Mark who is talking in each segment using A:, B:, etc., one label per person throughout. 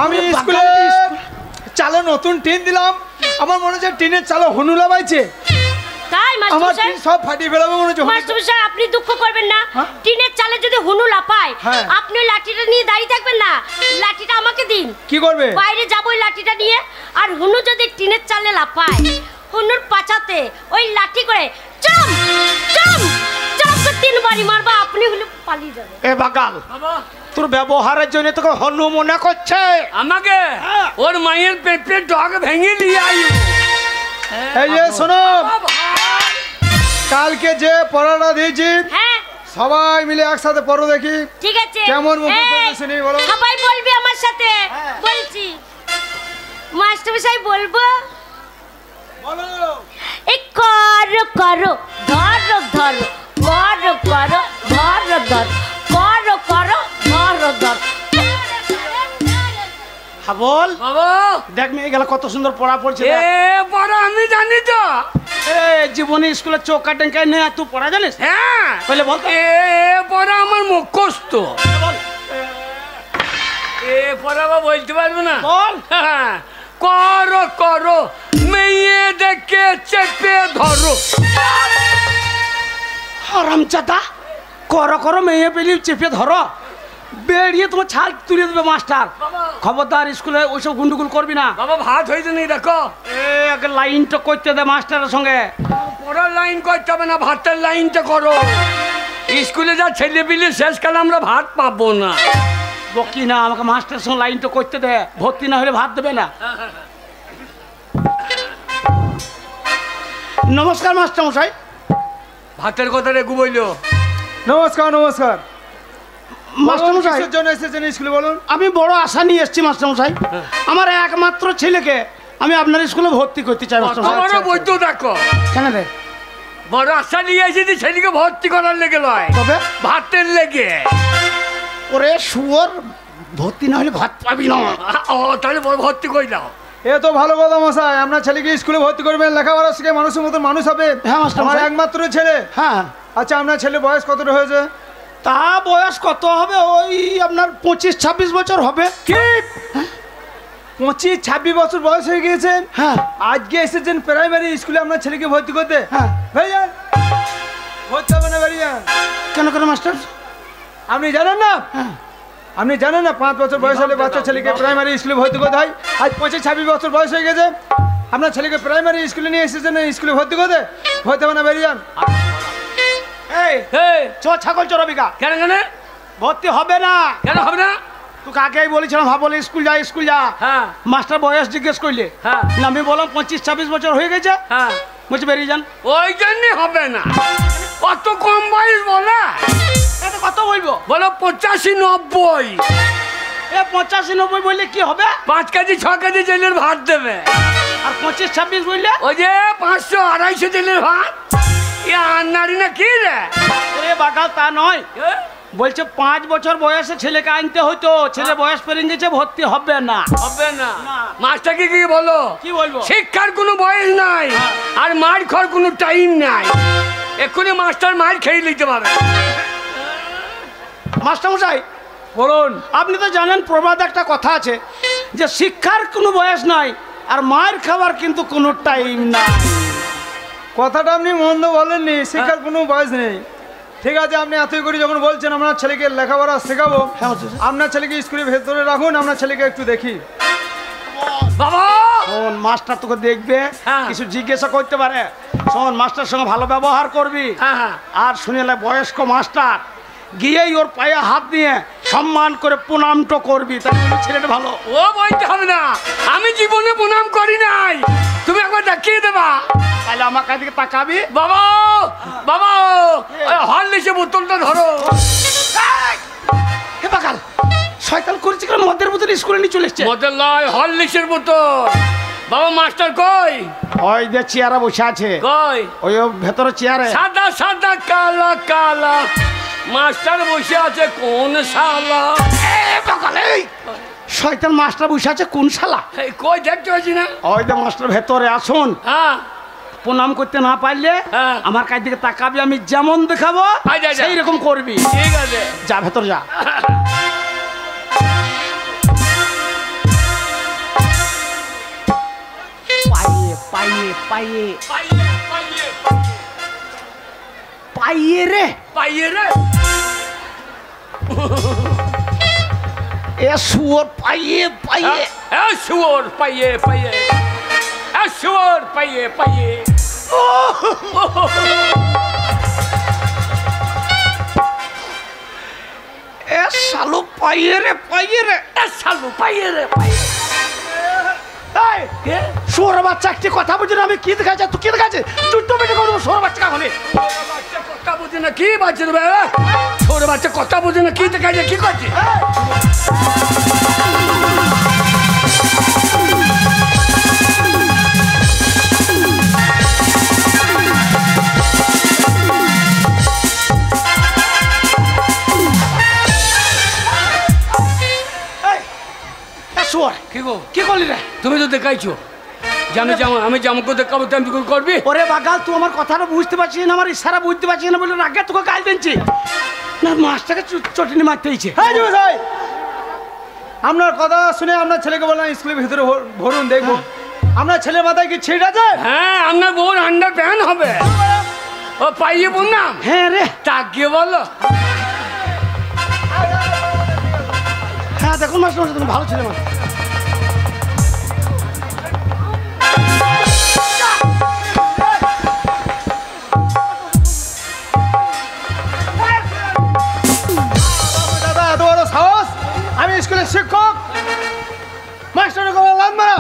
A: আমি স্কুলে চালে নতুন টিন দিলাম, আমার মনে হচ্ছে টিনের চালে হনু লাগাইছে।
B: তাই
A: আমার টিন সব ফাটিয়ে ফেলাবো মনে হচ্ছে।
B: মাস্টার মশাই আপনি দুঃখ করবেন না, টিনের চালে যদি হনু লাপায় আপনি লাঠিটা নিয়ে দাঁড়িয়ে থাকবেন না, লাঠিটা আমাকে দিন।
A: কি করবে?
B: বাইরে যাবো ওই লাঠিটা নিয়ে, আর হনু যদি টিনের চালে লাপায় হনুর পাছাতে ওই লাঠি করে চম চম চম করে 3 বারি মারবা, আপনি হলে পালিয়ে যাবে।
C: এ বাগাল তোর ব্যবহারের জন্য তোকে হনু মনে করছে
D: আমাকে? ওর মায়ের পেটে ডগ ভেঙে নিয়ে আই।
A: এই যে শোনো, কালকে যে পড়াটা দিয়েছি সবাই মিলে একসাথে পড়ো দেখি।
B: ঠিক আছে,
A: কেমন মুখে করতেছ নি বলো?
B: সবাই বলবি আমার সাথে। বলছি মাস্টার মশাই বলবো।
A: বলো।
B: এই করো করো ধরো ধরো, করো করো ধরো ধরো, করো করো ধরো ধরো।
C: হাবল
D: বাবা
C: দেখ মেয়ে গেল কত সুন্দর পড়া পড়ছে।
D: এ পড়া আমি জানি তো।
C: এ জীবনে স্কুলে চোখ কাটেন কাই না, তুই পড়া জানিস?
D: হ্যাঁ
C: বলে বল।
D: এ পড়া আমার মুখস্থ। এ পড়া বা বলতে পারবো না।
C: বল।
D: করো করো মেয়ে দেখে চেপে ধরো।
C: হারামজাদা, করো করো মেয়ে পেলি চেপে ধরো, বেরিয়ে তোমার ছাল তুলে দেবে মাস্টার। খবরদার স্কুলে ওইসব গুন্ডুগুল করবি না।
D: বাবা ভাত হয়েছে নি দেখো।
C: এ আগে লাইনটা করতে দে মাস্টারের সঙ্গে।
D: পড়ার লাইন করতে হবে না, ভাতের লাইনটা করো। স্কুলে যা ছেলে পিলে শেষকালে আমরা ভাত পাবো না।
C: বকি না, আমাকে মাস্টারের সঙ্গে লাইনটা করতে দে, ভর্তি না হলে ভাত দেবে না। নমস্কার মাস্টার মশাই।
D: ভাতের কথা রেখু বইলো।
A: নমস্কার নমস্কার।
C: মাস্টার মশাই
A: কিসের জন্য এসেছেন স্কুলে বলুন?
C: আমি বড় আশা নিয়ে এসেছি মাস্টার মশাই, আমার একমাত্র ছেলেকে আমি আপনার স্কুলে ভর্তি করতে চাই মাস্টার মশাই।
D: আমারও বইতো দেখো।
C: কেন রে?
D: বড় আশা নিয়ে এসেছি ছেলেকে ভর্তি করার লেগে নয়,
C: তবে
D: ভাতের লেগে।
C: ওরে শুয়োর, ভর্তি না হলে ভাত পাবি না।
D: ও তাহলে ভর্তি করে দাও।
A: এ তো ভালো কথা মশাই, আপনার ছেলেকে স্কুলে ভর্তি করবেন, লেখাপড়া শিখে মানুষের মতো মানুষ হবে।
C: হ্যাঁ মাস্টার
A: আমার
C: মশাই।
A: একমাত্র ছেলে।
C: হ্যাঁ।
A: আচ্ছা আপনার ছেলে বয়স কতটা হয়েছে?
C: তা বয়স কত হবে? ওই আপনার 25-26 বছর হবে।
A: কি 25-26 বছর বয়স হয়ে গিয়েছে?
C: হ্যাঁ।
A: আজকে এসেছেন প্রাইমারি স্কুলে আপনার ছেলেকে ভর্তি করতে?
C: হ্যাঁ।
A: ভাইয়া ভর্তি হবে না ভাইয়া।
C: কেন করে মাস্টার?
A: আপনি জানেন না?
C: হ্যাঁ।
A: আপনি জানেন না 5 বছর বয়স হলে বাচ্চা ছেলেকে প্রাইমারি স্কুলে ভর্তি করতে হয়? আজ 25-26 বছর বয়স হয়ে গেছে, আপনার ছেলেকে প্রাইমারি স্কুলে নিয়ে এসেছেন স্কুলে ভর্তি করতে? ভর্তি হবে না ভাইয়া।
C: এই চ ছাগল চড়াবিকা।
D: কেন কেন
C: ভর্তি হবে না?
D: কেন হবে না?
C: তোকে আগেই বলেছিলাম বলে স্কুল যা স্কুল যা।
D: হ্যাঁ।
C: মাস্টার বয়স জিজ্ঞেস করলে,
D: হ্যাঁ।
C: আমি বললাম 25-26 বছর হয়ে গেছে।
D: হ্যাঁ।
C: বলছে বেরিয়ে যান।
D: ওই জন্যে হবে না, অত কম বয়স বলে।
C: কত বলবো?
D: বলো 85-90।
C: এ 85-90 বললে কি হবে?
D: 5 কেজি 6 কেজি জেলের ভাত দেবে।
C: আর 25-26 বললে
D: ওই যে 500-250 জেলের ভাত। এ আন্নারি না কি রে?
C: ওরে বাগাল তা নয়, বলছে 5 বছর বয়সে ছেলেকে আনতে হতো, ছেলে বয়স পেরিয়ে গেছে, ভর্তি হবে না।
D: হবে না। মাস্টারকে কি বলো?
C: কি বলবো?
D: শিক্ষার কোনো বয়স নাই, আর মার খাওয়ার কোনো টাইম নাই। এক্ষুনি মাস্টার মার খেয়ে নিতে পারে।
C: মাস্টার মশাই
A: বলুন।
C: আপনি তো জানেন প্রবাদ একটা কথা আছে যে শিক্ষার কোনো বয়স নাই, আর মার খাবার কিন্তু কোনো টাইম নাই।
A: কথাটা আপনি মন্দ বলেননি, শিক্ষার কোনো বয়স নেই। ঠিক আছে, আপনি এতই করে যখন বলছেন আপনার ছেলেকে লেখাপড়া শেখাবো, আপনার ছেলেকে স্কুলের ভেতরে রাখুন, আপনার ছেলেকে একটু দেখি।
D: বাবা
C: শোন, মাস্টার তোকে দেখবে, কিছু জিজ্ঞাসা করতে পারে। শোন, মাস্টার সঙ্গে ভালো ব্যবহার করবি। আর শুনেলে বয়স্ক মাস্টার গিয়েই ওর পায়ে হাত দিয়ে সম্মান করে প্রণামটা করবি, তাই ছেলেটা ভালো।
D: ও বলতে হবে না, আমি জীবনে প্রণাম করি নাই, তুমি একবার দেখিয়ে দেবা।
C: তাহলে আমার কাছ থেকে তাকাবি।
D: বাবা বাবা হরলিক্সের বোতলটা ধরো।
C: হে বাকাল, শয়তান করেছে কেন? মদের বোতল স্কুলে নিয়ে চলে এসছে।
D: মদের লয়, হরলিক্সের বোতল। বাবা মাস্টার কই?
C: ওই যে চেয়ারে বসে আছে।
D: কই?
C: ওই ভেতরে চেয়ারে।
D: সাদা সাদা কালা কালা মাস্টার বসে আছে কোন শালা?
C: শয়তান মাস্টার বসে আছে কোন শালা?
D: কই দেখতে পাচ্ছি না।
C: ওই যে মাস্টার ভেতরে আসুন।
D: হ্যাঁ।
C: প্রণাম করতে না পারলে আমার কাছ দিকে তাকাবি, আমি যেমন দেখাবো সেই রকম করবি।
D: ঠিক আছে,
C: যা ভেতর যা। পাইয়ে
D: পাইয়ে পাইয়ে
C: পাইয়ে রে
D: পাইয়ে রে
C: এ শুয়োর পাইয়ে পাইয়ে
D: এ শুয়োর পাইয়ে পাইয়ে এ শুয়োর পাইয়ে পাইয়ে
C: এ শালু পাইয়ে রে পাইয়ে রে
D: এ শালু পাইয়ে রে পাইয়ে
C: এই শুয়োর বাচ্চা একটি কথা বুঝি না আমি কি দেখাচ্ছি তুই কি দেখাচ্ছিস যুদ্ধ বেটে করবো শুয়োর বাচ্চা কাহলে
D: বাচ্চা কথা বুঝে না কি বাচ্চা রে ছোট বাচ্চা কথা বুঝে না কি দেখাচ্ছে কি করছে
C: শুয়োর
D: কি গো
C: কি করলি রে
D: তুমি তো দেখাইছো যে আমি জামাকে দেখাবো তুমি কি করবি
C: ওরে বাগাল তুই আমার কথাটা বুঝতে পারছিস না আমার ইশারা বুঝতে পারছিস না বলে আগে তোকে গাল দিচ্ছি না মাছটাকে চটিনি মারতে হয়েছে
A: হ্যাঁ জুবেশ ভাই আপনার কথা শুনে আপনার ছেলেকে বললাম স্কুলের ভিতরে ভরুন দেখবো আপনার ছেলের মাথায় কি ছিট আছে?
D: হ্যাঁ আপনার বোন আন্ডার প্যান হবে ও পাইয়ে বোন না
C: হ্যাঁ রে
D: তাকিয়ে বলো
C: হ্যাঁ দেখুন মাস্টার তুমি ভালো ছেলে মানে
A: দাদা এত বড় সাহস আমি স্কুলের শিক্ষক মাস্টারকে বললাম না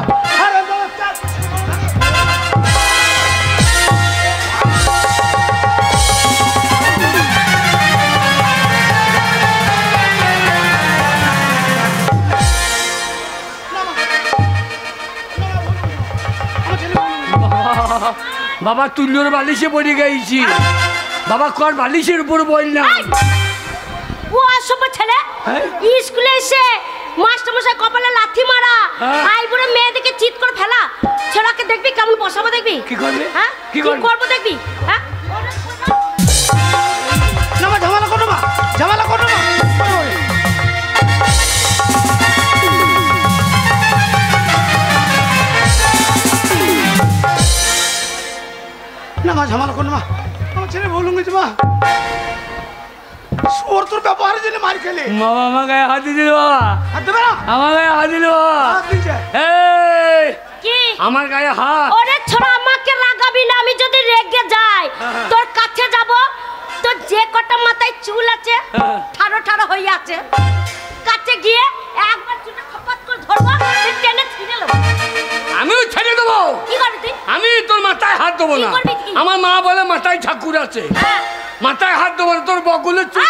D: বাবা তুল্যর বালিশে পড়ে গেছি বাবা কর বালিশের উপর বল না
B: ও আসবে ছেলে স্কুলে এসে মাস্টার মশাই কপালে লাথি মারা আইবুড়ো মেয়েদেরকে চিৎ করে ফেলা ছেলেকে দেখবি কেমন বসাবো দেখবি
D: কি করবে
B: হ্যাঁ
D: কি
B: কি করবো দেখবি হ্যাঁ
C: না মা ঝামেলা করো মা ঝামেলা করো মা না মা ঝামেলা করো মা আমার ছেলে ভুল হয়েছে মা শুয়োর তোর ব্যবহারের জন্য মার খেলে
D: বাবা আমার গায়ে হাত দিল বাবা
C: হাত দেবে না
D: আমার গায়ে হাত দিল
C: হাত দিয়েছে
D: এই
B: কি
D: আমার গায়ে হাত
B: ওরে ছোড়া আমাকে রাগাবি না আমি যদি রেগে যাই তোর কাছে যাব তোর যে কটা মাথায় চুল আছে ঠাড়ো ঠাড়ো হয়ে আছে কাছে গিয়ে একবার চুলটা খপাত করে ধরবো টেনে ছিঁড়ে নেবো
D: আমিও ছেড়ে দেবো
B: কি করবি তুই
D: আমি তোর মাথায় হাত দেবো
B: কি
D: না
B: করবি তুই?
D: আমার মা বলে মাথায় ঠাকুর আছে
B: হ্যাঁ
D: মাথায় হাত দেবো না তোর বকুলের চুল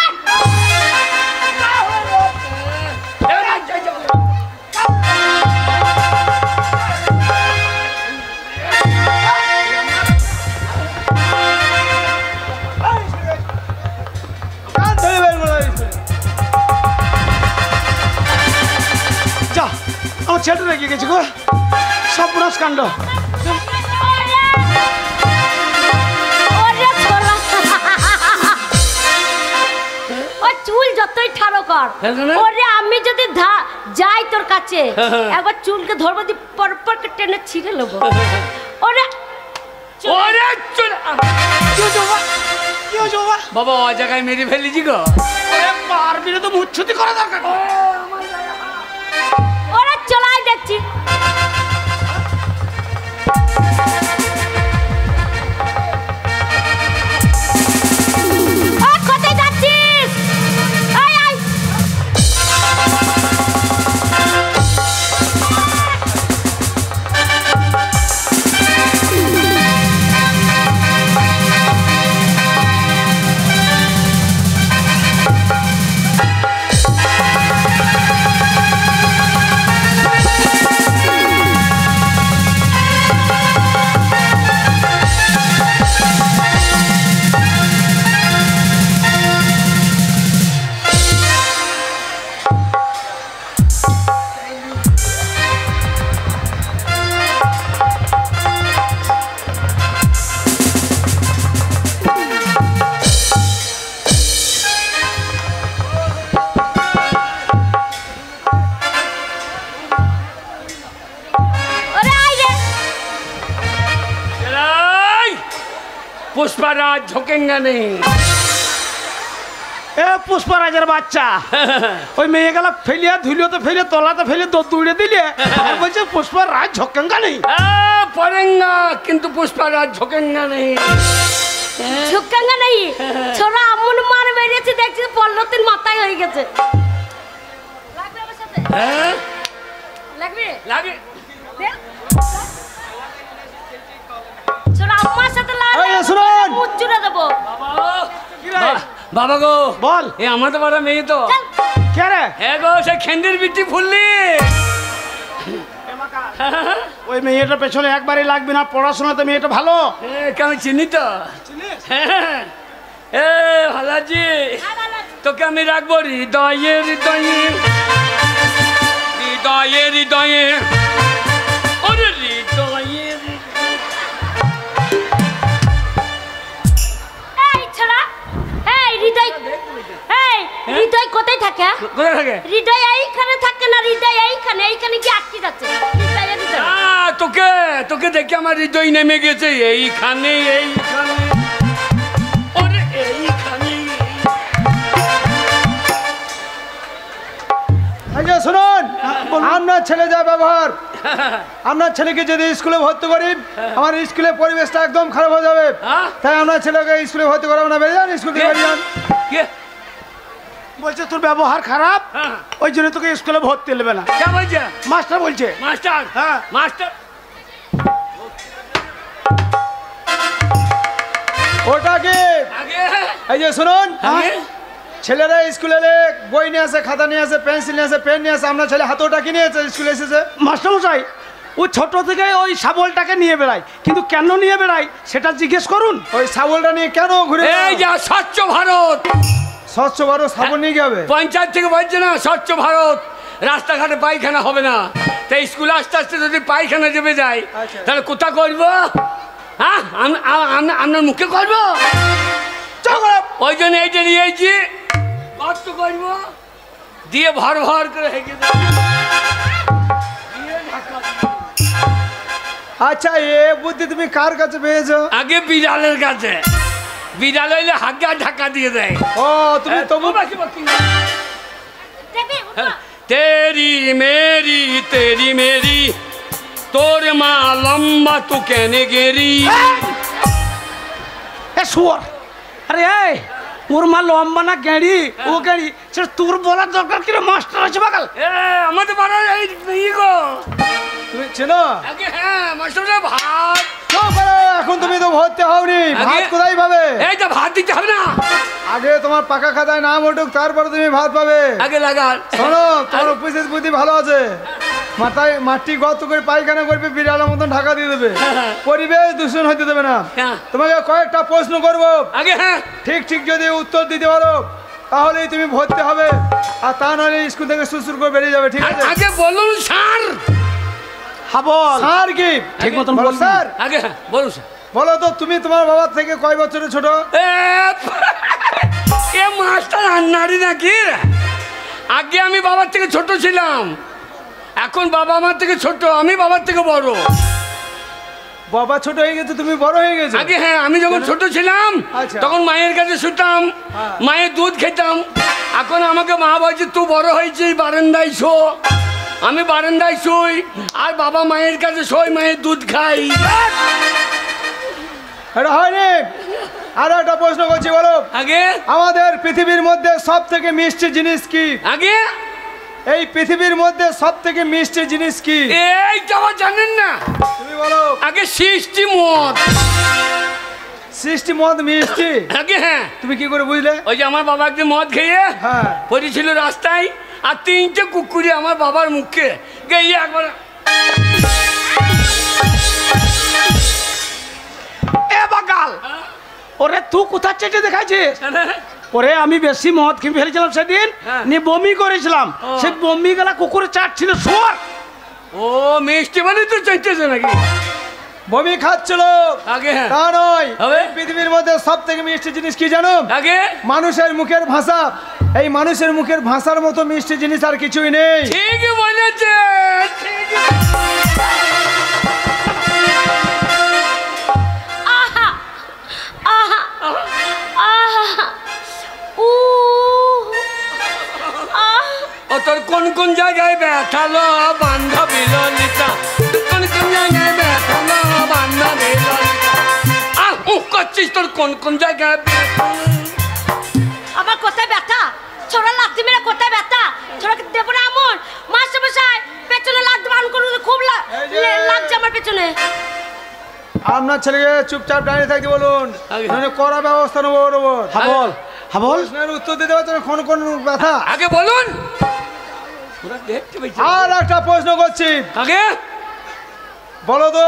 C: যা আমার ছেলেটা রেগে গেছে গো সব পুরাস কাণ্ড
B: ওরে ছোড়া ও চুল যতই ঠাড়ো কর ওরে আমি যদি যাই তোর কাছে একবার চুলকে ধরবো দি পরপর টেনে ছিঁড়ে নেবো ওরে
D: ওরে চুল
C: কি হয়েছে বাবা কি হয়েছে বাবা
D: বাবা ও জায়গায় মেরে ফেলেছি গো
C: পারবি না তো মুচ্ছুতি করা দরকার
B: ওরে চলাই দেখছি কোথায় যাচ্ছিস আয় আয়
D: पुष्पराज झोंकेगा नहीं।
C: এ পুষ্পরাজের বাচ্চা ওই মেয়ে গেল ফেলিয়া ধুলিও তো ফেলে তলাতে ফেলে দৌড়ে দিলে আর বলছে পুষ্পরাজ ঝোঁকেঙ্গা নেই।
D: पड़ेगा किंतु पुष्पराज झोंकेगा नहीं।
B: ঝুঁকাঙ্গা নাই ছোড়া আমন মার মেরেছে দেখছি পল্লতির মাথায় হয়ে গেছে। লাগবে আমার সাথে? লাগবে?
D: लागे
B: দে। ছোড়া আমার সাথে
A: এই
B: লাগবে
A: শুনুন।
B: মুচুরে দেব।
C: কি রে
D: बाबा गो
C: বল
D: ये हमारे बड़ा मेয়ে तो
B: চল।
C: কে রে
D: है गो से खेंदिर बिट्टी फुल्ली।
C: ওই মেয়েটার পেছনে একবারই লাগবে না, পড়াশোনাতে মেয়েটা ভালো।
D: क्या मैं चिन्ही तो ए हलाजी तो क्या मैं राखबो हृदये हृदये हृदये हृदये अरे हृदये
B: এই ছোড়া এই হৃদয় এই হৃদয় কোথায় থাকে?
D: কোথায় থাকে?
B: হৃদয় এইখানে থাকে না, হৃদয় এইখানে এইখানে কি আটকে যাচ্ছে হৃদয় হৃদয়।
D: তোকে তোকে দেখে আমার হৃদয় নেমে গেছে এইখানে এইখানে ওরে এইখানে।
A: এই যে শুনুন, আপনার ছেলে যা ব্যবহার, আপনার ছেলেকে যদি স্কুলে ভর্তি করি আমার স্কুলের পরিবেশটা একদম খারাপ হয়ে যাবে।
D: হ্যাঁ?
A: তাই আপনার ছেলেকে স্কুলে ভর্তি করাবো না, বেরিয়ে যান স্কুল থেকে বেরিয়ে যান।
D: কে?
C: বলছে তোর ব্যবহার খারাপ,
D: হ্যাঁ।
C: ওই জন্য তোকে স্কুলে ভর্তি নেবে না।
D: কে বলছে?
C: মাস্টার বলছে।
D: মাস্টার
C: হ্যাঁ।
D: মাস্টার
A: ওটা কি?
D: আগে
A: এই যে শুনুন,
D: আগে
A: ছেলেরা স্কুলে এলে বই নিয়ে আসে, খাতা নিয়ে আসে, পেন্সিল নিয়ে আসে, পেন নিয়ে আসে। আপনার ছেলে হাতে ওটা কিনে এসে স্কুলে এসেছে।
C: মাস্টারমশাই ও ছোট থেকে ওই শাবলটাকে নিয়ে বেড়ায়, কিন্তু কেন নিয়ে বেড়ায় সেটা জিজ্ঞেস করুন।
A: ওই শাবলটা নিয়ে কেন ঘুরে?
D: এই যা স্বচ্ছ ভারত
A: স্বচ্ছ ভারত শাবল নিয়ে কি হবে?
D: পঞ্চায়েত থেকে বলছে না স্বচ্ছ ভারত, রাস্তাঘাটে পায়খানা হবে না। তাই স্কুলে আস্তে আস্তে যদি পায়খানা চেপে যায়
A: আচ্ছা।
D: তাহলে কোথা করবো? হ্যাঁ আপনার মুখে করবো? ওই জন্য এইটা নিয়েছি, কষ্ট করবো দিয়ে ভর ভর করে হেঁকে দেবো।
A: আচ্ছা, এ বুদ্ধি তুমি কার কাছে পেয়েছো?
D: আগে বিড়ালের কাছে। বিড়াল হইলে হাগা ঢাকা দিয়ে দেয়।
A: ও তুমি তবু
B: দেখবি উঠো।
D: তেরি মেরি তোর মা লম্বা তু কেনে গেরি।
C: এ শুয়ার, আরে এই ওর মা লম্বা না গেড়ি? ও গেড়ি, সেটা তোর বলার দরকার কি রে? মাস্টার আছে বাগাল।
D: এ আমাদের পাড়ার এই গো
A: তুমি চেনো?
D: আগে হ্যাঁ মাস্টার সাহেব ভাত।
A: চুপ করো, এখন তুমি তো ভর্তি হওনি, ভাত
D: আগে-
A: কোথায় পাবে?
D: এই তো ভাত দিতে হবে না,
A: আগে তোমার পাকা খাতায় নাম উঠুক, তারপরে তুমি ভাত পাবে।
D: আগে লাগান।
A: শোনো, তোমার উপস্থিত বুদ্ধি ভালো আছে। মাথায় মাটি গর্ত করে পায়খানা করবে, বিড়ালের মতন ঢাকা দিয়ে দেবে, পরিবেশ দূষণ হতে দেবে না।
D: হ্যাঁ।
A: তোমাকে কয়েকটা প্রশ্ন করবো,
D: আগে হ্যাঁ
A: ঠিক ঠিক যদি উত্তর দিতে পারো তাহলেই তুমি ভর্তি হবে, আর তা নাহলে স্কুল থেকে সুসুর করে বেরিয়ে যাবে। ঠিক আছে?
D: আগে বলুন স্যার।
C: হ্যাঁ বল।
A: স্যার কি?
C: ঠিক মতন
A: বলো,
C: বলবি।
A: স্যার
D: আগে হ্যাঁ বলুন স্যার।
A: বলো তো, তুমি তোমার বাবার থেকে কয় বছরের ছোট?
D: এ মাস্টার আন্নারি নাকি? আগে আমি বাবার থেকে ছোট ছিলাম, এখন বাবা আমার থেকে ছোট, আমি বাবার থেকে বড়।
A: বাবা ছোট হয়ে গেছে, তুমি বড় হয়ে গেছো।
D: আগে হ্যাঁ আমি যখন ছোট ছিলাম
A: আচ্ছা।
D: তখন মায়ের কাছে শুতাম,
A: হ্যাঁ।
D: মায়ের দুধ খেতাম। এখন আমাকে মা বলছে তুই বড় হয়েছিস, বারান্দায় শো। আমি বারান্দায় শুই, আর বাবা মায়ের কাছে শোয়, মায়ের দুধ খাই।
A: এটা হয়নি। আরো একটা প্রশ্ন করছি, বলো
D: আগে
A: আমাদের পৃথিবীর মধ্যে সব থেকে মিষ্টি জিনিস কি?
D: আগে
A: এই পৃথিবীর মধ্যে সব থেকে মিষ্টি জিনিস কি?
D: এই তো আবার জানেন না?
A: তুমি বলো।
D: আগে সৃষ্টি মদ।
A: সৃষ্টি মদ মিষ্টি?
D: আগে হ্যাঁ
A: তুমি কি করে বুঝলে?
D: ওই যে আমার বাবা একদিন মদ খেয়ে
A: হ্যাঁ।
D: পড়েছিল রাস্তায়, আর তিনটে কুকুরি আমার বাবার মুখে গিয়ে একবার।
C: এ বাগাল, ওরে তুই কোথার চেটে দেখাইছিস? ওরে আমি বেশি মদ খেয়ে ফেলেছিলাম সেদিন,
D: হ্যাঁ।
C: নিয়ে বমি করেছিলাম। সে বমি গেলা কুকুরে চাটছিল শোয়ার।
D: ও মিষ্টি মানে তো চাইতেছে নাকি?
A: বমি খাচ্ছিল।
D: আগে হ্যাঁ
A: তা নয়।
D: হবে?
A: এই পৃথিবীর মধ্যে সব থেকে মিষ্টি জিনিস কি জানো?
D: আগে
A: মানুষের মুখের ভাষা। এই মানুষের মুখের ভাষার মতো মিষ্টি জিনিস আর কিছুই নেই।
D: ঠিকই বলেছে, ঠিকই।
B: আহা
D: কোন কোন জায়গায় ব্যথালো বান্ধবী ললিতা, কোন কোন জায়গায় ব্যথালো বান্ধবী ললিতা। করছিস তোর কোন কোন জায়গায়
B: আমার কোথায় ব্যথা? ছোড়া লাগছে মেরে কোথায় ব্যথা? ছোড়াকে দেবো না আমন? মাস্টার মশাই পেছনে লাগতে বান করুন, খুব লাগছে আমার পেছনে।
A: আপনার ছেলেকে চুপচাপ দাঁড়িয়ে থাকতে বলুন, মানে কড়া ব্যবস্থা নেবো ওর ওপর।
C: হাবল হাবল
A: প্রশ্নের উত্তর দিতে পারছেন কোন কোন ব্যথা?
D: আগে বলুন।
A: আর একটা প্রশ্ন করছি,
D: আগে
A: বলো তো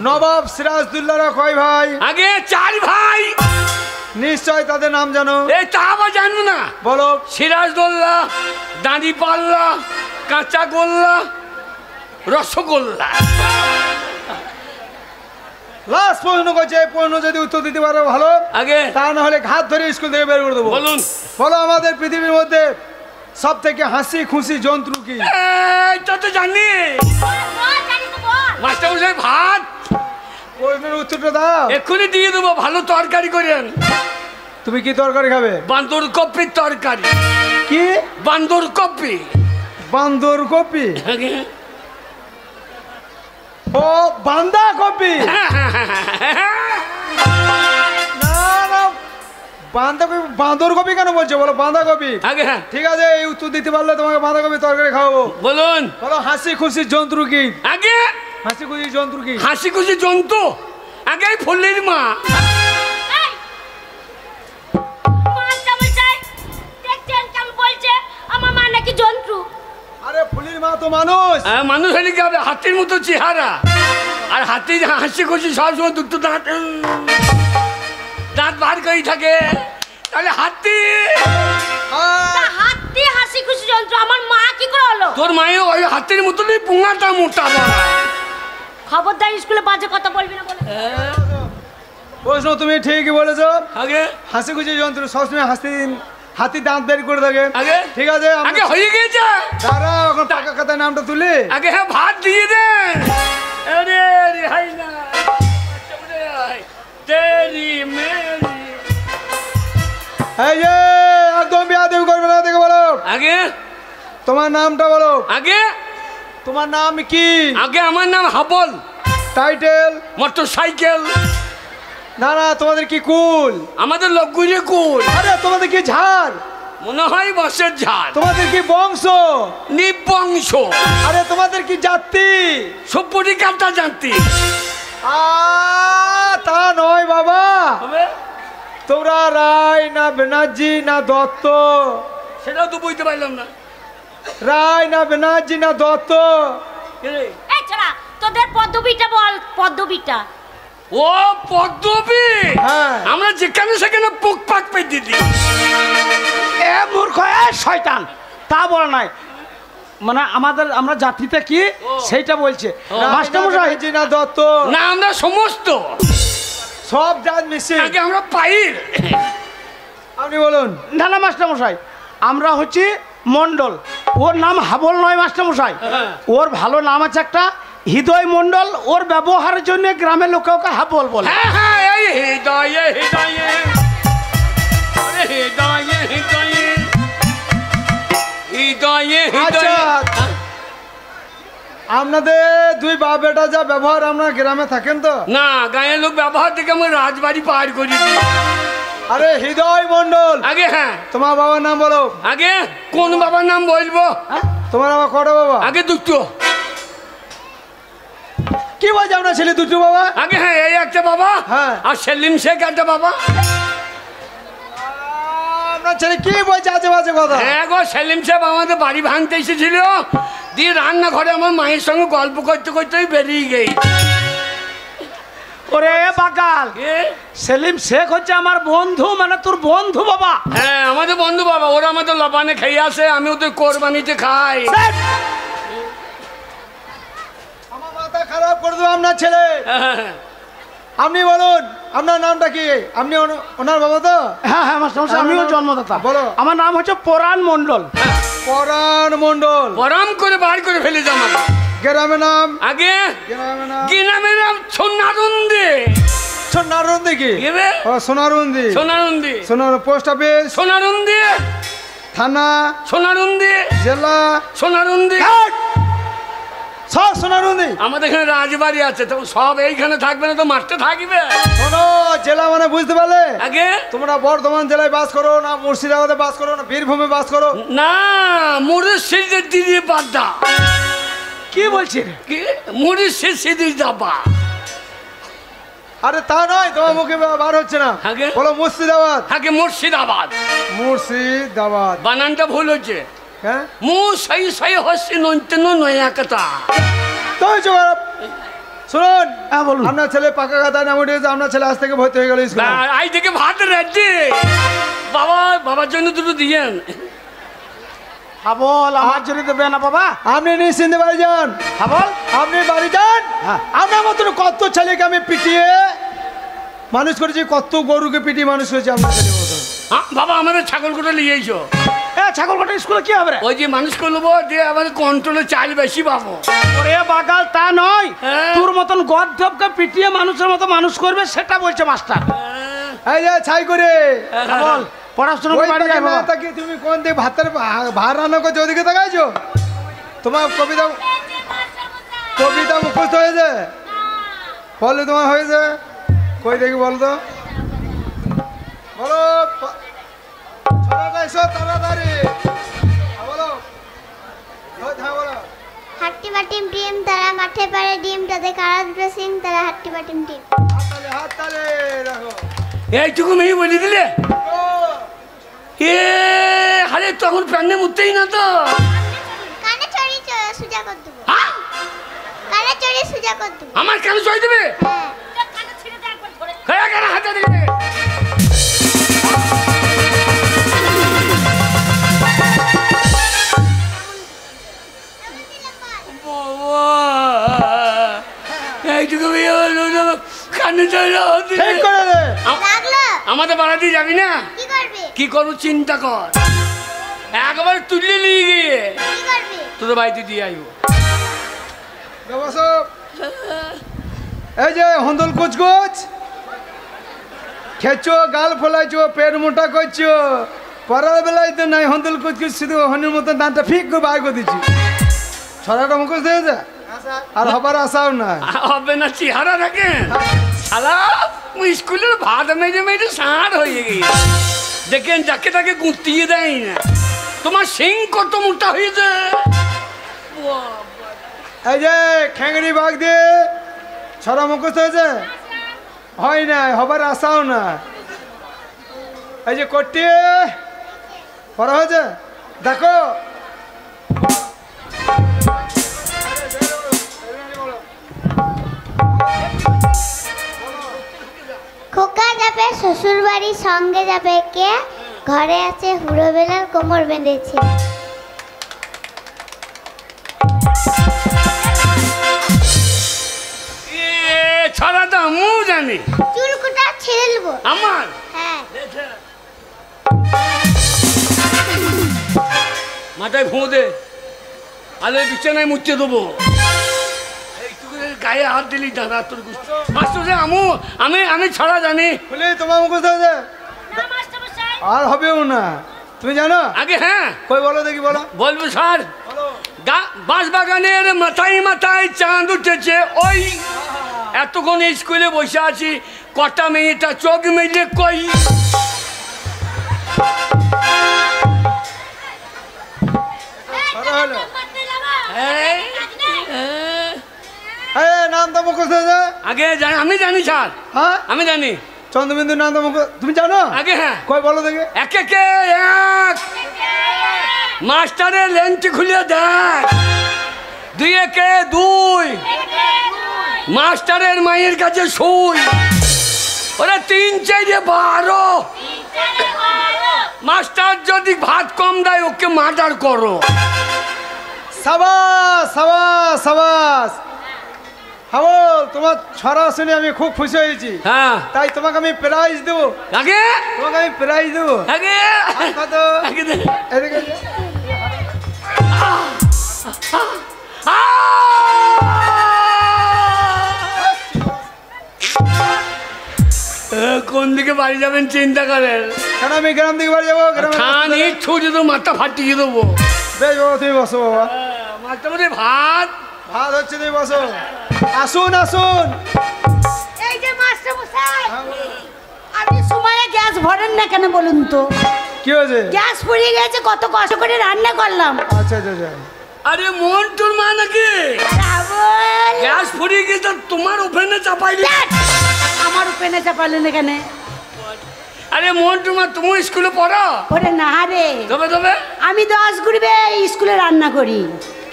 A: নবাব সিরাজদৌল্লাহরা কয় ভাই?
D: আগে 4 ভাই।
A: নিশ্চয় তাদের নাম জানো।
D: এই তা আবার জানবো না?
A: বলো।
D: সিরাজদৌল্লা, দাঁড়িপাল্লা, কাঁচা গোল্লা, রসগোল্লা।
A: লাস্ট প্রশ্ন করছে, এই প্রশ্ন যদি উত্তর দিতে পারো ভালো,
D: আগে
A: তা না হলে ঘাত ধরে স্কুল থেকে বের করে দেবো।
D: বলুন।
A: বলো আমাদের পৃথিবীর মধ্যে সব থেকে হাসি খুশি জন্তু কি?
D: এইটা তো জানি। মাস্টার মশাই ভাত।
A: প্রশ্নের উত্তরটা দাও।
D: এক্ষুনি দিয়ে দেবো, ভালো তরকারি করেন।
A: তুমি কি তরকারি খাবে?
D: বান্দর কপির তরকারি।
A: কি?
D: বান্দর কপি।
A: বান্দর কপি?
D: আগে
A: ও বান্দা কপি? না না, বাঁধাকপি বাঁদর কপি কেন বলছো? বলো বাঁধাকপি।
D: আগে
A: ঠিক আছে, এই উত্তর দিতে পারলে তোমাকে বাঁধাকপি তরকারি খাওয়াবো।
D: বলুন।
A: বলো হাসি খুশি জন্তু কি?
D: আগে
A: হাসি খুশি জন্তু কি?
D: হাসি খুশি জন্তু আগে ফুলের মা।
B: মাস্টার মশাই দেখছেন কেমন বলছে আমার মা নাকি জন্তু?
A: আরে ফুলির মা তো মানুষ।
D: মানুষ হলে কি হবে? হাতির মতো চেহারা। আর হাতি হাসি খুশি সবসময় দুটো দাঁত দাঁত বার করেই থাকে, তাহলে হাতি।
B: তা হাতি হাসি খুশি জন্তু, আমার মা কি করে হলো?
D: তোর মায়ের ওই হাতির মতনই পুঙাটা মোটা বড়।
B: খবরদার স্কুলে বাজে কথা বলবি না বলে।
A: প্রশ্ন তুমি ঠিকই বলেছো।
D: আগে
A: হাসি খুশি জন্তু সবসময় হাতি দাঁত বের করে থাকে।
D: আগে
A: ঠিক আছে,
D: আগে হয়ে গেছে।
A: দাঁড়া, এখন টাকা খাতায় নামটা তুলি।
D: আগে হ্যাঁ ভাত দিয়ে দেন। আরে রেহাই না, তেরি মেরি।
A: এই যে একদম বিয়াদবি করবে না, দেখে বলো।
D: আগে
A: তোমার নামটা বলো।
D: আগে
A: তোমার নাম কি?
D: আগে আমার নাম হাবল।
A: টাইটেল?
D: Motor cycle.
A: না না, তোমাদের কি কুল?
D: আমাদের লগুরে কুল।
A: আরে তোমাদের কি ঝাড়?
D: মনে হয় বসের ঝাড়।
A: তোমাদের কি বংশ?
D: নিবংশ।
A: আরে তোমাদের কি জাতি?
D: সভ্যটি কাটা জানতি।
A: তা নয় বাবা, তোমরা রায় না ব্যানার্জি না দত্ত?
D: সেটাও তো বুঝতে পারলাম না।
A: রায় না ব্যানার্জি না দত্ত?
B: এই ছোড়া তোদের পদবিটা বল, পদবিটা।
D: ও পদ্মবী।
A: হ্যাঁ।
D: আমরা যেখানে সেখানে পোক পাক পেয়ে দিই।
C: এ মূর্খ, এ শয়তান, তা বলা নাই, মানে আমরা জাতিতে কি সেইটা বলছে মাস্টার মশাই।
A: ব্যানার্জি না দত্ত?
D: না, আমরা সমস্ত
A: সব জাত মিশে।
D: আগে আমরা পাইল।
A: আপনি বলুন।
C: না না মাস্টার মশাই, আমরা হচ্ছে মন্ডল। ওর নাম হাবল নয় মাস্টার মশাই, ওর ভালো নাম আছে একটা হৃদয় মন্ডল। ওর ব্যবহারের জন্য গ্রামের লোকে ওকে হাবল বলে।
D: হ্যাঁ হ্যাঁ, এই হৃদয়ে হৃদয়ে, আরে হৃদয়ে হৃদয়ে, হৃদয়ে
A: আচ্ছা,
D: হৃদয়ে।
A: আপনাদের দুই বাপ বেটা যা ব্যবহার, আপনার গ্রামে থাকেন তো?
D: না, গায়ের লোক ব্যবহার থেকে আমি রাজবাড়ি পার করে দিই।
A: আরে হৃদয় মন্ডল।
D: আগে হ্যাঁ।
A: তোমার বাবার নাম বলো।
D: আগে কোন বাবার নাম বলবো?
A: তোমার আবার কটা বাবা?
D: আগে দুটো।
A: কি বলছে আপনার ছেলে দুটো বাবা?
D: আগে হ্যাঁ, এই একটা বাবা।
A: হ্যাঁ।
D: আর সেলিম শেখ একটা বাবা।
A: আপনার ছেলে কি বলছে আজে বাজে কথা?
D: হ্যাঁ গো, সেলিম সাহেব আমাদের বাড়ি ভাঙতে এসেছিল, দিয়ে রান্নাঘরে আমার মায়ের সঙ্গে গল্প করতে করতেই বেরিয়ে গেই।
C: ওরে বাকাল, সেলিম শেখ হচ্ছে আমার বন্ধু, মানে তোর বন্ধু বাবা।
D: হ্যাঁ আমাদের বন্ধু বাবা, ওরা আমাদের লবানে খেয়ে আসে, আমি ওদের কোরবানিতে খাই।
A: আমার মাথা খারাপ করে দেবো আপনার ছেলে। আপনি বলুন আপনার নামটা কি? আপনি ওনার বাবা তো?
C: হ্যাঁ হ্যাঁ মাস্টার মশাই, আমিও জন্মদাতা।
A: বলো।
C: আমার নাম হচ্ছে পরাণ মন্ডল।
A: পরাণ মন্ডল।
D: গরম করে বার করে ফেলে জামা।
A: গ্রামের নাম?
D: আগে
A: গ্রামের নাম?
D: গ্রামের নাম সোনারুন্দি।
A: সোনারুন্দি কি?
D: কি বে?
A: ও সোনারুন্দি।
D: সোনারুন্দি।
A: সোনার পোস্ট অফিস?
D: সোনারুন্দি।
A: থানা,
D: সোনারুন্দি,
A: জেলা,
D: সোনারুন্দি,
A: সব সোনারুন্দি।
D: আমাদের এখানে রাজবাড়ি আছে, তো সব এইখানে থাকবে না তো মাঠে থাকবে।
A: শোনো, জেলা মানে বুঝতে পারলে?
D: আগে
A: তোমরা বর্ধমান জেলায় বাস করো না মুর্শিদাবাদে বাস করো না বীরভূমে বাস করো?
D: না, মুর্শিদের দিদি বাড্ডা।
C: কি বলছেন?
D: কি মুর্শিদি যাবা?
A: আরে তা নয়, তোমার মুখে বার হচ্ছে না।
D: আগে?
A: বলো মুর্শিদাবাদ।
D: আগে মুর্শিদাবাদ।
A: মুর্শিদাবাদ
D: বানানটা ভুল হচ্ছে।
A: হ্যাঁ
D: মু সই সই হচ্ছে নন্তেন নয়া কথা।
A: তো হয়েছে বাপ। শুনুন,
C: হ্যাঁ বলুন।
A: আপনার ছেলে পাকা খাতায় নাম উঠে গেছে, আপনার ছেলে আজ থেকে ভর্তি হয়ে গেল স্কুলে।
D: আই থেকে ভাত রেডি। বাবা, বাবার জন্য দুটো দিয়েন।
C: হাবল আমার জন্য দেবে না বাবা?
A: আপনি নিশ্চিন্তে বাড়ি যান।
C: হাবল
A: আপনি বাড়ি যান।
C: হ্যাঁ।
A: আপনার মতন কত ছেলেকে আমি পিটিয়ে মানুষ করেছি, কত গরুকে পিটিয়ে মানুষ করেছি আপনার ছেলে মতন।
D: বাবা, আমাদের ছাগল কোটা নিয়ে এসো।
C: ছাগল কাটা স্কুলে কি হবে রে?
D: ওই যে মানুষ করবো দিয়ে আমাদের কন্ট্রোলে চাল বেশি পাবো।
C: ওরে বাগাল, তা নয়,
D: হ্যাঁ।
C: তোর মতন গর্ধবকে পিটিয়ে মানুষের মতো মানুষ করবে সেটা বলছে মাস্টার।
A: এই যে ছাই করে
C: বল পড়াশোনা
A: ওই
C: বাড়ি
A: দিকে
C: যাই
A: না
C: বাবা।
A: তাকিয়ে তুমি কোন দিকে ভাত রান্না করছো ওদিকে তাকাইছো? তোমার কবিতা মুখস্থ হয়েছে? বলো তোমার হয়েছে? কই দেখি বল তো, বলো। ছড়াটা এসো তাড়াতাড়ি। বলো, হ্যাঁ বলো।
E: হাট্টি বাটিম টিম তারা মাঠে পারে ডিম তাদের কারা দুটো সিং তারা হাট্টি বাটিম টিম।
A: হাত তালে রাখো।
D: এইটুকু মেয়ে বলে দিলে?
A: ও,
D: এ আরে তখন প্যান্ডে মুততেই না তো।
E: কানে চড়ি সুজা কর দেবো,
D: হ্যাঁ?
E: কানে চড়ি সুজা কর দেবো।
D: আমার কেন চই দেবে?
E: হ্যাঁ
D: কেন হাতে দিবে? এইটুকু মেয়ে কানে
A: ঠিক করে দে।
E: লাগলো
D: আমাদের বাড়াতে যাবি না?
E: কি করবে?
D: কি করবো চিন্তা কর। একবার তুললে নিয়ে গিয়ে
E: কি করবে?
D: তোদের বাড়িতে দিয়ে আসবো।
A: বসো। এই যে হন্দল কুচকুচ খেছো, গাল ফোলাইছো, পেট মোটা করছো, পড়ার বেলায় তো নাই হন্দল কুচকুচ, শুধু হনির মতো দাঁতটা ফিক করে বার করে দিচ্ছি। ছড়াটা মুখোশ দিয়েছে আর হবার আশাও না।
D: হবে না চেহারা দেখেন শালা, স্কুলের ভাত মেজে মেজে সার হয়ে গেছে। দেখেন যাকে তাকে গুঁতিয়ে দেয় না। তোমার সিং কত মোটা হয়েছে।
A: এই যে খ্যাংড়ি বাঘ দিয়ে ছড়া মুখোশ হয়েছে? হয় না, হবার আশাও না। এই যে কটি পড়া হয়েছে দেখো।
E: খোকা যাবে শ্বশুর বাড়ি, সঙ্গে যাবে কে? ঘরে আছে হুড়ো বেলার কোমর বেঁধেছে।
D: ছড়াটা আমি জানি।
E: চুলকুটা ছেড়ে নেবো।
D: আমার
E: হ্যাঁ
D: মাথায় ফোঁ দে, আলে বিছানায় মুচ্ছে দেবো। এইটুকু গায়ে হাত দিলি দাদা তোর মাস্টার আমি ছড়া জানি।
A: বলে তোমার মুখোশ হয়েছে আর হবেও না, তুমি জানো?
D: আগে হ্যাঁ
A: কই বলো দেখি, বলো।
D: বলবো স্যার। বাঁশ বাগানের মাথায় মাথায় চাঁদ উঠেছে, ওই এতক্ষণ স্কুলে বসে আছি, কটা মেয়েটা চোখ মেলে কই।
A: ছড়া হলো।
D: এই,
A: এই নাম তো মুখোশ হয়েছে?
D: আগে আমি জানি স্যার,
A: হ্যাঁ
D: আমি জানি।
A: চন্দ্রবিন্দু নাম তো মুখোশ তুমি জানো?
D: আগে হ্যাঁ।
A: কই বলো দেখি।
D: এক মাস্টারের লেন্স খুলে দেখ। 2 একে 2 মাস্টারের মায়ের কাছে শুই। ওরা 3 4 12 মাস্টার যদি ভাত কম দেয় ওকে মার্ডার করো।
A: সাবাস সাবাস সাবাস। হাবল, তোমার ছড়া শুনে আমি খুব খুশি হয়েছি।
D: হ্যাঁ
A: তাই তোমাকে আমি প্রাইজ দেবো।
D: আগে
A: তোমাকে আমি প্রাইজ দেবো।
D: আগে
A: কত?
D: আগে দে।
A: এদিকে যে।
D: কোন দিকে বাড়ি যাবেন চিন্তা করেন।
A: কেন আমি গ্রাম থেকে বাড়ি যাবো গ্রামে
D: খানি ছুটি তো মাথা ফাটিয়ে দেবো।
A: বেশ বাবা তুমি বসো বাবা।
D: মাঝে ভাত
A: ভাত হচ্ছে তুমি বসো। আসুন আসুন।
B: এই যে মাস্টার মশাই, আপনি সময়ে গ্যাস ভরেন না কেন বলুন তো?
A: কি হয়েছে?
B: গ্যাস ফুরিয়ে গেছে, কত কষ্ট করে রান্না করলাম।
A: আচ্ছা আচ্ছা আচ্ছা।
D: আরে মন্টুর মা নাকি
B: রাবল,
D: গ্যাস ফুরিয়ে গেছে তোমার ওভেনে চাপাই দিল।
B: আমার উপেনে চাপালেন এখানে?
D: আরে মন্টুর মা তুমি স্কুলে পড়ো?
B: ওরে না রে,
D: তবে তবে
B: আমি 10 গুরবে স্কুলে রান্না করি।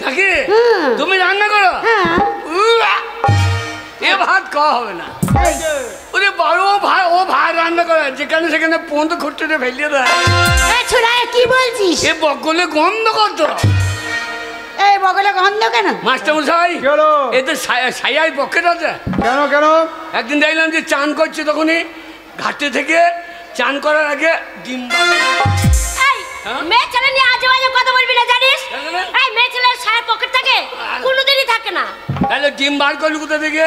D: থাকি
B: হুম।
D: তুমি রান্না করো?
B: হ্যাঁ।
D: উয়া! এ ভাত খাওয়া হবে না। ওরে বড় ভাই, ও ভাই রান্না করে যেখানে সেখানে পর্যন্ত খুঁটতে ফেলিয়ে দেয়।
B: এই ছোড়া কি বলছিস?
D: এ বগলে গন্ধ করতো।
B: এই বগলে গন্ধ কেন?
D: মাস্টার মশাই,
A: কি হলো?
D: এতে ছায়াই পকেট আছে।
A: কেন কেন?
D: একদিন দেখলাম যে চান করছে, তখনই ঘাটে থেকে চান করার আগে ডিম
B: এই মেয়ে ছেলে নিয়ে আজে বাজে কথা বলবি না, জানিস?
D: কেন?
B: এই মেয়ে ছেলের সারা পকেট থাকে, কোনোদিনই থাকে না।
D: তাহলে ডিম বার করলি কোথা থেকে?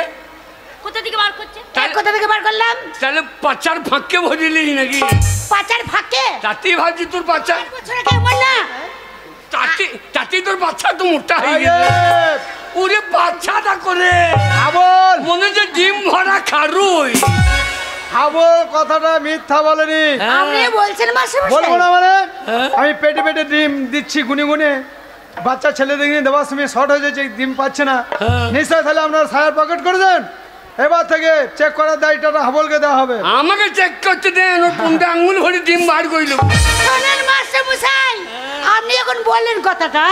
B: কোথা থেকে বার করছে?
D: তাহলে-
B: কোথা থেকে বার করলাম?
D: তাহলে পাচার ফাঁকে ভরিলি নাকি?
B: পাচার ফাঁকে?
D: তাতেই ভাবছি তোর বাচ্চা,
B: ছোড়া কেমন না?
D: তাতেই তোর বাচ্চা তো মোটা হয়ে গেছে। ওরে বাচ্চাটা করে
A: হাবল
D: মনে হচ্ছে ডিম ভরা খারুই।
A: হাবল কথাটা মিথ্যা বলেনি।
B: আপনি বলছেন মাস্টার
A: বলবো
B: মশাই?
A: না মানে
D: হ্যাঁ।
A: আমি পেটে পেটে ডিম দিচ্ছি গুনে গুনে, বাচ্চা ছেলে দেখে দেওয়ার সময় শর্ট হয়ে যাচ্ছে, ডিম পাচ্ছে না।
D: হ্যাঁ।
A: নিশ্চয় তাহলে আপনার সায়ার পকেট করে দেন। এবার থেকে চেক করার দায়িত্বটা হাবলকে দেওয়া হবে।
D: আমাকে চেক করতে দেন, ওর কোনটা আঙুল ভরে ডিম বার করলো।
B: শোনেন মাস্টার মশাই, আপনি এখন বললেন কথাটা,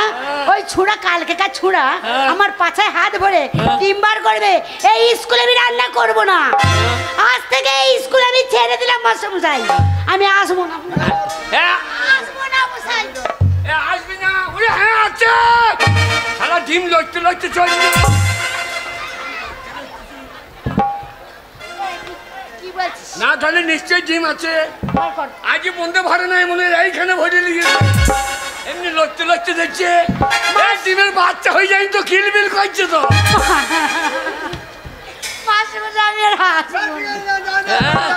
B: ওই ছুড়া কালকেকার ছুড়া আমার পাছায় হাত ভরে ডিম বার করবে, এই স্কুলে আমি রান্না করব না। আজ থেকে এই স্কুল আমি ছেড়ে দিলাম মাস্টার মশাই, আমি আসবো না। আসবো না মশাই।
D: আসবি না? ওরে হ্যাঁ আছে, সারা ডিম লড়তে লড়তে চলছে।
B: কি বলছিস?
D: না তাহলে নিশ্চয়ই ডিম আছে।
B: বার কর।
D: আজ বন্ধে ভরে নাই, মনে হয় এইখানে ভরে লিখে এমনি লড়তে লড়তে দেখছে ডিমের বাচ্চা হয়ে যায় তো, খিলবিল করছে তো।
B: মাস্টার মশাই, আমি আর আসবো না।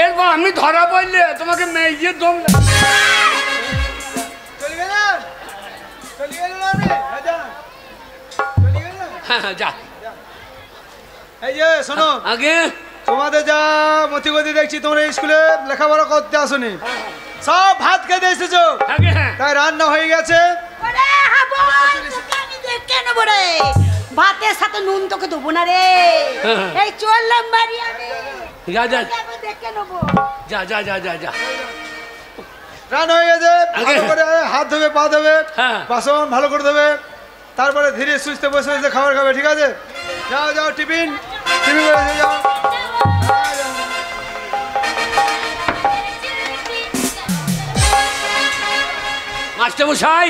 D: এরপর আমি ধরা পড়লে তোমাকে মেয়ে দম
A: চলে গেলেন? চলে গেলেন আপনি? হ্যাঁ, যান। চলে গেলেন?
D: হ্যাঁ যা
A: এই যে শোনো,
D: আগে
A: তোমাদের যা মতিগতি দেখছি, তোমরা স্কুলে লেখাপড়া করতে আসোনি, সব ভাত খেতে এসেছো।
D: আগে হ্যাঁ
A: তাই রান্না হয়ে গেছে।
B: ওরে হাবল, তোকে আমি দেখে নেবো রে। ভাতের সাথে নুন তোকে দেবো না রে।
D: হ্যাঁ।
B: এই চললাম বাড়ি আমি,
D: যা যা
B: তোকে আমি দেখে নেবো।
D: যা যা যা যা যা
A: রান্না হয়ে গেছে, ভালো
D: আগে।
A: করে হাত ধোবে, পা ধোবে,
D: হ্যাঁ।
A: বাসন ভালো করে দেবে, তারপরে ধীরে সুস্থে বসে বসে খাবার খাবে, ঠিক আছে? যাও যাও, টিফিন টিফিন করে দিয়ে যাও।
D: মাস্টার মশাই,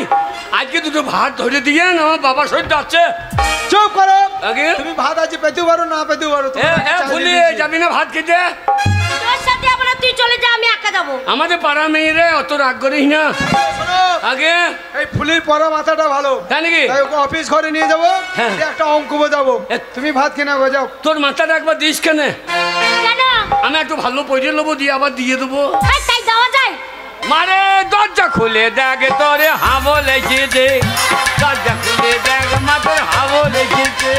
D: আজকে দুটো ভাত ধরে দিয়ে আমার বাবার শরীর আছে।
A: চুপ করো।
D: আগে
A: তুমি ভাত আছে পেতেও পারো, না পেতেও পারো। তোমার ইচ্ছা
D: ভুলে
A: দিয়েছি।
D: যাবি না ভাত খেতে?
B: তোর সাথে আবার তুই চলে যা, আমি একা যাবো।
D: আমাদের পাড়া মেয়েরে অত রাগ করিস না।
A: শোনো,
D: আগে
A: এই ফুলির পরা মাথাটা ভালো,
D: তাই নাকি?
A: তাই ওকে অফিস ঘরে নিয়ে যাবো,
D: হ্যাঁ।
A: দিয়ে একটা অঙ্ক বোঝাবো। তুমি ভাত কিনে গো, যাও।
D: তোর মাথাটা একবার দিস কেন?
B: কেন?
D: আমি একটু ভালো পয়সা নেবো, দিয়ে আবার দিয়ে দেবো।
B: এই, তাই দেওয়া যায়?
D: মারে দরজা খুলে দেখ, তোরে হাবল এসেছে। দরজা খুলে দেখ, মা তোর হাবল এসেছে।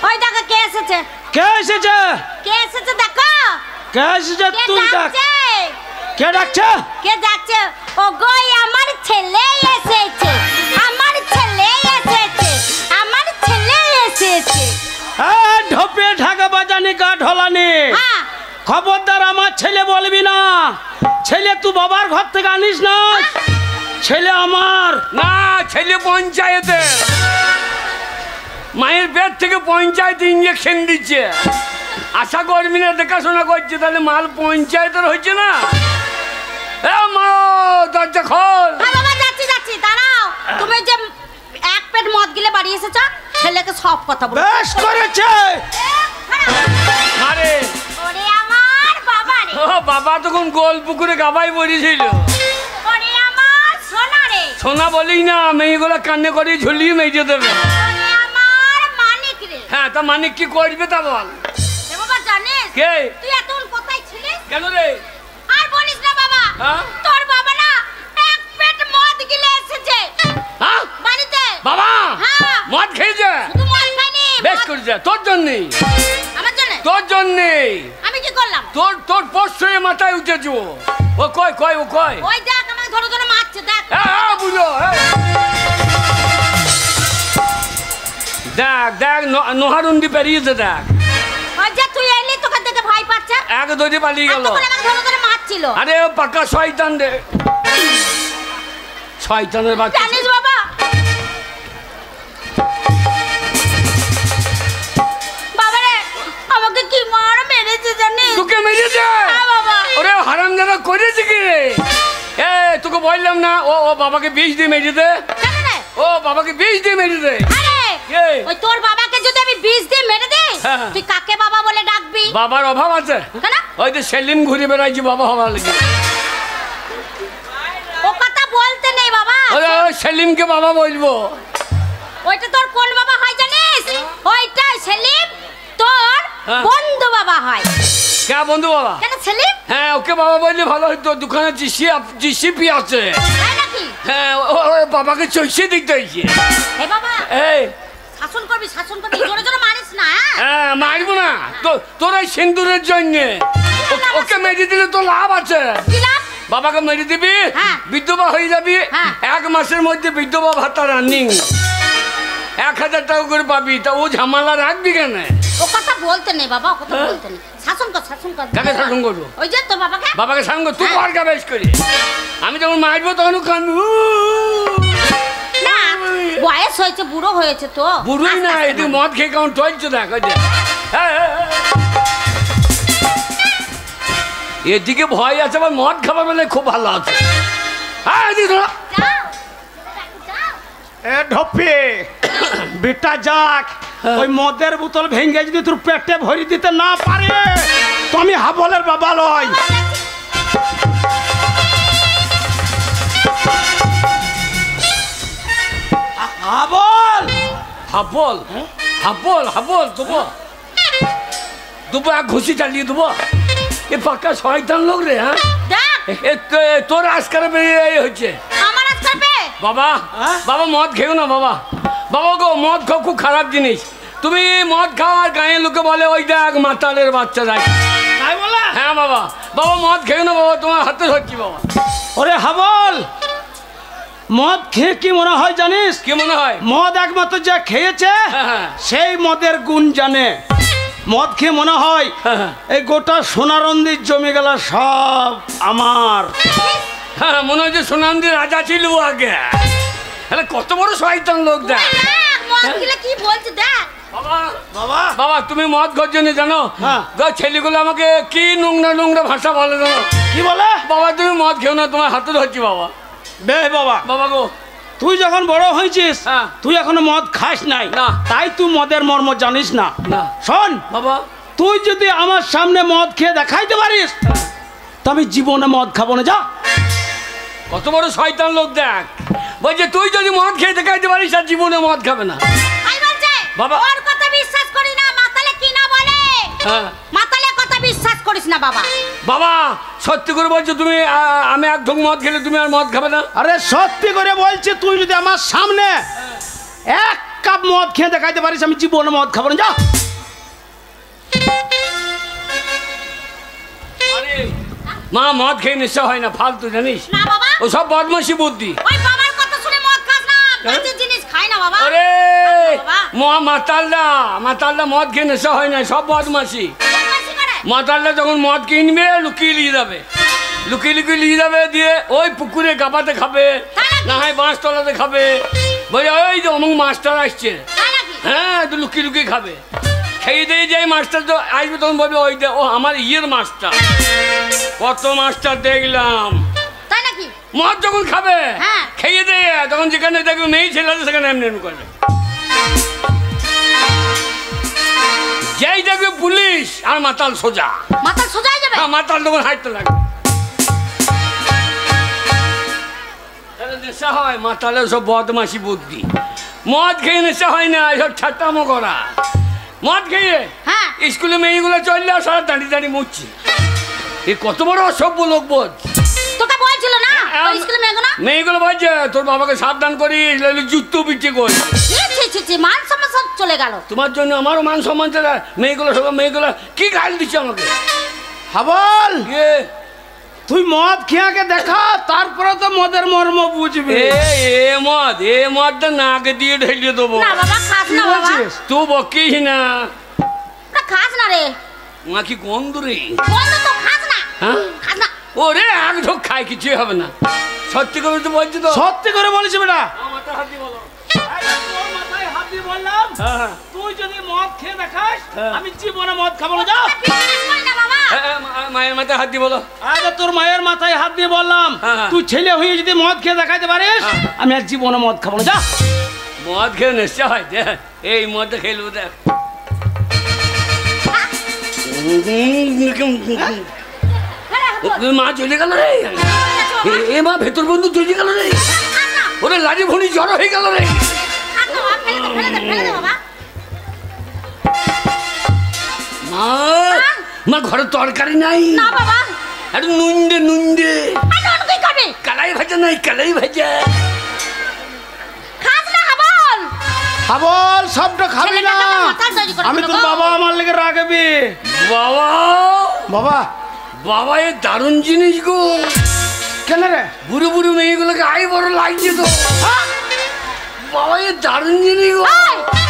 B: ওই দেখো কে এসেছে,
C: কে এসেছে?
B: কে এসেছে দেখো।
C: কে এসেছে?
B: কে
C: তুই ডাক।
B: ডাকছে?
C: কে ডাকছে?
B: কে ডাকছে? ও গই, আমার ছেলে এসেছে, আমার ছেলে এসেছে, আমার ছেলে এসেছে।
C: হ্যাঁ, ঢোপে ঢাকা বাজানি গা ঢলানি।
B: হ্যাঁ।
C: খবরদার আমার ছেলে বলবি না। ছেলে তুই বাবার ঘর থেকে আনিস না, ছেলে আমার।
D: না, ছেলে পঞ্চায়েতে, মায়ের পেট থেকে পঞ্চায়েত ইঞ্জেকশন দিচ্ছে। আশা কর্মীরা দেখাশোনা করছে, তাহলে মাল পঞ্চায়েতের হচ্ছে না। এ মা, দরজা খোল।
B: হ্যাঁ বাবা, যাচ্ছি যাচ্ছি, দাঁড়াও। তুমি যে এক পেট মদ গিলে বাড়ি এসেছো, ছেলেকে সব কথা বলো।
C: বেশ করেছে।
D: মারে
B: ওরে আমার বাবা রে,
D: ও বাবা তখন গোল পুকুরে গাবাই পড়েছিল।
B: ওরে আমার সোনা রে,
D: সোনা বলি না, মেয়েগুলো কান্নে করে ঝুলিয়ে মেজে দেবে।
B: ওরে আমার মানিক রে,
D: হ্যাঁ তা মানে কি করবে তা বল।
B: এ বাবা জানিস
D: কে?
B: তুই এতক্ষণ কোথায় ছিলিস?
D: কেন রে?
B: আর বলিস না বাবা,
D: হ্যাঁ?
B: তোর বাবা না এক পেট মদ গিলে এসেছে
D: হ্যাঁ
B: বাড়িতে।
D: বাবা
B: হ্যাঁ।
D: মদ খেয়েছে?
B: শুধু মদ খাইনি,
D: বেশ করেছে তোর জন্যই।
B: আমার জন্য?
D: তোর জন্যই।
B: আমি কি করলাম?
D: তোর তোর পশ্চয়ে মাথায় উঠেছো। ও কয় কয় ও কয়
B: ওই দেখ আমাকে ধরে ধরে মারছে দেখ।
D: হ্যাঁ বুঝো দেখ দেখ নোহারুন্দি পেরিয়েছে দেখ।
B: ওই যে তুই এলি তোকে দেখে ভয় পাচ্ছে।
D: এক দৌড়ে পালিয়ে গেল।
B: এতক্ষণ আমাকে ধরে ধরে মারছিল।
D: আরে ও পাকা শয়তান রে, শয়তানের বাচ্চা।
B: জানিস বাবা বাবারে আমাকে কি মার মেরেছে জানিস?
D: তোকে মেরেছে?
B: হ্যাঁ বাবা।
D: ওরে হারামজাদা করেছে কি রে? এ তোকে বললাম না ও ও বাবাকে বিষ দিয়ে মেরে দে।
B: কেন রে?
D: ও বাবাকে বিষ দিয়ে মেরে দে।
B: আরে
D: কে?
B: ওই তোর বাবাকে যদি আমি বিষ দিয়ে মেরে দিই
D: হ্যাঁ।
B: তুই কাকে বাবা বলে ডাকবি?
D: বাবার অভাব আছে?
B: কেন?
D: ওই তো সেলিম ঘুরে বেড়াইছি বাবা হবার লেগে।
B: ও কথা বলতে নেই বাবা।
D: ওরে ওই সেলিমকে বাবা বলবো।
B: ওইটা তোর কোন বাবা হয় জানিস? ওইটা সেলিম তোর
D: হ্যাঁ।
B: বন্ধু বাবা হয়।
D: কে বন্ধু বাবা?
B: কেন সেলিম?
D: হ্যাঁ ওকে বাবা বললে ভালো হতো। দোকানে জিসিপি আছে।
B: তাই নাকি?
D: হ্যাঁ ও বাবাকে চৈষে দিতে হয়েছে।
B: এ বাবা
D: এই
B: শাসন করবি জোরে জোরে মারিস না। হ্যাঁ?
D: হ্যাঁ মারবো না তোর এই সিন্দুরের জন্য। ওকে মেরে দিলে তো লাভ আছে।
B: কি লাভ?
D: বাবাকে মেরে দিবি,
B: হ্যাঁ।
D: বিধবা হয়ে যাবি,
B: হ্যাঁ।
D: 1 মাসের মধ্যে বিধবা ভাতা রানিং 1000 টাকা করে পাবি। তা ও ঝামেলা রাখবি কেন?
B: ও কথা বলতে নেই বাবা, ও কথা বলতে নেই। শাসন কর।
D: কাকে শাসন করবো?
B: ওই যে তোর বাবাকে।
D: বাবাকে শাসন কর। তুই
B: হ্যাঁ।
D: পারকা বেশ করি। আমি যখন মারবো তখন কান্দু।
B: না বয়স হয়েছে, বুড়ো হয়েছে তো।
D: বুড়োই
B: আস্তে
D: না,
B: আস্তে
D: এদিকে
B: মার।
D: মদ খেয়ে কেমন টলছে দেখ। ওই যে। হ্যাঁ, হ্যাঁ, হ্যাঁ। এদিকে ভয় আছে, আবার মদ খাবার বেলায় খুব ভালো আছে। হ্যাঁ এদিকে ধরো।
B: যাও।
C: এ ঢপি বেটা যাক, ওই মদের বোতল ভেঙে যদি তোর পেটে ভরি দিতে না পারে তো আমি হাবলের বাবা লয়। হাবল
D: হাবল হাবল হাবল দেবো দেবো, এক ঘুষি চালিয়ে দেবো। এ পাক্কা শয়তান লোক রে। হ্যাঁ
B: দেখ
D: তোর আজকাল বেরিয়ে হচ্ছে।
B: আমার আজ করবে।
D: বাবা বাবা মদ খেও না বাবা। বাবা গো মদ খাও খুব খারাপ জিনিস। তুমি মদ খাও আর গাঁয়ের লোকে বলে ওই দেখ মাতালের বাচ্চা যায়।
C: তাই বলে?
D: হ্যাঁ বাবা বাবা মদ খেও না বাবা, তোমার হাতে ধরছি বাবা।
C: ওরে হাবল, মদ খেয়ে কি মনে হয় জানিস?
D: কি মনে হয়?
C: মদ একমাত্র যে খেয়েছে
D: হ্যাঁ।
C: সেই মদের গুণ জানে। মদ খেয়ে মনে হয়
D: হ্যাঁ।
C: এই গোটা সোনারন্দির জমি গেল সব আমার।
D: হ্যাঁ মনে হচ্ছে সোনামদি রাজা ছিল আগে। হ্যাঁ কত বড় শয়তান লোক দেখ।
B: দেখ মদ গিলে কি বলছে দেখ।
D: বাবা
C: বাবা
D: বাবা তুমি মদ খাওয়ার জন্য জানো
C: হ্যাঁ।
D: ছেলেগুলো আমাকে কি নোংরা নোংরা ভাষা বলে জানো?
C: কি বলে?
D: বাবা তুমি মদ খেও না, তোমার হাতে ধরছি বাবা।
C: বে বাবা,
D: বাবা গো
C: তুই যখন বড় হয়েছিস
D: হ্যাঁ।
C: তুই এখনো মদ খাস নাই,
D: না।
C: তাই তুই মদের মর্ম জানিস না।
D: না।
C: শোন
D: বাবা
C: তুই যদি আমার সামনে মদ খেয়ে দেখাইতে পারিস তো আমি জীবনে মদ খাবো না। যা।
D: কত বড় শয়তান লোক দেখ। বলছে তুই যদি মদ খেয়ে দেখাইতে পারিস আর জীবনে মদ খাবে না।
B: ভাই বলছে
D: বাবা।
B: ওর কথা বিশ্বাস করি না, মাতালে কি না বলে।
D: হ্যাঁ।
B: মাতালে কথা বিশ্বাস করিস না বাবা।
D: বাবা সত্যি করে বলছো তুমি আমি এক ঢোক মদ খেলে তুমি আর মদ খাবে না?
C: আরে সত্যি করে বলছি, তুই যদি আমার সামনে 1 কাপ মদ খেয়ে দেখাইতে পারিস আমি জীবনে মদ খাবো না। যা।
D: আরে, মা মদ খেয়ে নেশা হয় না, ফালতু জানিস।
B: না বাবা,
D: ও সব বদমাশি বুদ্ধি।
B: ওই বাবার কথা শুনে মদ খাস না, বাজে জিনিস খাই না বাবা।
D: আরে
B: বাবা।
D: মাতালদা মদ খেয়ে নেশা হয় না, সব বদমাশি।
B: বদমাশি করে।
D: মাতালদা যখন মদ কিনবে লুকিয়ে নিয়ে যাবে, লুকিয়ে নিয়ে যাবে, দিয়ে ওই পুকুরে গাবাতে খাবে, না হয় বাঁশতলাতে খাবে। বলে ওই যে অমুক মাস্টার আসছে,
B: তাই নাকি?
D: হ্যাঁ তো লুকিয়ে খাবে। খেয়ে দিয়ে যাই মাস্টার তো আসবে, তখন বলবে ওই দে ও আমার ইয়ের মাস্টার। কত মাস্টার দেখলাম।
B: তাই নাকি?
D: মদ যখন খাবে
B: হ্যাঁ।
D: খেয়ে দিয়ে তখন যেখানে দেখবে মেয়ে ছেলে আছে সেখানে এমনি এমনি করবে। যেই দেখবে পুলিশ আর মাতাল সোজা।
B: মাথা সোজা হয়ে যাবে।
D: হ্যাঁ মাতাল তখন হাঁটতে লাগবে। তাহলে নেশা হয়, মাতালের সব বদমাশি বুদ্ধি। মদ খেয়ে নেশা হয় না, এসব ঠাট্টামো করা। মদ খেয়ে
B: হ্যাঁ
D: স্কুলে মেয়েগুলো চললে সারা দাঁড়িয়ে দাঁড়িয়ে মুচ্ছি। এ কত বড় অসভ্য লোক বোধ।
B: তোকে বলছিল না ওই স্কুলে
D: মেয়েগুলো বলছে তোর বাবাকে সাবধান করিস, জুতো পিছিয়ে করি।
B: মান সম্মান সব চলে গেল।
D: তোমার জন্য আমারও মান সম্মান চলে। মেয়েগুলো কি গাল দিচ্ছে আমাকে।
C: হাবল
D: এ
C: তুই মদ খেয়াকে দেখা, তারপরে তো মদের মর্ম বুঝবি।
D: এ মদটা নাকে দিয়ে ঢেলিয়ে দেবো।
B: না বাবা খাস না বাবা,
D: তুই বকিস না।
B: খাস না রে।
D: মা কি গন্ধ রে?
B: গন্ধ তো খাস না।
D: হ্যাঁ
B: খাস না।
D: ওরে এক ঢোক খাই কিছুই হবে না। সত্যি করে তো বলছি তো।
C: সত্যি করে বলেছি বেটা।
D: আমারটা হাত দিয়ে বলো।
C: মাথায় হাত দিয়ে বললাম তুই যদি মদ খেয়ে দেখাস আমি জীবনে মদ খাবো না। যা
D: মায়ের মাথায় হাত দিয়ে বলো।
C: আরে তোর মায়ের মাথায় হাত দিয়ে বললাম তুই ছেলে হয়ে যদি মদ খেয়ে দেখাইতে পারিস আমি আর জীবনে মদ খাবো না। যা
D: মদ খেয়ে নেশা হয়। এই মদটা খেলবো দেখ। মা চলে গেল রে। এ মা ভেতর বন্ধু চলে গেল রে। ওরে লাড়ি ভুনি জ্বর হয়ে গেল রে। মা ঘরে তরকারি নাই।
B: না বাবা
D: আরে নুন দে।
B: কালাই
D: ভাজা নাই, কালাই ভাজা।
B: খাস না হাবল।
C: হাবল সবটা খাবি না। আমি তোর বাবা আমার লেগে রাখবি।
D: বাবা
C: বাবা
D: বাবা এ দারুণ জিনিস গো।
C: কেন রে?
D: বুড়ো বুড়ো মেয়েগুলোকে আই বড় লাগছে তো। বাবা এ দারুণ জিনিস গো।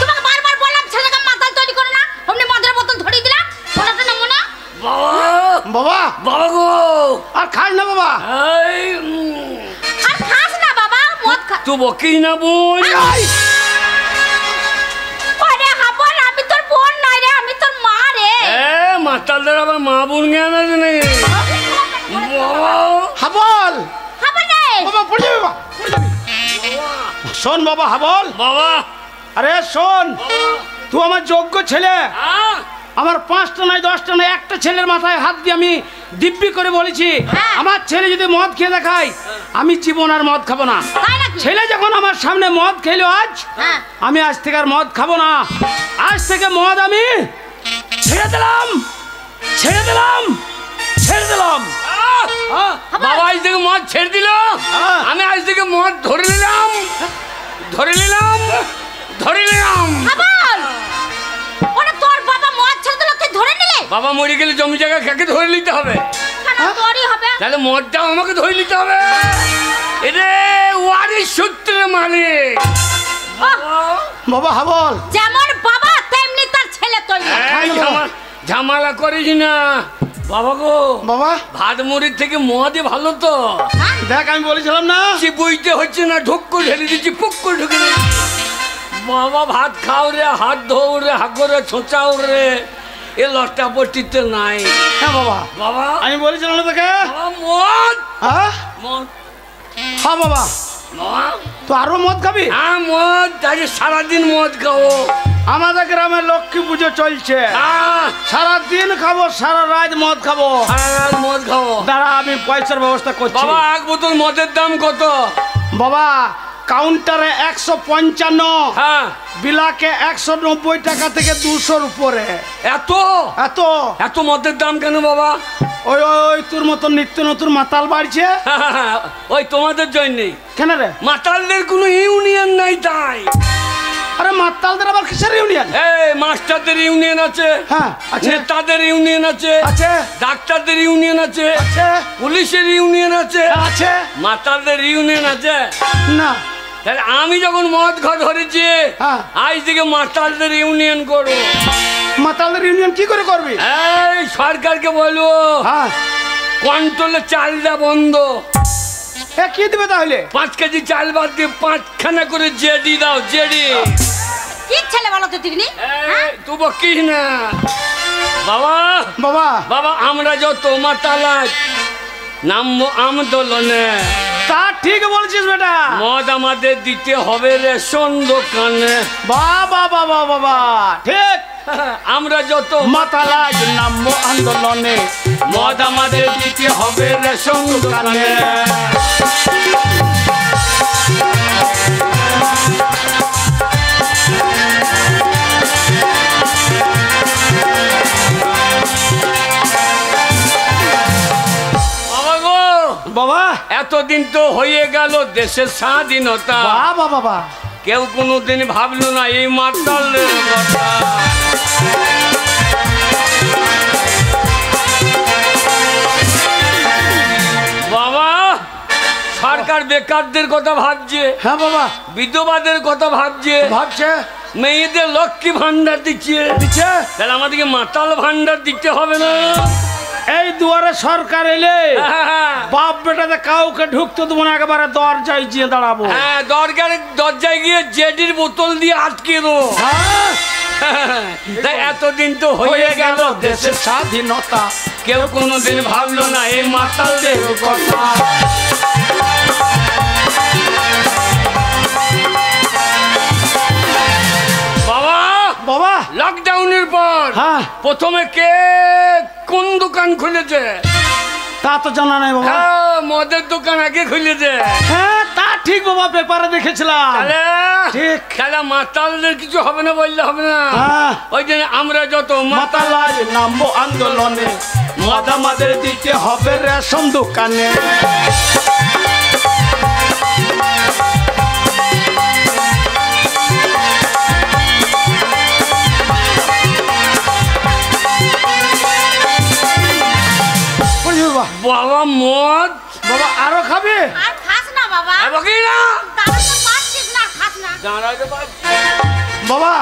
B: তোমাকে বারবার বললাম ছেলেকে মাতাল তৈরি করো না, অমনি মদের বোতল ধরিয়ে দিলাম। ওটাতে নামো না
D: বাবা।
C: বাবা
D: বাবা গো
C: আর খাস না বাবা।
B: আর খাস না বাবা, মদ খা।
D: তুই বকিস না বোন।
B: ওরে হাবল আমি তোর বোন নই রে, আমি তোর মা রে।
D: মাতালদের আবার মা বোন জ্ঞান আছে নাকি?
C: হাবল
B: হাবল রে
C: বাবা পড়ে যাবে বাবা, পড়ে যাবি। শোন বাবা হাবল।
D: বাবা
C: আরে শোন তুই আমার যোগ্য ছেলে। আমার 5টা নয় 10টা নয় একটা ছেলের মাথায় হাত দিয়ে আমি দিব্যি করে বলেছি আমার ছেলে যদি মদ খেয়ে দেখায় আমি জীবন আর মদ খাবো না। ছেলে যখন আমার সামনে মদ খেলো আজ আমি আজ থেকে আর মদ খাবো না। আজ থেকে মদ আমি ছেড়ে দিলাম।
D: বাবা আজ থেকে মদ ছেড়ে দিল। আমি আজ থেকে মদ ধরে নিলাম।
B: হাবল ওরে তোর বাবা মদ ছেড়ে দিল, তুই ধরে নিলে?
D: বাবা মরে গেলে জমি জায়গা কাকে ধরে নিতে হবে?
B: কেন তোরই হবে?
D: তাহলে মদটাও আমাকে ধরে নিতে হবে। এরে ওয়ারিশ সূত্রের মালিক
C: বাবা হাবল।
B: যেমন বাবা তেমনি তার ছেলে তৈরি।
D: ঝামেলা করিস না বাবা গো।
C: বাবা
D: ভাত মুড়ির থেকে মদই ভালো তো।
C: দেখ আমি বলেছিলাম না
D: বইতে হচ্ছে না, ঢোক করে ঢেলে দিচ্ছি, পুক করে ঢুকে দিচ্ছি। বাবা ভাত খাও রে, হাত ধোও রে, হাগরে ছোঁচাও রে, এ লট্টা পট্টিতে নাই।
C: হ্যাঁ বাবা
D: বাবা
C: আমি বলেছিলাম না তোকে।
D: মদ
C: হ্যাঁ
D: মদ
C: হ্যাঁ বাবা তো আরো মদ খাবি?
D: মদ আজ সারাদিন মদ খাবো।
C: আমাদের গ্রামে লক্ষ্মী পুজো চলছে, সারাদিন খাবো, সারা রাত মদ খাবো।
D: মদ খাবো।
C: দাঁড়া আমি পয়সার ব্যবস্থা করছি।
D: বাবা এক বোতল মদের দাম কত?
C: বাবা কাউন্টারে 155,
D: হ্যাঁ
C: বিলাকে 190 টাকা থেকে 200-র উপরে।
D: এত
C: এত
D: এত মদের দাম কেন বাবা?
C: ওই ওই তোর মতন নিত্য নতুন মাতাল বাড়ছে।
D: ওই তোমাদের জন্যই।
C: কেন রে?
D: মাতালদের কোনো ইউনিয়ন নাই তাই।
C: আরে মাতালদের আবার কিসের ইউনিয়ন?
D: এই মাস্টারদের ইউনিয়ন আছে,
C: হ্যাঁ আছে।
D: নেতাদের ইউনিয়ন আছে,
C: আছে।
D: ডাক্তারদের ইউনিয়ন আছে,
C: আছে।
D: পুলিশের ইউনিয়ন আছে,
C: আছে।
D: মাতালদের ইউনিয়ন আছে
C: না?
D: তাহলে আমি যখন মদ ঘর ধরেছি আজ থেকে মাতালদের ইউনিয়ন করো।
C: মাতালদের ইউনিয়ন কি করে করবি?
D: এই সরকারকে বলবো কন্ট্রোলে চাল দেওয়া বন্ধ।
C: কি দিবে তাহলে?
D: 5 কেজি চাল বাদ দিয়ে 5খানা করে জেডি দাও। জেডি
B: কি ছেলে বলো তো তিনি?
D: তুই বকিস না বাবা।
C: বাবা
D: বাবা আমরা যত মাতাল নামবো আন্দোলনে।
C: তা ঠিক বলছিস বেটা।
D: মদ আমাদের দিতে হবে রেশন দোকানে।
C: বাবা বাবা বাবা ঠিক।
D: আমরা যত
C: মাতাল নামবো আন্দোলনে,
D: মদ আমাদের দিতে হবে রেশন দোকানে।
C: বাবা
D: এতদিন তো হয়ে গেল দেশের স্বাধীনতা,
C: বাবা বাবা
D: কেউ কোনোদিন ভাবলো না এই মাতালের কথা। বাবা সরকার বেকারদের কথা ভাবছে,
C: হ্যাঁ বাবা
D: বিধবাদের কথা ভাবছে,
C: ভাবছে
D: মেয়েদের লক্ষ্মী ভান্ডার দিচ্ছে, তাহলে আমাদেরকে মাতাল ভান্ডার দিতে হবে না?
C: এই দুয়ারে সরকার এলে বাপ বেটাতে কাউকে ঢুকতে দেবো না, একেবারে দরজায় গিয়ে দাঁড়াবো।
D: হ্যাঁ দরজায় গিয়ে জেডির বোতল দিয়ে আটকে দেবো। তাই এতদিন তো হয়ে গেল
C: দেশের স্বাধীনতা,
D: কেউ কোনোদিন ভাবলো না এই মাতালদের কথা। বাবা
C: বাবা
D: লকডাউনের পর
C: হ্যাঁ
D: প্রথমে কে কোন দোকান খুলেছে?
C: তা তো জানা নাই বাবা।
D: হ্যাঁ মদের দোকান আগে খুলেছে।
C: হ্যাঁ তা ঠিক বাবা, পেপারে দেখেছিলাম। ঠিক।
D: তাহলে মাতালদের কিছু হবে না বললে হবে না।
C: হ্যাঁ
D: ওই জন্য আমরা যত
C: মাতালায় নামবো আন্দোলনে, মদ আমাদের দিতে হবে রেশন দোকানে।
D: বাবা মদ
C: বাবা আরো খাবে?
B: আর খাস না বাবা,
D: কি না
B: দাঁড়াতে পারছিস না, খাস না।
D: দাঁড়াতে পারছি
C: বাবা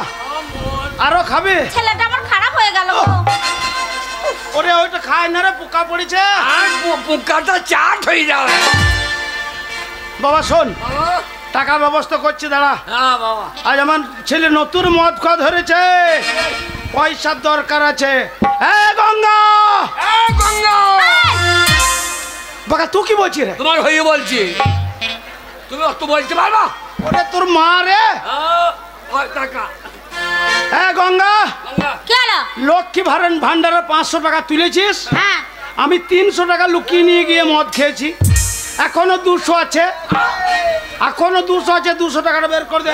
C: আরো খাবে?
B: ছেলেটা আমার খারাপ হয়ে গেল গো।
C: ওরে ওইটা খায় না রে, পোকা পড়েছে।
D: আর পোকাটা চাট হয়ে যাবে।
C: বাবা শোন, টাকার ব্যবস্থা করছি, দাঁড়া।
D: হ্যাঁ বাবা
C: আজ আমার ছেলে নতুন মদ খাওয়া ধরেছে, পয়সার দরকার আছে। গঙ্গা
D: গঙ্গা
C: বাবা তুই কি বলছিস রে?
D: তোমার হয়ে বলছি, তুমি অত বলতে পারবা?
C: ওরে তোর মা রে।
D: টাকা
C: গঙ্গা
D: গঙ্গা
B: কি হলো?
C: লক্ষ্মী ভান্ডারে 500 টাকা তুলেছিস,
B: হ্যাঁ
C: আমি 300 টাকা লুকিয়ে নিয়ে গিয়ে মদ খেয়েছি, এখনো 200 আছে, এখনো 200 আছে, 200 টাকাটা বের করে দে।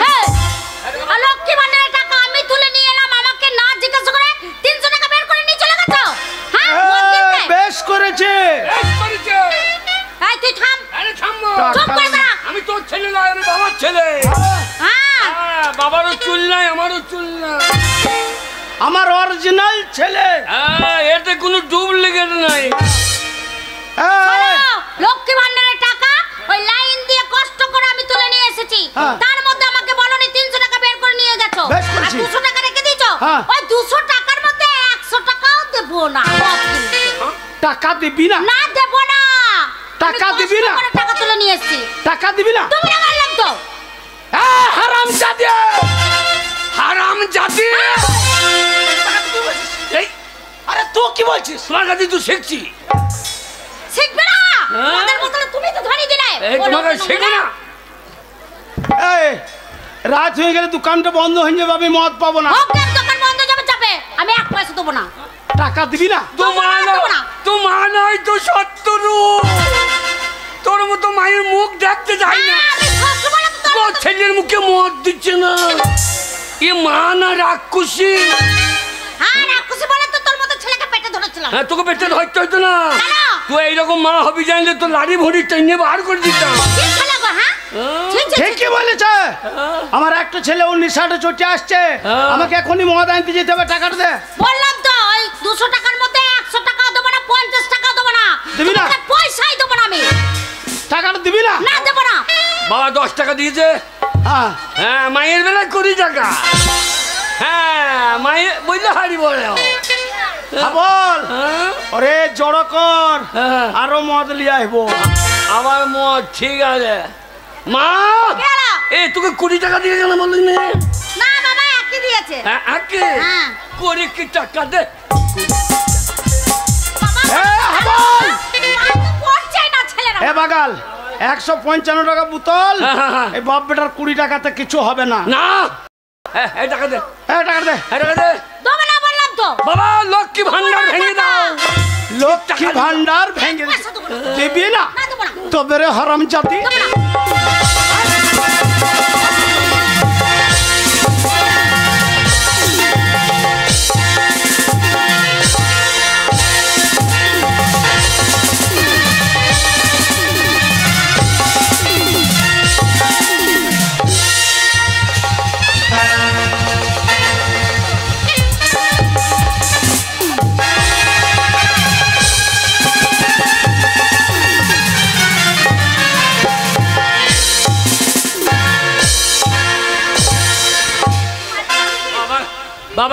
B: লক্ষ্মী ভান্ডারের টাকা আমি তুলে নিয়ে এলাম, আমাকে না জিজ্ঞাসা করে 300 টাকা বের করে নিয়ে চলে গেছো। হ্যাঁ
C: বেশ করেছে।
B: এই তুই থাম,
D: আরে থামো,
B: চুপ করে দাঁড়া।
D: আমি তোর ছেলে নয়, আমি বাবার ছেলে।
B: হ্যাঁ
D: বাবারও চুল নাই, আমারও চুল নাই,
C: আমার অরিজিনাল ছেলে।
D: এতে কোনো ডুপ্লিকেট নাই।
B: লক্ষ্মী ভান্ডারের টাকা ওই লাইন দিয়ে কষ্ট করে আমি তুলে নিয়ে এসেছি, তার মধ্যে আমাকে বলনি 300 টাকা বের করে নিয়ে গেছো, আর 200 টাকা রেখে দিয়েছো। ওই 200 টাকার মধ্যে 100 টাকাও দেবো না।
C: টাকা দিবি না?
B: না দেবো না।
C: টাকা দিবি না?
B: টাকা তুলে নিয়ে এসেছি,
C: টাকা দিবি না?
B: তুমি না বললাম তো।
C: হারাম জাতি,
D: হারাম জাতি।
C: আরে তুই কি বলছিস?
D: তোমার কাছে তুই শিখছি,
B: শিখবে না। ওদের বদলে তুমি তো ধরে দিলে।
D: তোমাকে শিখবে না।
C: রাত হয়ে গেলে দোকানটা বন্ধ হয়ে যাবে, আমি মদ পাবো না।
B: দোকান বন্ধ যাবে যাবে, আমি 1 পয়সা দেবো না।
C: টাকা দিবি না?
D: তোমার নয় তো শত্রু, তোর মতো মায়ের মুখ দেখতে যাই না, তোর ছেলের মুখে মদ দিচ্ছে না। এ মা না রাক্ষসী।
B: হ্যাঁ রাক্ষসী বলে তো তোর মতো ছেলেকে পেটে ধরেছিলাম।
D: হ্যাঁ তোকে পেটে ধরতে হইতো না, তুই এইরকম মা হবি জানলে তো লাড়ি ভরি টেনে বার করে দিতাম।
C: ঠিকই বলেছে, আমার একটা ছেলে 19 চটে আসছে, আমাকে এখনই মদ আনতে যেতে হবে, টাকাটা দে।
B: বললাম তো ওই 200 টাকার মধ্যে 100 টাকাও দেবো না, 50 টাকাও দেবো না।
C: দিবি না?
B: পয়সাই দেবো না আমি।
C: টাকাটা দিবি না?
B: না দেবো না।
D: বাবা 10 টাকা দিয়েছে। হ্যাঁ মায়ের বেলায় 20 টাকা। হ্যাঁ মায়ের বললে হারি বলে
C: বল। ওরে জড়ো কর, আরো মদ লিয়ে আইবো।
D: আমার মদ ঠিক আছে। মা এই তোকে 20 টাকা দিয়ে গেল বললি না?
B: না বাবা একই দিয়েছে।
D: হ্যাঁ আকে করে কি টাকা দে।
C: বাগাল 155 টাকা বোতল, এই বাপ বেটার 20 টাকাতে কিছু হবে না।
D: না এই টাকা দে,
C: টাকা দে,
D: টাকা দে।
B: দেবো না বললাম তো।
D: বাবা লক্ষ্মী ভান্ডার ভেঙে দাও,
C: লক্ষ্মী ভান্ডার ভেঙে দিবি না? তবে রে হারাম জাতি।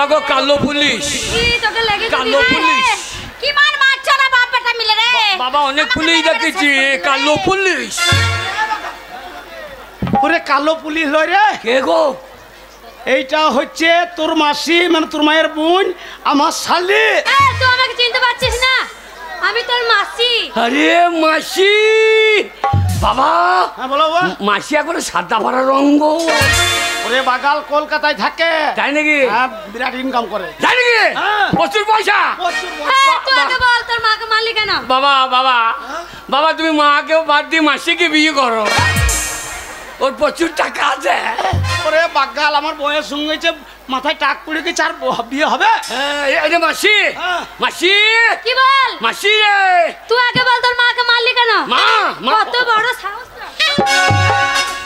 D: বাবা গো কালো পুলিশ।
B: কি তোকে লেগে
D: কালো পুলিশ।
B: কি মার মারছো না বাপ বেটা মিলে রে?
D: বাবা অনেক পুলিশ দেখেছি, কালো পুলিশ।
C: ওরে কালো পুলিশ লয় রে।
D: কে গো?
C: এইটা হচ্ছে তোর মাসি, মানে তোর মায়ের বোন, আমার শালি।
B: তুই আমাকে চিনতে পারছিস না? আমি তোর মাসি।
D: আরে মাসি বাবা।
C: হ্যাঁ বলো বাবা।
D: মাসি এখন সাদা ভরা রঙ্গ।
C: ওরে বাগাল কলকাতায় থাকে।
D: তাই নাকি?
C: হ্যাঁ, বিরাট ইনকাম করে।
D: তাই নাকি?
C: হ্যাঁ।
D: প্রচুর পয়সা।
B: তুই আগে বল তোর মাকে মারলি কেন?
D: বাবা বাবা বাবা তুমি মাকেও বাদ দিয়ে মাসিকে বিয়ে করো, ওর প্রচুর টাকা আছে।
C: ওরে বাগাল আমার বয়স সঙ্গেছে, মাথায় টাক পড়ে গেছে, আর বিয়ে হবে?
D: এই যে মাসি।
C: হ্যাঁ।
D: মাসি
B: কি বল?
D: মাসি রে।
B: তুই আগে বল তোর মাকে মারলি কেন?
D: মা
B: কত বড় সাহস তোর!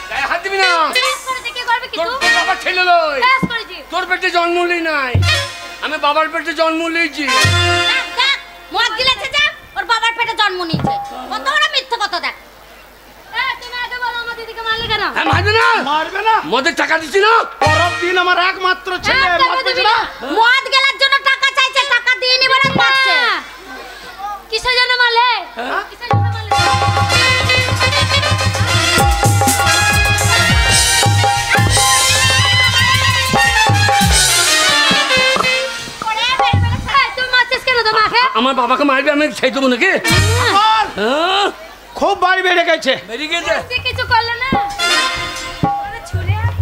D: গায়ে হাত দিবি না।
B: বেশ করেছি, কি করবি কি
D: তোর
B: তুই?
D: বাবা ছেলে লই।
B: বেশ করেছি।
D: তোর পেটে জন্ম নেই নাই, আমি বাবার পেটে জন্ম নিয়েছি।
B: দেখ, দেখ, মদ গিলেছে যা, ওর বাবার পেটে জন্ম নিয়েছে। কত বড় মিথ্যে কথা দেখ। তুমি আগে বলো আমার দিদিকে মারলি কেন?
D: হ্যাঁ মারবে না।
C: মারবে না?
D: মদের টাকা দিচ্ছি না।
C: পরের দিন আমার একমাত্র ছেলে
B: টাকা
C: মারবে
B: দিবি
C: না?
B: না। মদ গেলার জন্য টাকা চাইছে, টাকা দিয়ে নিবে না মারছে। কিসের জন্য মারলে? কিসের জন্য মারলে? তুই মারছিস কেন তোমাকে?
D: আমার বাবাকে মারবে, আমি ছেড়ে দেবো নাকি?
C: আমার
D: হ্যাঁ,
C: খুব বাড়ি বেড়ে গেছে।
D: বেরিয়ে গেছে।
B: তুই কিছু করলে না? ওরে ছুঁড়ে আয়।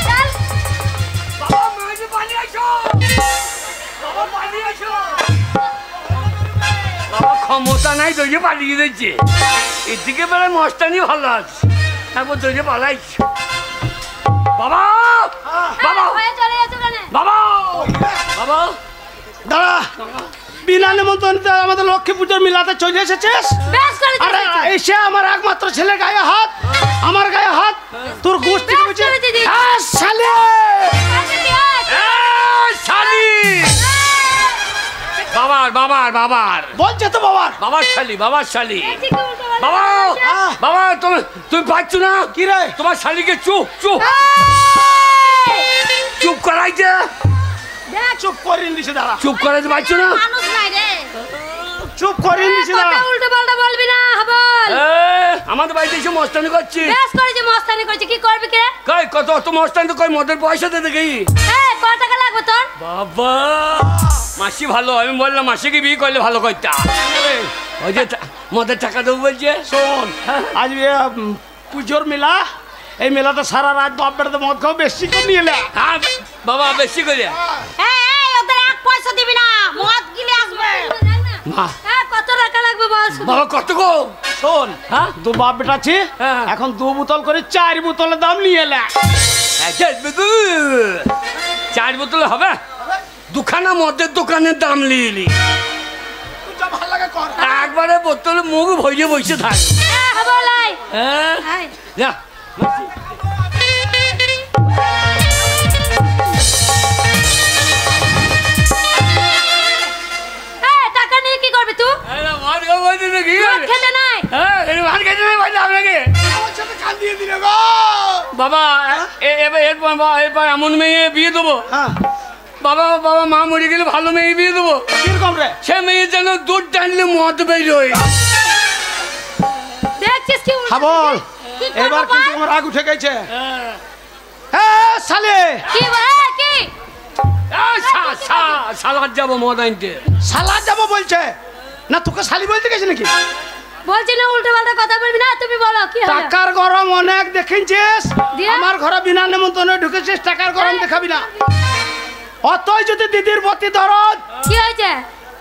B: চল।
D: বাবা মারবে, পালিয়ে আসো। বাবা পালিয়ে আসো। বাবা ক্ষমতা নাই, দৌড়ে পালিয়ে দিচ্ছে। এদিকে বেলা মস্তানি ভালো আছে, তারপর দৌড়ে পালাইছ। বাবা বাবা
B: হয়ে চলে যাচ্ছ কেন?
D: বাবা বাবা
C: দাঁড়া, বিনা নিমন্ত্রণে আমাদের লক্ষ্মী পুজোর মিলাতে চলে এসেছিস?
B: বেশ করেছিস।
C: আরে এসে আমার একমাত্র ছেলে গায়ে হাত, আমার গায়ে হাত, তোর গোষ্ঠী
B: বেশ
C: বুঝে
B: করেছি দিদি।
C: শালে।
D: শালি বাবার বাবার বাবার
C: বলছে তো বাবার।
D: বাবার শালি, বাবার শালি।
B: দেখছি কি উল্টো পাল্টা
D: বাবা
B: বলছিস?
D: বাবা তুমি তুমি পাচ্ছ না
C: কি রে?
D: তোমার শালিকে চুপ চুপ চুপ করাইছে।
B: দেখ,
C: চুপ করিয়ে দিছে, দাঁড়া,
D: চুপ করাইতে পারছো না?
B: মানুষ নাই রে।
C: চুপ করিয়ে দিছে,
B: কথা
C: দাঁড়া।
B: উল্টো পাল্টা বলবি না, বল।
D: আমাদের বাড়িতে এসে মস্তানি করছি।
B: বেশ করেছি, মস্তানি করেছি। কি করবি কে?
D: কই কত অত মস্তানি তো কই মদের পয়সা দে দেখি।
B: কত টাকা লাগবে তোর?
D: বাবা মাসি ভালো, আমি বললাম মাসিকে বিয়ে করলে ভালো করতা। ওই যে মদের টাকা দেবো বলছে।
C: শোন, আজ পুজোর মেলা, এই মেলাতে সারা রাত বাপ বেড়াতে মদ খাও, বেশি করে নিয়ে এলে।
D: হ্যাঁ বাবা বেশি করে।
B: ওদের এক পয়সা দিবি না, মদ গিলে আসবে।
D: মা।
B: কত টাকা লাগবে বল শুধু?
D: বাবা কত গো?
C: শোন,
D: হ্যাঁ?
C: দু বাপ বেটা আছে,
D: হ্যাঁ।
C: এখন 2 বোতল করে 4 বোতলের দাম নিয়ে এলে।
D: 4 বোতল হবে? দুখানা মদের দোকানের দাম লিলি,
C: যা ভালো লাগে কর।
D: একবারে বোতলে মুখ ভরিয়ে বসে থাক।
B: বলাই
D: হ্যাঁ যা।
B: টাকা নিয়ে কি করবি তুই?
D: মদ খাবো নাকি?
B: মদ খেতে নাই।
D: হ্যাঁ মদ খেতে নাই বললে আপনাকে।
C: আমার সাথে কান দিয়ে দিলে গো।
D: বাবা এরপর এমন মেয়ে বিয়ে দেবো।
C: হ্যাঁ,
D: বাবা বাবা মা মরে গেলে ভালো মেয়ে বিয়ে দেবো।
C: কিরকম রে?
D: সে মেয়ে যেন দুধ টানলে মদ বেরোয়।
B: দেখছিস কি উল্টো?
C: হ্যাঁ বল,
B: কি করবো
C: এবার
B: বল?
C: কিন্তু আমার রাগ উঠে গেছে। হ্যাঁ শালে,
B: কি বল? কি?
D: সালাদ যাবো মদ আনতে।
C: শালা যাবো বলছে না, তোকে শালি বলতে গেছে নাকি?
B: বলছি না উল্টো পাল্টা কথা বলবি না, তুমি বলো কি হলো?
C: টাকার গরম অনেক দেখেছিস,
B: দিয়ে?
C: আমার ঘরে বিনা নিমন্ত্রণে ঢুকেছিস, টাকার গরম দেখাবি না। অতই যদি দিদির প্রতি দরদ,
B: কি হয়েছে?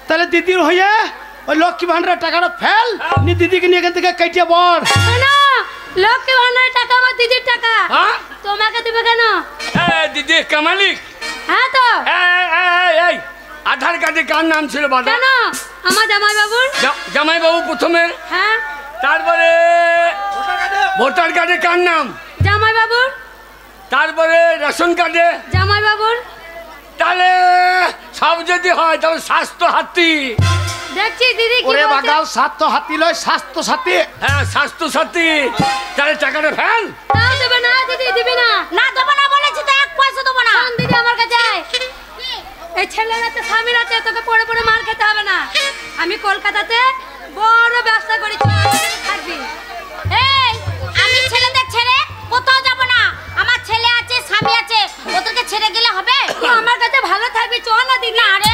C: তাহলে দিদির হয়ে ওই লক্ষ্মী ভান্ডারের টাকাটা ফেল, নি দিদিকে নিয়ে এখান থেকে কেটে বড়।
B: শোনো, লক্ষ্মী ভান্ডারের টাকা আমার দিদির টাকা।
D: হ্যাঁ?
B: তোমাকে দিবে কেন?
D: দিদি কামালিক।
B: হ্যাঁ তো
D: এই আধার কার্ডে কার নাম ছিল বাবা?
B: কেন? আমার জামাই বাবুর।
D: জামাই বাবু প্রথমে,
B: হ্যাঁ,
D: তারপরে ভোটার কার্ডে কার নাম,
B: জামাই বাবুর।
D: তারপরে রেশন কার্ডে,
B: জামাই বাবুর।
D: তাহলে সব যদি হয় তাহলে স্বাস্থ্য হাতি।
B: দেখছি দিদি কি
C: ওরে
B: বলছে।
C: বাগাল স্বাস্থ্য হাতি লয় স্বাস্থ্য সাথী।
D: হ্যাঁ স্বাস্থ্য সাথী। তাহলে টাকাটা ফেল।
B: না দেবে না দিদি, দিবি না। না দেবো না বলেছি তো, এক পয়সা দেবো না। শোন দিদি আমার কাছে আয়। এই ছেলের হাতে স্বামীর হাতে তোকে পড়ে পড়ে মার খেতে হবে না। আমি কলকাতাতে বড় ব্যবসা করেছি, থাকবি।
E: এই আমি ছেলেদের ছেড়ে কোথাও যাব না। আমার ছেলে আছে, স্বামী আছে, ওদেরকে ছেড়ে গেলে হবে?
B: তুই আমার কাছে ভালো থাকবি, চ না দিদি।
E: না রে,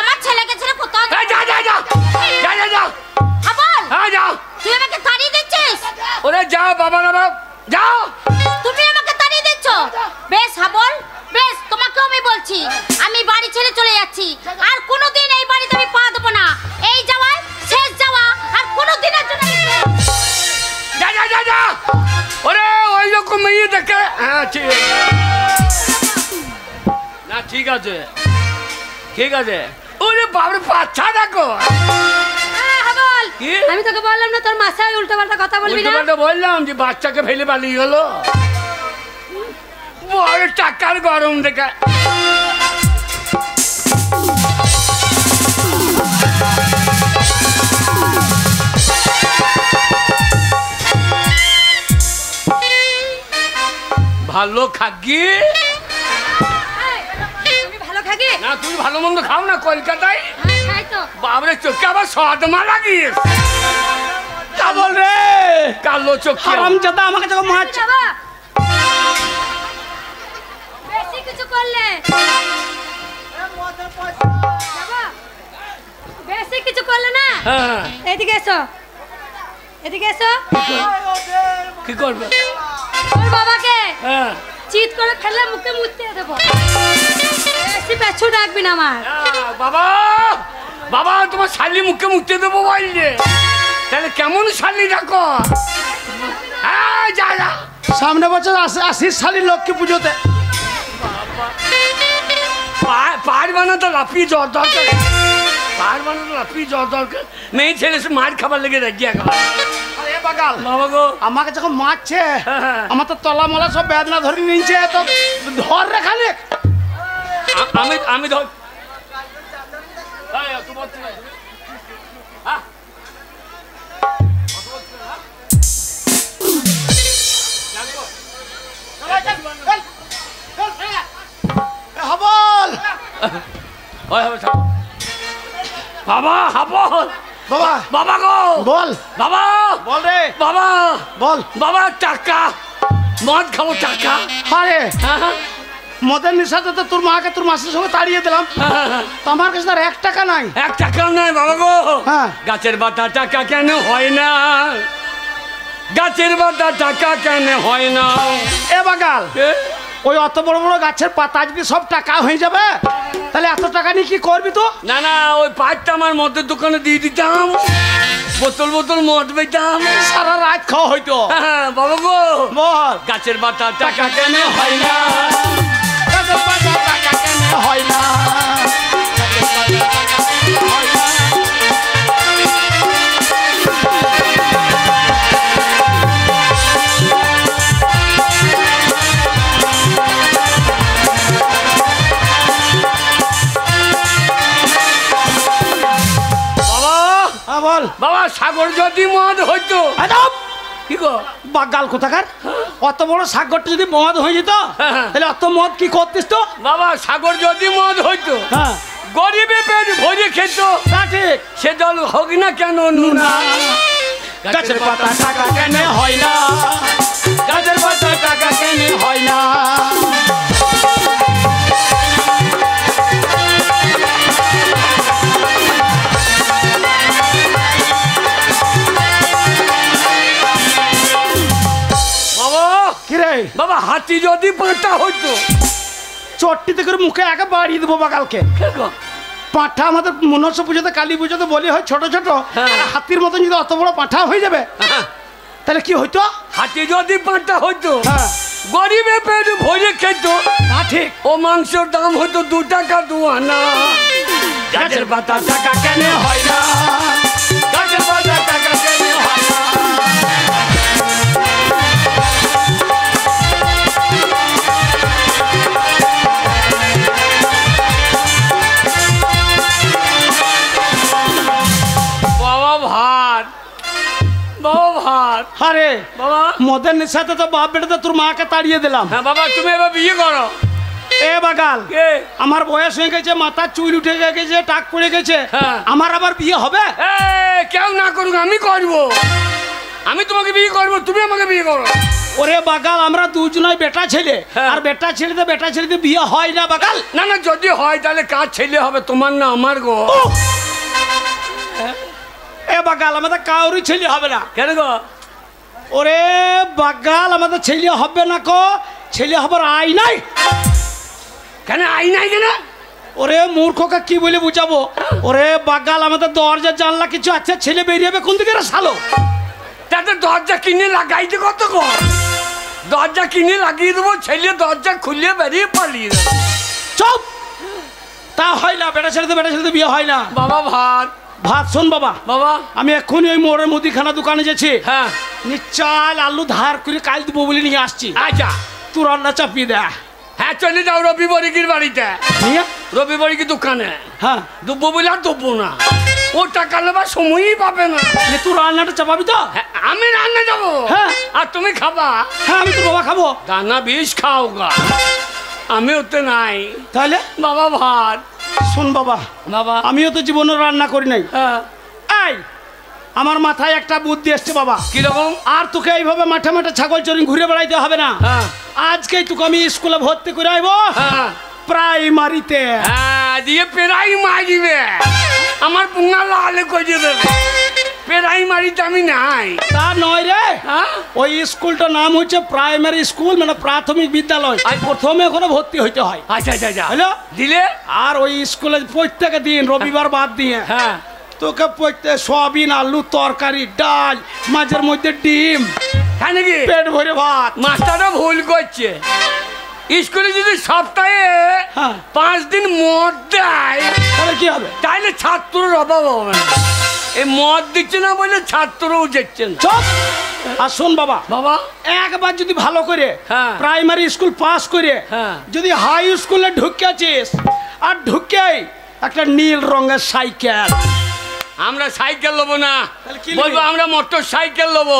E: আমার ছেলেকে ছেড়ে কোথাও
D: এই যা যা যা যা যা যা।
E: বল,
D: হ্যাঁ যাও।
E: তুই আমাকে তাড়িয়ে দিচ্ছিস?
D: ওরে যাও বাবা বাবা যাও।
E: তুমি আমাকে তাড়িয়ে দিচ্ছ? বেশ হাবল, বেশ তোমাকেও আমি বলছি, আমি বাড়ি ছেড়ে চলে যাচ্ছি। আর কোনোদিন এই বাড়িতে আমি পা দেবো না। এই যাওয়ায় শেষ যাওয়া, আর কোনোদিনের জন্য
D: যা যা যা যা। ওরে ওই রকম মেয়ে দেখে। হ্যাঁ ঠিক আছে। না ঠিক আছে ঠিক আছে। ওরে বাবার বাচ্চা দেখো।
B: হাবল,
D: কি?
B: আমি তোকে বললাম না তোর মাথায় উল্টো পাল্টা কথা বলবি না।
D: উল্টো বললাম যে বাচ্চাকে ফেলে পালিয়ে গেল। বড় টাকার গরম দেখা। ভালো খাগি
B: তুমি ভালো খাবি?
D: না, তুমি ভালো মন্দ খাও না কলকাতায়।
B: হ্যাঁ খাই তো।
D: বাবরে চোখে আবার সদমা লাগিস।
C: তা বল রে
D: কালো চোখ
C: হারামজাদা আমাকে যখন মাছ
B: বাবা বেশি কিছু করলে বাবা, বেশি কিছু করলে না।
D: হ্যাঁ
B: এদিকে এসো, এদিকে এসো।
D: কি করবে?
B: তোর বাবাকে
D: হ্যাঁ
B: চিৎ করে ফেললে মুখে মুততে দেবো। বেশি পেছু ডাকবি না আমার।
D: বাবা বাবা তোমার শালি মুখে মুখতে দেবো বললে, তাহলে কেমন শালি দেখো। হ্যাঁ যা যা।
C: সামনে বছর আসিস শালি লক্ষ্মী পুজোতে।
D: পাহাড় বানাতে লাফিয়ে যাওয়ার দরকার। পাহাড় বানাতে লাফিয়ে যাওয়ার দরকার। মেয়ে ছেলে সে মার খাবার লেগে রাজি এখন।
C: আরে বাগাল
D: বাবা গো
C: আমাকে যখন মারছে
D: হ্যাঁ।
C: আমার তো তলা মলা সব বেদনা ধরে নিয়েছে। তো ধর রে খালি।
D: আমি আমি ধর। তোমার
C: হাবল
D: বাবা হাবল।
C: বাবা
D: বাবা গো
C: বল
D: বাবা
C: বল রে
D: বাবা
C: বল।
D: বাবা টাকা মদ খাবো টাকা।
C: আরে
D: হ্যাঁ
C: মদের নিশাতে তো তোর মাকে তোর মাসের সঙ্গে তাড়িয়ে দিলাম। তো আমার কাছে আর 1 টাকা নাই।
D: 1 টাকাও নাই বাবা গো।
C: হ্যাঁ।
D: গাছের পাতা টাকা কেন হয় না? গাছের পাতা টাকা কেন হয় না?
C: এ বাগাল ওই অত বড় বড় গাছের পাতা যদি সব টাকা হয়ে যাবে তাহলে এত টাকা নিয়ে কি করবি তো?
D: না না ওই পাঁচটা আমার মদের দোকানে দিয়ে দিতাম, বোতল বোতল মদ পেতাম,
C: সারা রাত খাওয়া হইতো।
D: হ্যাঁ বাবা গো
C: বল
D: গাছের পাতা টাকা কেন হয় না?
C: গাছের পাতা টাকা কেন হয় না? বল
D: বাবা সাগর যদি মদ হইতো। কি গো
C: বাগাল কোথাকার অত বড় সাগরটা যদি মদ হয়ে যেত তাহলে অত মদ কি করতিস তো?
D: বাবা সাগর যদি মদ হইতো
C: হ্যাঁ
D: গরিবে পেট ভরে খেত,
C: তা ঠিক।
D: সে জল হোক না কেন নুনা।
C: গাছের পাতা টাকা কেন হয় না? গাছের পাতা টাকা কেন হয় না?
D: বাবা হাতি যদি পাঁঠা হইতো
C: চট্টিতে করে মুখে একে বাড়িয়ে দেবো বাগালকে। পাঁঠা আমাদের মনসা পুজোতে কালী পুজোতে বলি হয় ছোট ছোট, হাতির মতন যদি অত বড় পাঁঠা হয়ে যাবে তাহলে কি হইতো?
D: হাতি যদি পাঁঠা হইতো গরিবে পেট ভরে খেত,
C: তা ঠিক।
D: ও মাংসের দাম হইতো 2 টাকা 2 আনা। গাছের পাতা টাকা কেন হয় না? গাছের পাতা টাকা কেন হয় না? বাবা
C: মদের নেশাতে তো বাপ বেটাতে তোর মাকে তাড়িয়ে দিলাম।
D: হ্যাঁ বাবা তুমি এবার বিয়ে করো।
C: এ বাগাল
D: কে?
C: আমার বয়স হয়ে গেছে, মাথার চুল উঠে গেছে, টাক পড়ে গেছে,
D: হ্যাঁ।
C: আমার আবার বিয়ে হবে?
D: কেউ না করুক আমি করবো, আমি তোমাকে বিয়ে করবো, তুমি আমাকে বিয়ে করো।
C: ওরে বাগাল আমরা দুজনাই বেটা ছেলে,
D: হ্যাঁ।
C: আর বেটা ছেলেতে বিয়ে হয় না বাগাল।
D: না না যদি হয় তাহলে কার ছেলে হবে, তোমার না আমার গো?
C: এ বাগাল আমাদের কাউরি ছেলে হবে না।
D: কেন গো?
C: ওরে বাগাল আমাদের ছেলে হবে না কো, ছেলে হবার আই নাই।
D: কেন আই নাই কেন?
C: ওরে মূর্খকে কি বলে বুঝাবো? ওরে বাগাল আমাদের দরজা জানলা কিছু আছে, ছেলে বেরিয়ে যাবে কোন দিকে রে শালো?
D: তাতে দরজা কিনে লাগাইতে কত গো? দরজা কিনে লাগিয়ে দেবো, ছেলে দরজা খুলে বেরিয়ে পালিয়ে যাবে।
C: চুপ! তা হয় না, বেটা ছেলেতে বিয়ে হয় না।
D: বাবা ভাত
C: ভাত শোন বাবা,
D: বাবা
C: আমি এক্ষুনি ওই মোড়ের মুদিখানা দোকানে যাচ্ছি,
D: হ্যাঁ
C: চাল আলু ধার করে কাল দেবো বলে নিয়ে আসছি।
D: আচ্ছা
C: তুই রান্না চাপিয়ে দে।
D: হ্যাঁ চলে যাও রবি বরিকির বাড়িতে,
C: নিয়ে
D: রবি বরিকি দোকানে
C: হ্যাঁ
D: দুব্বো বলে আর দুব্বো না, ও টাকা নেবার সময়ই পাবে না।
C: তুই রান্নাটা চাপাবি তো?
D: হ্যাঁ, আমি রান্না যাবো
C: হ্যাঁ।
D: আর তুমি খাবা।
C: হ্যাঁ আমি তোর বাবা খাবো।
D: দানা বিষ খাও গা, আমি ওতে নাই।
C: তাহলে
D: বাবা ভাত
C: শোন বাবা,
D: বাবা
C: আমিও তো জীবনে রান্না করি নাই।
D: হ্যাঁ
C: এই আমার মাথায় একটা বুদ্ধি এসছে বাবা।
D: কিরকম?
C: আর তোকে এইভাবে মাঠে মাঠে ছাগল চড়িং ঘুরে বেড়াইতে হবে না।
D: হ্যাঁ
C: আজকেই তোকে আমি স্কুলে ভর্তি করে আইবো,
D: হ্যাঁ
C: প্রাইমারিতে।
D: হ্যাঁ দিয়ে পেরাই মারিবে, আমার পুঙ্গা লাল করে দেবে। প্রাইমারিতে আমি নাই।
C: তা নয় রে,
D: হ্যাঁ
C: ওই স্কুলটার নাম হচ্ছে প্রাইমারি স্কুল, মানে প্রাথমিক বিদ্যালয়। প্রথমে ওখানে ভর্তি হইতে হয়।
D: আচ্ছা আচ্ছা আচ্ছা
C: হ্যালো
D: দিলে?
C: আর ওই স্কুলে প্রত্যেক দিন রবিবার বাদ দিয়ে
D: হ্যাঁ
C: তোকে প্রত্যেক সয়াবিন আলু তরকারি ডাল মাঝের মধ্যে ডিম
D: হ্যাঁ নাকি?
C: পেট ভরে ভাত।
D: মাস্টারটা ভুল করছে, স্কুলে যদি সপ্তাহে
C: হ্যাঁ।
D: 5 দিন মদ দেয়
C: তাহলে কি হবে?
D: তাহলে ছাত্রর অভাব হবে না। এই মদ দিচ্ছে না বলে ছাত্রও যাচ্ছে না।
C: চুপ! আর শোন বাবা,
D: বাবা
C: একবার যদি ভালো করে
D: হ্যাঁ।
C: প্রাইমারি স্কুল পাস করে
D: হ্যাঁ।
C: যদি হাই স্কুলে ঢুকেছিস, আর ঢুকেই একটা নীল রঙের সাইকেল।
D: আমরা সাইকেল নেবো না,
C: তাহলে কি
D: বলবো
C: নিবি?
D: আমরা মোটর সাইকেল নেবো।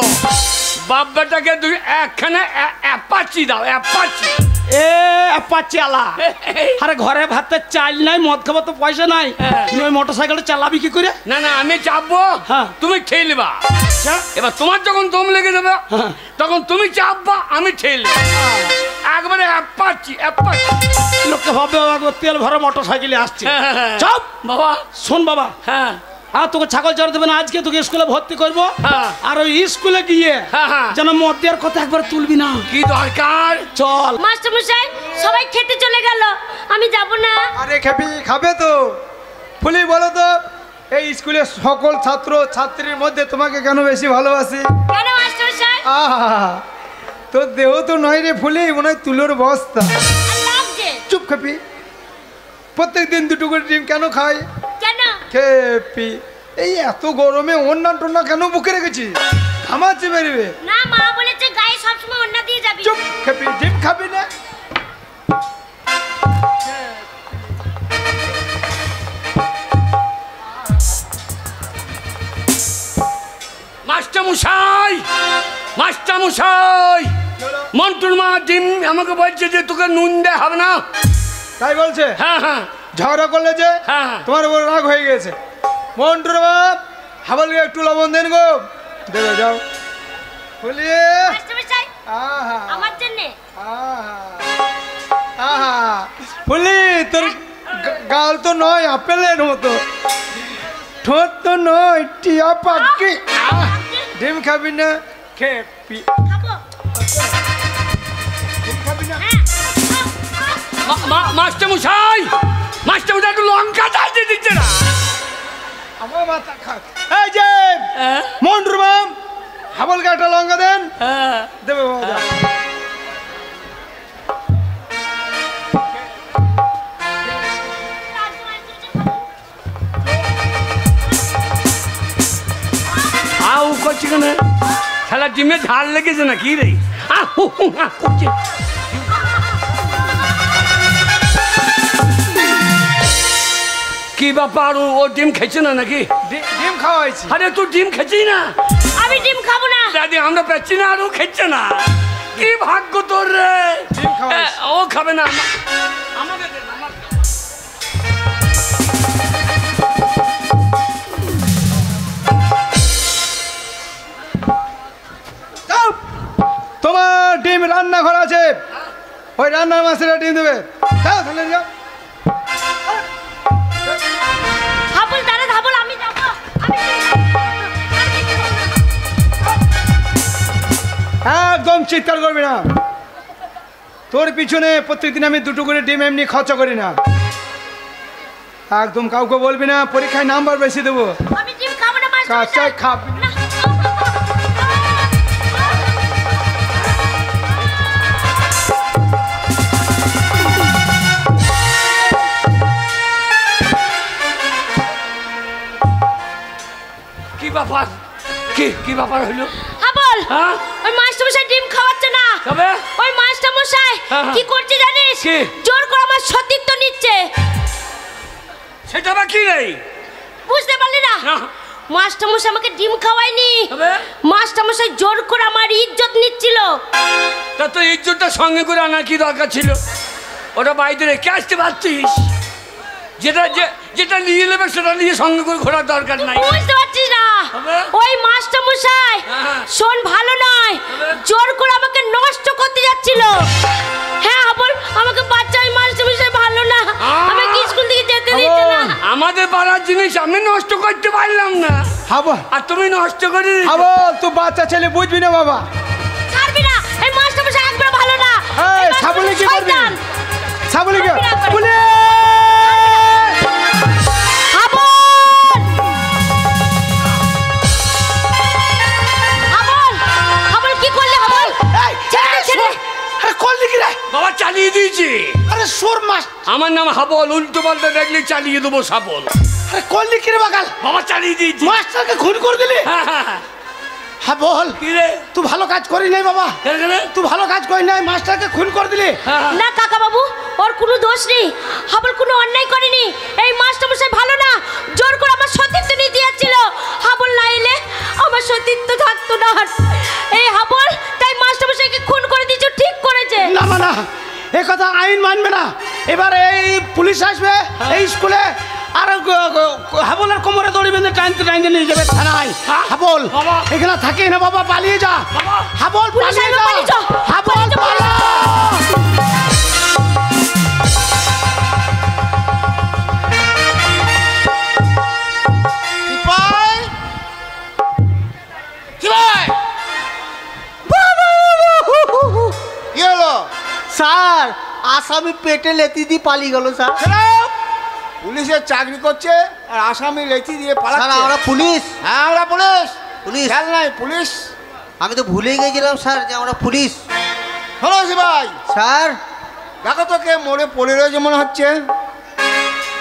D: বাপ বেটাকে একখানে অ্যাপাচি দাও, অ্যাপাচি।
C: এ অ্যাপাচি আলা, আরে ঘরে ভাতের চাল নাই, মদ খাবার তো পয়সা নাই,
D: হ্যাঁ।
C: তুই ওই মোটর সাইকেলটা চালাবি কি করে?
D: না না আমি চাপবো,
C: হ্যাঁ।
D: তুমি ঠেলবা।
C: আচ্ছা।
D: এবার তোমার যখন দম লেগে যাবে
C: হ্যাঁ।
D: তখন তুমি চাপবা, আমি ঠেলবো। একবারে অ্যাপাচি অ্যাপাচি।
C: লোককে ভাবে ও তেল ভরা মোটর সাইকেলে আসছে।
D: হ্যাঁ।
C: চুপ!
D: বাবা
C: শোন বাবা,
D: হ্যাঁ
C: আর তোকে ছাগল চড়ে দেবে না, আজকে তোকে স্কুলে ভর্তি করবো।
D: হ্যাঁ।
C: আর ওই স্কুলে গিয়ে
D: হ্যাঁ।
C: যেন মদ দেওয়ার কথা একবার তুলবি না।
D: কি দরকার?
C: চল।
B: মাস্টার মশাই সবাই খেতে চলে গেল, আমি যাব না।
A: আরে খেপি খাবে তো? ফুলি বলো তো, এই স্কুলের সকল ছাত্র ছাত্রীর মধ্যে তোমাকে কেন বেশি ভালোবাসি?
B: কেন মাস্টার মশাই?
A: আহা, তোর দেহ তো নয় রে ফুলি, মনে হয় তুলোর বস্তা।
B: আর লাগছে
A: চুপ খেপি, প্রত্যেক দিন দুটো করে ডিম কেন খাই?
B: কেন?
A: খেপি, এই এত গরমে অন্যা টন্যা কেন বুকে রেখেছি? ঘামাচ্ছে বেরোবে।
B: না মা বলেছে গায়ে সবসময় অন্য দিয়ে যাবি।
A: চুপ খেপি, ডিম খাবি না?
D: মাস্টার মশাই, মাস্টার মশাই, মন্টুর মা ডিম আমাকে বলছে যে তোকে নুন দেয়া হবে না।
A: তাই বলছে?
D: হ্যাঁ হ্যাঁ
A: ঝগড়া করলে যে
D: হ্যাঁ, হ্যাঁ।
A: তোমার উপর রাগ হয়ে গেছে। মন্টুর বাপ হাবলকে একটু লবণ দেন গো। দেবে যাও। বলিয়ে
B: মাস্টার মশাই
A: আহা
B: আমার জন্য
A: আহা আহা, বলি তোর গাল তো নয় আপেলের মতো, ঠোঁট তো নয় টিয়া পাখি। ডিম খাবি না? খেপি,
B: খাবো।
A: ডিম খাবি না?
B: হ্যাঁ।
D: মাস্টার মশাই, মাস্টার মশাই একটু লঙ্কা চাইতে দিচ্ছে না।
A: আমার মাথা খা। এই যে মন্টুর বাপ হাবলকে একটা লঙ্কা দেন। দেবে বাবা, যাও।
D: আউ করছি কেন? খেলা ডিমে ঝাল লেগেছে না কি রে? করছে। কি ব্যাপার, ও ডিম খেয়েছে না নাকি?
A: ডিম খাওয়া হয়েছে।
D: আরে তুই ডিম খেয়েছিস না?
B: আমি ডিম খাবো না।
D: দাদি আমরা পেচ্ছি না আর ও খেচ্ছে না। কি ভাগ্য তোর রে। ও খাবে না, আমাকে দে, আমাকে।
A: তোমার ডিম রান্নাঘর আছে, ওই রান্নার মাছেরা ডিম দেবে। যাও তাহলে যাও।
B: হাবল দাঁড়া, হাবল আমি যাবো।
A: একদম চিৎকার করবি না। তোর পিছনে প্রত্যেকদিন আমি 2টো করে ডিম এমনি খরচা করি না। একদম কাউকে বলবি না, পরীক্ষায় নাম্বার বেশি দেবো।
B: আমি ডিম খাবো না, মাছ
A: কাঁচা খাবি
B: না।
D: কি ব্যাপার, কি ব্যাপার হলো?
B: হাবল
D: হ্যাঁ?
B: ওই মাস্টার মশাই ডিম খাওয়াচ্ছে না।
D: তবে
B: ওই মাস্টার মশাই
D: হ্যাঁ।
B: কি করছে জানিস?
D: কি?
B: জোর করে আমার সতীত্ব নিচ্ছে।
D: সেটা বা কি রে?
B: বুঝতে পারলি না?
D: না।
B: মাস্টার মশাই আমাকে ডিম খাওয়ায়নি,
D: তবে
B: মাস্টার মশাই জোর করে আমার ইজ্জত নিচ্ছিল।
D: তা তো ইজ্জতটা সঙ্গে করে আনা কি দরকার ছিল? ওটা বাড়িতে রেখে আসতে পারছিস। যেটা নিয়ে নেবে সেটা নিয়ে সঙ্গে করে ঘোরার দরকার নাই।
B: বুঝতে পারছিস না?
D: তবে?
B: ওই মাস্টার মশাই
D: হ্যাঁ।
B: শোন ভালো নয়,
D: তবে?
B: জোর করে আমাকে নষ্ট করতে যাচ্ছিল। হ্যাঁ হাবল, আমাকে বাচ্চা ওই মাস্টার মশাই ভালো না, আমাকে স্কুল থেকে যেতে দিচ্ছে না।
D: আমাদের পাড়ার জিনিস আমি নষ্ট করতে পারলাম না,
A: হাবল
D: আর তুমি নষ্ট করে দিলে।
A: হাবল, তুই বাচ্চা ছেলে বুঝবি না বাবা।
B: ছাড়বি না, এই মাস্টার মশাই একবার ভালো না।
A: এই,
B: এই মাস্টার
A: সাবলে কি
B: মশাই
A: করবি?
B: শয়তান।
A: সাবলে কি
B: ছাড়বি না একবার।
A: বলে
B: হাবল! হাবল! হাবল কি করলে হাবল? ছেড়ে দে, ছেড়ে দে।
C: আরে করলি কি রে?
D: বাবা চালিয়ে দিয়েছি।
C: আরে সুর মাস,
D: আমার নাম হাবল, উল্টো পাল্টা দেখলে চালিয়ে দেবো সাবল।
C: আরে করলি কি রে বাগাল?
D: বাবা চালিয়ে দিয়েছি।
C: মাস্টারকে খুন করে দিলি?
D: হ্যাঁ, হ্যাঁ, হ্যাঁ।
C: হ্যাঁ বল,
D: কি রে?
C: তুই ভালো কাজ করি নাই বাবা,
D: কেন, কেন?
C: তুই ভালো কাজ করি নাই, মাস্টারকে খুন করে দিলি।
D: হ্যাঁ, হ্যাঁ।
B: না কাকা বাবু, ওর কোনো দোষ নেই। হাবল কোনো অন্যায় করেনি। এই মাস্টার মশাই ভালো না, জোর করে আমার সতীত্ব নিতে যাচ্ছিল। হাবল না এলে আমার সতীত্ব থাকতো না। এই হাবল তাই মাস্টার মশাইকে খুন করে দিয়েছে, ঠিক করেছে।
C: না না, এই কথা আইন মানবে না। এবার এই পুলিশ আসবে এই স্কুলে, আর হাবলের কোমরে দড়ি বেঁধে টাইনতে নিয়ে যাবে থানায়। হাবল
D: বাবা।
C: এখানে থাকে না বাবা, পালিয়ে যা।
D: বাবা।
C: হাবল
B: পুলিশ
C: পালিয়ে
B: আসবে,
C: যা।
B: পালিয়ে যাও।
C: হাবল
B: পালিয়ে যাও,
C: পালা।
F: কি হলো স্যার? আসামি পেটে লেতি দিয়ে পালিয়ে গেল স্যার।
G: পুলিশের চাকরি করছে আর আসামি লেথি দিয়ে
F: স্যার
G: পালাচ্ছে।
F: আমরা পুলিশ।
G: হ্যাঁ আমরা পুলিশ।
F: পুলিশ?
G: খেয়াল নাই পুলিশ।
F: আমি তো ভুলেই গেছিলাম স্যার যে আমরা পুলিশ।
G: শোনো ভাই,
F: স্যার
G: দেখো তো কে মরে পড়ে রয়েছে মনে হচ্ছে।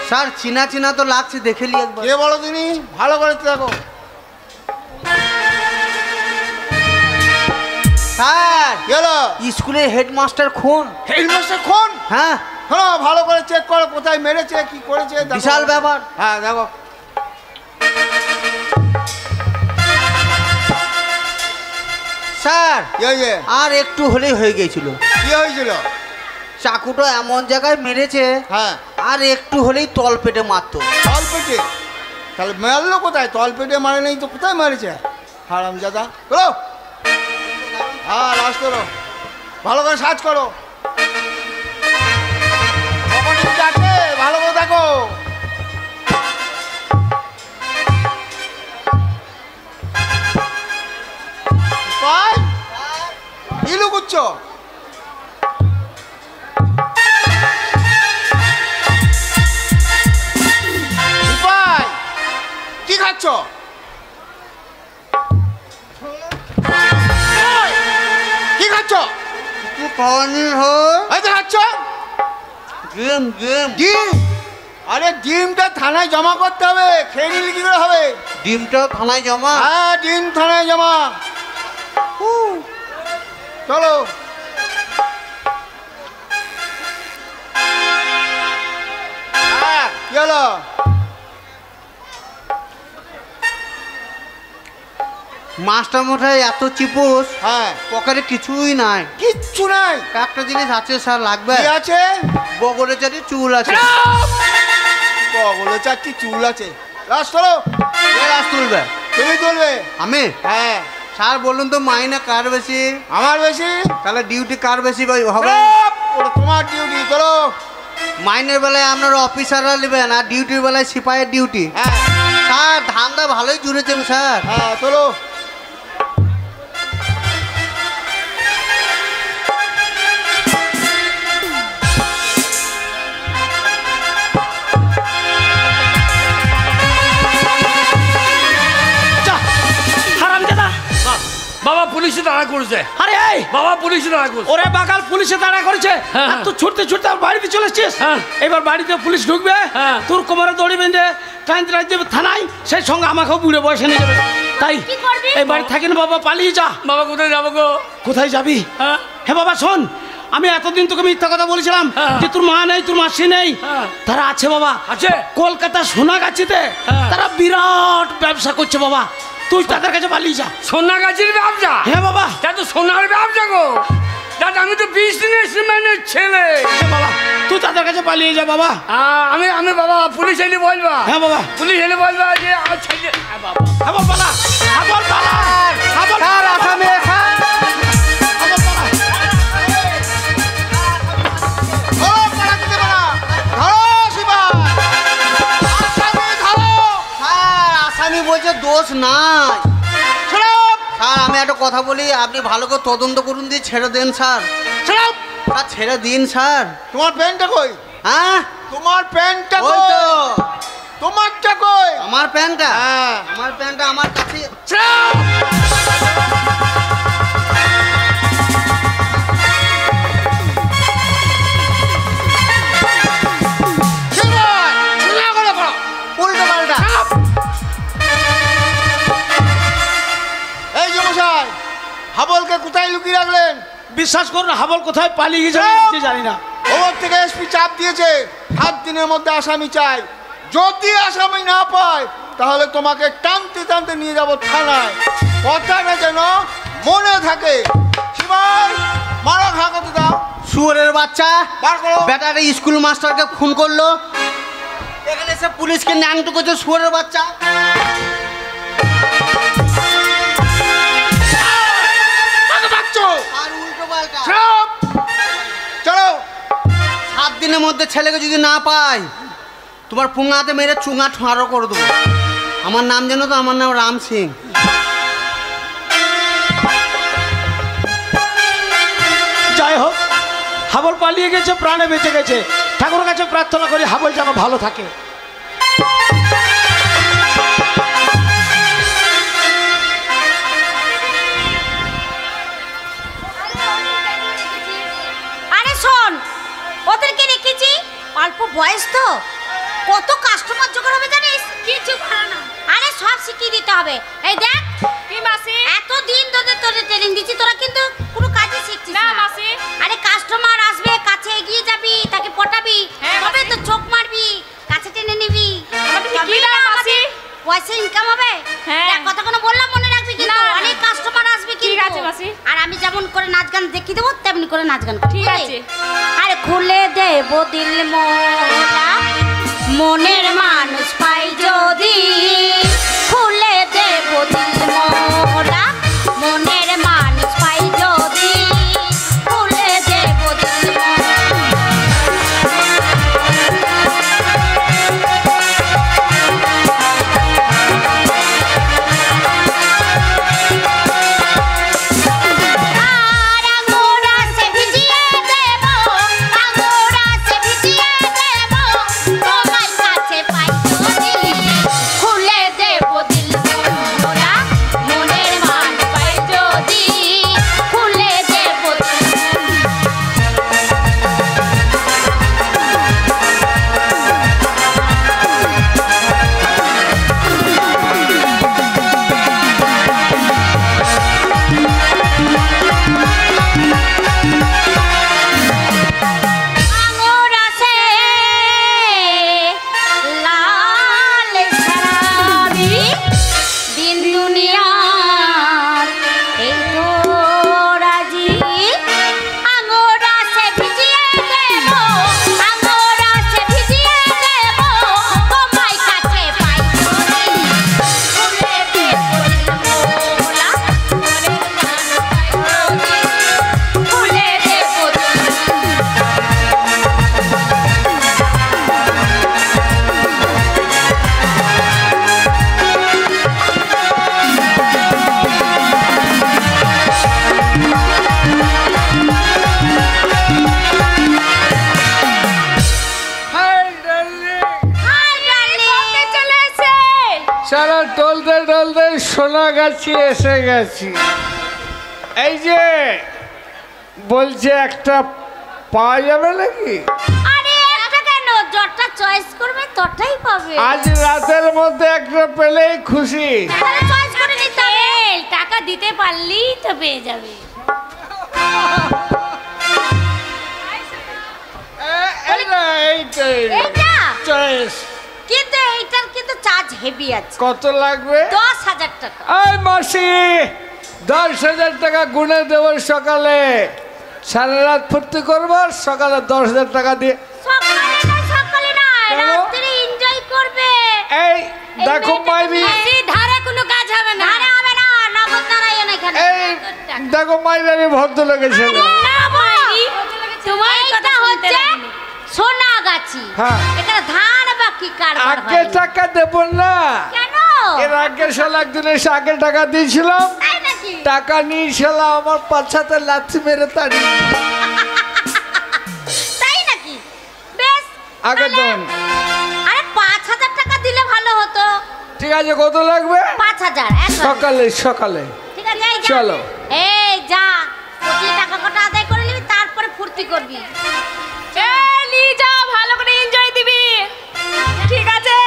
F: স্যার চিনা চিনা তো লাগছে, দেখে নি একবার।
G: কে বলো তুমি? ভালো করে দেখো।
F: স্যার
G: কি হলো?
F: স্কুলের হেডমাস্টার খুন।
G: হেডমাস্টার খুন?
F: হ্যাঁ
G: শোনো ভালো করে চেক করো কোথায় মেরেছে কি করেছে দেখো।
F: বিশাল ব্যাপার।
G: হ্যাঁ দেখো।
F: স্যার
G: কি হয়েছে?
F: আর একটু হলেই হয়ে গিয়েছিল।
G: কি হয়েছিল?
F: চাকুটা এমন জায়গায় মেরেছে,
G: হ্যাঁ
F: আর একটু হলেই তল পেটে মারতো।
G: তল পেটে? তাহলে মারলো কোথায়? তল পেটে মারে নেই তো কোথায় মারেছে? হারামজাদা। করো। হ্যাঁ লাশ করো, ভালো করে সার্চ করো। কখন যাচ্ছে ভালো করে দেখো। পাই কি লুকুচ্ছ? পাই কি খাচ্ছ? কি খাচ্ছ?
F: কি পানি হো?
G: এই তো খাচ্ছ
F: গেম গেম।
G: ডিম। আরে ডিমটা থানায় জমা করতে হবে, খেয়ে নিলে কি করে হবে?
F: ডিমটা থানায় জমা।
G: হ্যাঁ ডিম থানায় জমা। চলো। হ্যাঁ কি হলো?
F: মাস্টার মশাই এত চিপুস,
G: হ্যাঁ
F: পকেটে কিছুই নাই।
G: কিচ্ছু নাই।
F: একটা জিনিস আছে স্যার, লাগবে।
G: কি আছে?
F: বগলে চারটি চুল আছে।
G: বগলে চারটি চুল আছে। রাস তোলো।
F: কে রাস তুলবে?
G: তুমি তুলবে।
F: আমি?
G: হ্যাঁ।
F: স্যার বলুন তো, মাইনে কার বেশি?
G: আমার বেশি।
F: তাহলে ডিউটি কার বেশি হবে?
G: ওটা তোমার ডিউটি। তোলো।
F: মাইনের বেলায় আপনার অফিসাররা নেবেন, আর ডিউটির বেলায় সিপাহের ডিউটি।
G: হ্যাঁ
F: স্যার ধান্দা ভালোই জুড়েছেন স্যার।
G: হ্যাঁ তোলো।
C: হারামজাদা,
D: বাবা পুলিশে তাড়া করেছে।
C: আরে এই
D: বাবা পুলিশে তাড়া করেছে।
C: ওরে বাগাল পুলিশে তাড়া করেছে,
D: হ্যাঁ,
C: আর তুই ছুটতে ছুটতে আমার বাড়িতে চলে এসছিস।
D: হ্যাঁ।
C: এবার বাড়িতে পুলিশ ঢুকবে,
D: হ্যাঁ।
C: তোর কোমরে দড়ি বেঁধে টাইম দেবে থানায়, সেই সঙ্গে আমাকেও বুড়ে বয়সে নিয়ে যাবে। তাই
B: কি করবি?
C: এই বাড়ি থাকি না বাবা, পালিয়ে যা।
D: বাবা কোথায় যাবো গো?
C: কোথায় যাবি?
D: হ্যাঁ।
C: হ্যাঁ বাবা শোন, আমি এতদিন তোকে মিথ্যা কথা বলেছিলাম
D: হ্যাঁ।
C: যে তোর মা নেই, তোর মাসি নেই।
D: হ্যাঁ।
C: তারা আছে বাবা,
D: আছে?
C: কলকাতা সোনাগাছিতে
D: হ্যাঁ।
C: তারা বিরাট ব্যবসা করছে বাবা, তুই তাদের কাছে পালিয়ে যা।
D: সোনাগাছির ব্যবসা?
C: হ্যাঁ বাবা।
D: তা তো সোনার ব্যবসা গো। দাদা আমি তো বিজনেসম্যানের ছেলে।
C: হ্যাঁ বাবা, তুই তাদের কাছে পালিয়ে যা বাবা।
D: আমি আমি বাবা পুলিশ এলে বলবা।
C: হ্যাঁ বাবা।
D: পুলিশ এলে বলবা যে আমার ছেলে। বাবা
C: হ্যাঁ বল পালা, হ্যাঁ বল পালা, হ্যাঁ বল
F: স্যার আসামি
C: হ্যাঁ বল পালা।
G: ও পালা দিতে পারা। ধরো শিবাই। আসামি ধরো।
F: স্যার আসামি বলছে দোষ নাই।
G: ছেড়ো।
F: স্যার আমি একটা কথা বলি, আপনি ভালো করে তদন্ত করুন, দিয়ে ছেড়ে দেন স্যার।
G: ছেড়ো।
F: স্যার ছেড়ে দিন স্যার।
G: তোমার প্যান্টটা কই?
F: হ্যাঁ
G: তোমার প্যান্টটা
F: ওই
G: কই?
F: তো
G: তোমারটা কই?
F: আমার প্যান্টটা,
G: হ্যাঁ।
F: আমার প্যান্টটা আমার কাছে।
G: উল্টো পাল্টা। এই যে মশাই, হাবলকে কোথায় লুকিয়ে রাখলেন?
C: বিশ্বাস করুন, হাবল কোথায় পালিয়ে গেছে আমি নিজে জানি না।
G: ওর থেকে এসপি চাপ দিয়েছে 7 দিনের মধ্যে আসামি চাই। যদি আসামি না পায় তাহলে তোমাকে টানতে টানতে নিয়ে যাব থানায়। কথাটা যেন মনে থাকে। শিবাই মারা খা কত দাও।
F: শুয়োরের বাচ্চা
G: বার করো।
F: বেটারে স্কুল মাস্টারকে খুন করলো, এখানে এসে পুলিশকে ন্যাংটু করছে শুয়োরের বাচ্চা। আর উল্টো পাল্টা।
G: চলো।
F: 7 দিনের মধ্যে ছেলেকে যদি না পাই, তোমার পুঙ্গাতে মেরে চুঙা ঠাঁড়ো করে দেবো। আমার নাম জানো তো? আমার নাম রাম সিং।
C: যাই হোক, হাবল পালিয়ে গেছে, প্রাণে বেঁচে গেছে। ঠাকুরের কাছে প্রার্থনা করি হাবল যেন ভালো থাকে।
B: আরে শোন, ওদেরকে রেখেছি, অল্প বয়স তো, কত কাস্টমার জোগাড় হবে জানিস? কিছু ভালো না। আরে সব শিখিয়ে দিতে হবে। এই দেখ কি মাসি, এতদিন তোদের ট্রেনিং দিচ্ছি, তোরা কিন্তু কোনো কাজই শিখছিস না মাসি। আরে কাস্টমার আসবে, কাছে এগিয়ে যাবি, তাকে পটাবি, তবে তো চোখ মারবি, কাছে টেনে নিবি, কি না মাসি পয়সা ইনকাম হবে। দেখ কথা কোনো বললাম মনে রাখবি, কিন্তু অনেক কাস্টমার আসবে। ঠিক আছে মাসি। আর আমি যেমন করে নাচ গান দেখিয়ে দেবো তেমনি করে নাচ গান। ঠিক আছে। আরে খুলে দেব দিল মোরা, মনের মানুষ পাই যদি, খুলে দেব দিল মোরা, মনের মানুষ পাই যদি, খুলে দেব দিল মোরা। আর আঙ্গুরা সে ভিজিয়ে দেব, আঙ্গুরা সে ভিজিয়ে দেব, তোমার কাছে পাই যদি, খুলে দেব
H: আমরা টলতে টলতে সোনাগাছি এসে গেছি। এই যে বলছে একটা পাওয়া যাবে নাকি?
B: আরে একটা কেন, যতটা চয়েস করবে ততটাই পাবে।
H: আজ রাতের মধ্যে একটা পেলেই খুশি।
B: তাহলে চয়েস করে নিতে হবে। টাকা দিতে পারলেই তো পেয়ে যাবে। এইটা
H: চয়েস
B: কিন্তু এইটার কিন্তু চার্জ হেভি আছে।
H: কত লাগবে?
B: 10,000 টাকা।
H: এই মাসি 10,000 টাকা গুনে দেবো সকালে, সারা রাত ফুর্তি করবো, সকালে 10,000 টাকা দিয়ে।
B: সকালে না, রাত্রে এনজয় করবে।
H: এই দেখো মাইরি,
B: ধারে কোনো কাজ হবে না। ধারে হবে না, নগদ নারায়ণ এখানে।
H: এই দেখো মাইরি, আমি ভদ্রলোকের ছেলে।
B: না মাইরি, তোমার কথা হচ্ছে সোনাগাছি।
H: হ্যাঁ।
B: এখানে ধান বাকি কারবার
H: আগে
B: হয়।
H: টাকা দেবো না।
B: কেন?
H: এর আগে সাল একদিন এসে আগে টাকা দিয়েছিলাম,
B: তাই নাকি?
H: টাকা নিয়েছিল আমার পাছাতে লাথি মেরে তাড়িয়ে।
B: তাই নাকি? বেশ,
H: আগে
B: তাহলে-
H: দেন।
B: আরে 5,000 টাকা দিলে ভালো হতো।
H: ঠিক আছে, কত লাগবে?
B: 5,000
H: সকালে সকালে।
B: ঠিক আছে, এই যা।
H: চলো।
B: এই যা, প্রতি টাকা কটা আদায় করে নিবি, তারপরে ফুর্তি করবি। লি যা, ভালো করে এনজয় দিবি। ঠিক আছে।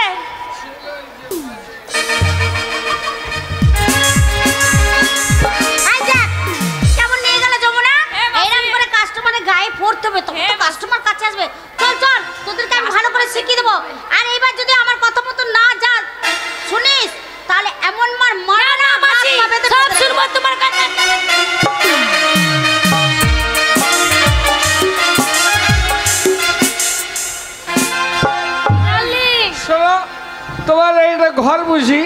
B: আই যা, কেমন নিয়ে গেল যমুনা? এইরকম করে কাস্টমারের গায়ে পড়তে হবে, তখন তো কাস্টমার কাছে আসবে। চল চল, তোদেরকে আমি ভালো করে শিখিয়ে দেবো। আর এইবার যদি আমার কথা মতো না যাস, শুনিস, তাহলে এমন মার মার না মাসি, সব শুনবো তোমার কাছে।
H: শোনো, তোমার এইটা ঘর বুঝি?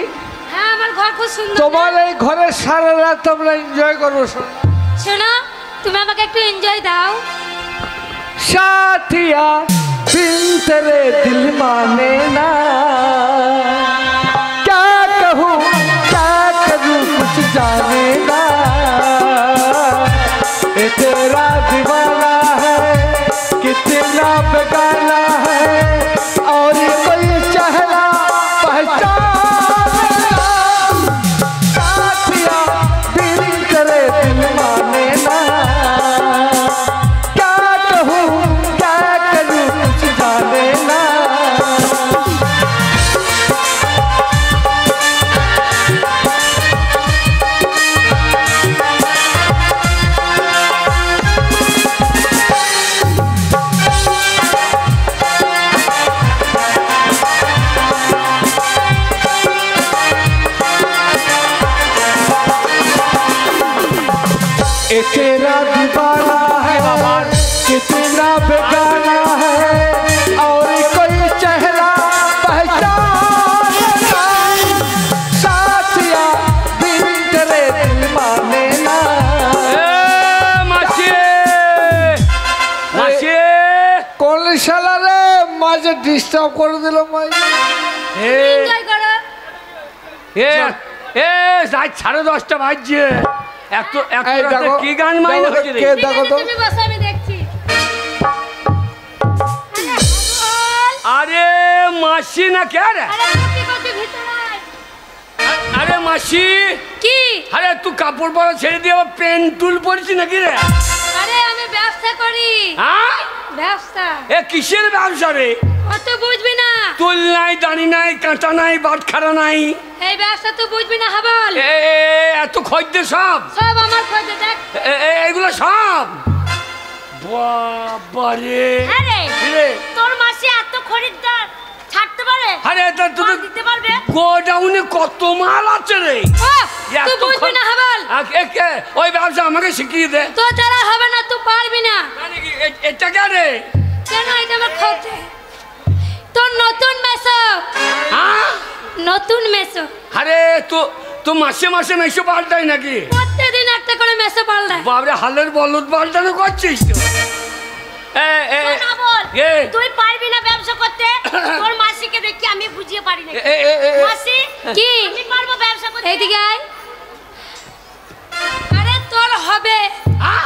B: হ্যাঁ, আমার ঘর খুব সুন্দর।
H: তোমার এই ঘরে সারা রাত আমরা এনজয় করবো।
B: শোনো, তুমি আমাকে একটু এনজয় দাও।
H: साथिया बिन तेरे दिल माने ना, क्या कहूँ क्या करूँ कुछ जाने ना, ये तेरा दीवाना है कितना बेगाना है, और ये कोई चेहरा पहचान ना, साथिया बिन तेरे दिल माने ना, तेरा दीवाना है कितना बेगाना है, और कोई चेहरा पहचान ना, साथिया बिन तेरे दिल माने ना। কোন শালা রে মাঝে ডিস্টার্ব করে দিল? মাই
B: এনজয় করো।
D: রাত 10:30 বাজছে, এত এত
H: এই
D: রাতে
H: দেখো,
D: কি গান মাইনে হচ্ছে রে?
H: কে দেখো তো।
B: তুমি বসো, আমি দেখছি।
D: আরে মাসি না কে রে?
B: আরে কপি কপি ভিতরে আয়।
D: আরে মাসি,
B: কি?
D: আরে তুই কাপড় পরা ছেড়ে দিয়ে আবার পেন টুল পড়ছি নাকি রে?
B: আরে আমি ব্যবসা করি।
D: হ্যাঁ,
B: ব্যবসা।
D: এ কিসের ব্যবসা রে?
B: অত বুঝবি না।
D: তুল নাই, দানি নাই, কাঁটা নাই, বাটখারা নাই,
B: এই ব্যবসা তো বুঝবি না হাবল।
D: এত খদ্দের সব
B: সব আমার খোঁজে দেখ।
D: এগুলো সব বাবারে।
B: আরে
D: রে,
B: তোর মাসি এত খরিদ্দার ছাড়তে পারে?
D: আরে তা
B: মাল
D: তোদের
B: দিতে পারবে?
D: গোডাউনে কত মাল আছে রে?
B: তুই বুঝবি না হাবল।
D: ওই ব্যবসা আমাকে শিখিয়ে দে।
B: তো যারা হবে না, তুই পারবি না।
D: এটা কে রে?
B: কেন? এটা আমার খোঁজে। তোর নতুন মেসো।
D: হ্যাঁ,
B: নতুন মেসো।
D: আরে তো মাসে মাসে মেসো পাল্টাই নাকি?
B: প্রত্যেকদিন একটা করে মেসো পাল্টায়।
D: বাবরে, হালের বলদ পাল্টানো করছিস তো?
B: না বল, তুই পারবি না ব্যবসা করতে। তোর মাসিকে দেখি আমি বুঝিয়ে পারি না। মাসি কি? আমি পারবো ব্যবসা করতে। এইদিকে আয়। আরে তোর হবে।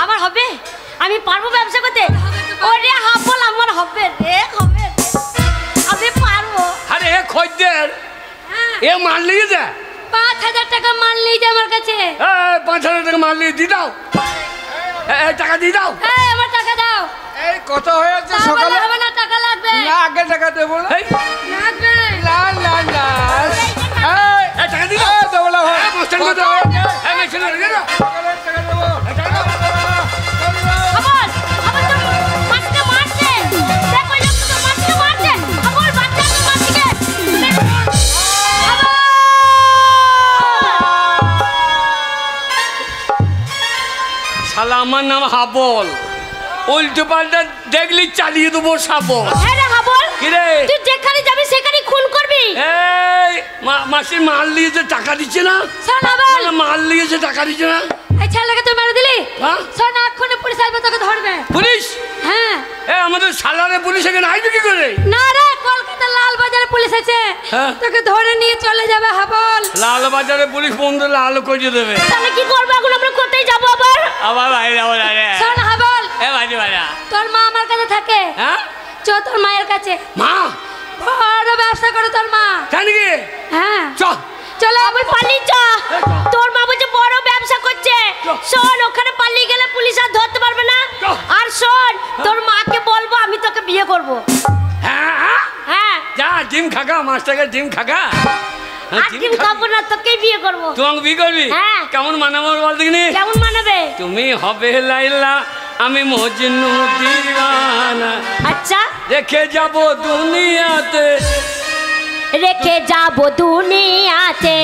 B: আমার হবে? আমি পারবো ব্যবসা করতে? ওরে হাবল, আমার হবে রে, হবে। আমি পারবো।
D: আরে খদ্দের, এ মাল নিয়ে যা
B: 5000 টাকা মাল নিয়ে যা আমার কাছে।
D: 5000 টাকা মাল নিয়ে দি দাও। টাকা দিয়ে দাও।
B: আমার টাকা দাও।
H: এই কত হয়েছে সকালে?
B: হবে না, টাকা লাগবে।
H: না আগে টাকা দেবো না।
B: লাগবে।
H: না না না
D: এই টাকা দিয়ে দাও।
H: দেবো না হয়।
D: বস্তান করে দাও। মেশিনে রেখে দাও।
H: টাকা দেবো।
B: খবর খবর তো মাছকে মারছে। দেখো লোক তো মাছকে মারছে। খবর বাচ্চা তো মাছকে।
D: শালা আমার নাম হাবল, উল্টো পাল্টা দেখলি চালিয়ে দেবো শাবল।
B: হ্যাঁ রে হাবল,
D: কি রে?
B: তুই যেখানে যাবি সেখানে খুন করবি।
D: এই মাসির মাল নিয়েছে টাকা দিচ্ছে না।
B: শোন হাবল,
D: মাল নিয়েছে টাকা দিচ্ছে না।
B: এই ছেলেকে তুই মেরে দিলি।
D: হ্যাঁ?
B: শোন এক্ষুনি পুলিশ আসবে তোকে ধরবে।
D: পুলিশ?
B: হ্যাঁ।
D: আমাদের সালারে পুলিশ এখানে আসবে কি করে?
B: না রে, কলকাতা লাল বাজারে পুলিশ আছে।
D: হ্যাঁ?
B: তোকে ধরে নিয়ে চলে যাবে হাবল।
D: লাল বাজারে পুলিশ বন্ধু লাল করে দেবে।
B: তাহলে কি করবো এখন? আমরা কোথায় যাবো আবার?
D: আবার বাইরে যাবো।
B: শোন হাবল,
D: বাজে বাজা।
B: তোর মা আমার কাছে থাকে।
D: হ্যাঁ?
B: চ তোর মায়ের কাছে।
D: মা
B: বড় ব্যবসা করে তোর মা।
D: জানি কি?
B: হ্যাঁ
D: চল
B: চলে আবার পালিয়ে চ। তোর মা বলছে বড় ব্যবসা করছে। শোন, ওখানে পালিয়ে গেলে পুলিশ আর ধরতে পারবে না। আর শোন, তোর মাকে বলবো আমি তোকে বিয়ে করব।
D: হ্যাঁ
B: হ্যাঁ,
D: যা ডিম খাগা, মাছটাকে ডিম খাগা।
B: আর ডিম খাবো না, তোকেই বিয়ে করব।
D: তোমাকে বিয়ে করবি?
B: হ্যাঁ।
D: কেমন মানাবো বল দেখিনি?
B: কেমন মানাবে?
D: তুমি হবে লাইলা, আমি মজনু দিওয়ানা।
B: আচ্ছা,
D: রেখে যাব দুনিয়াতে,
B: রেখে যাব দুনিয়াতে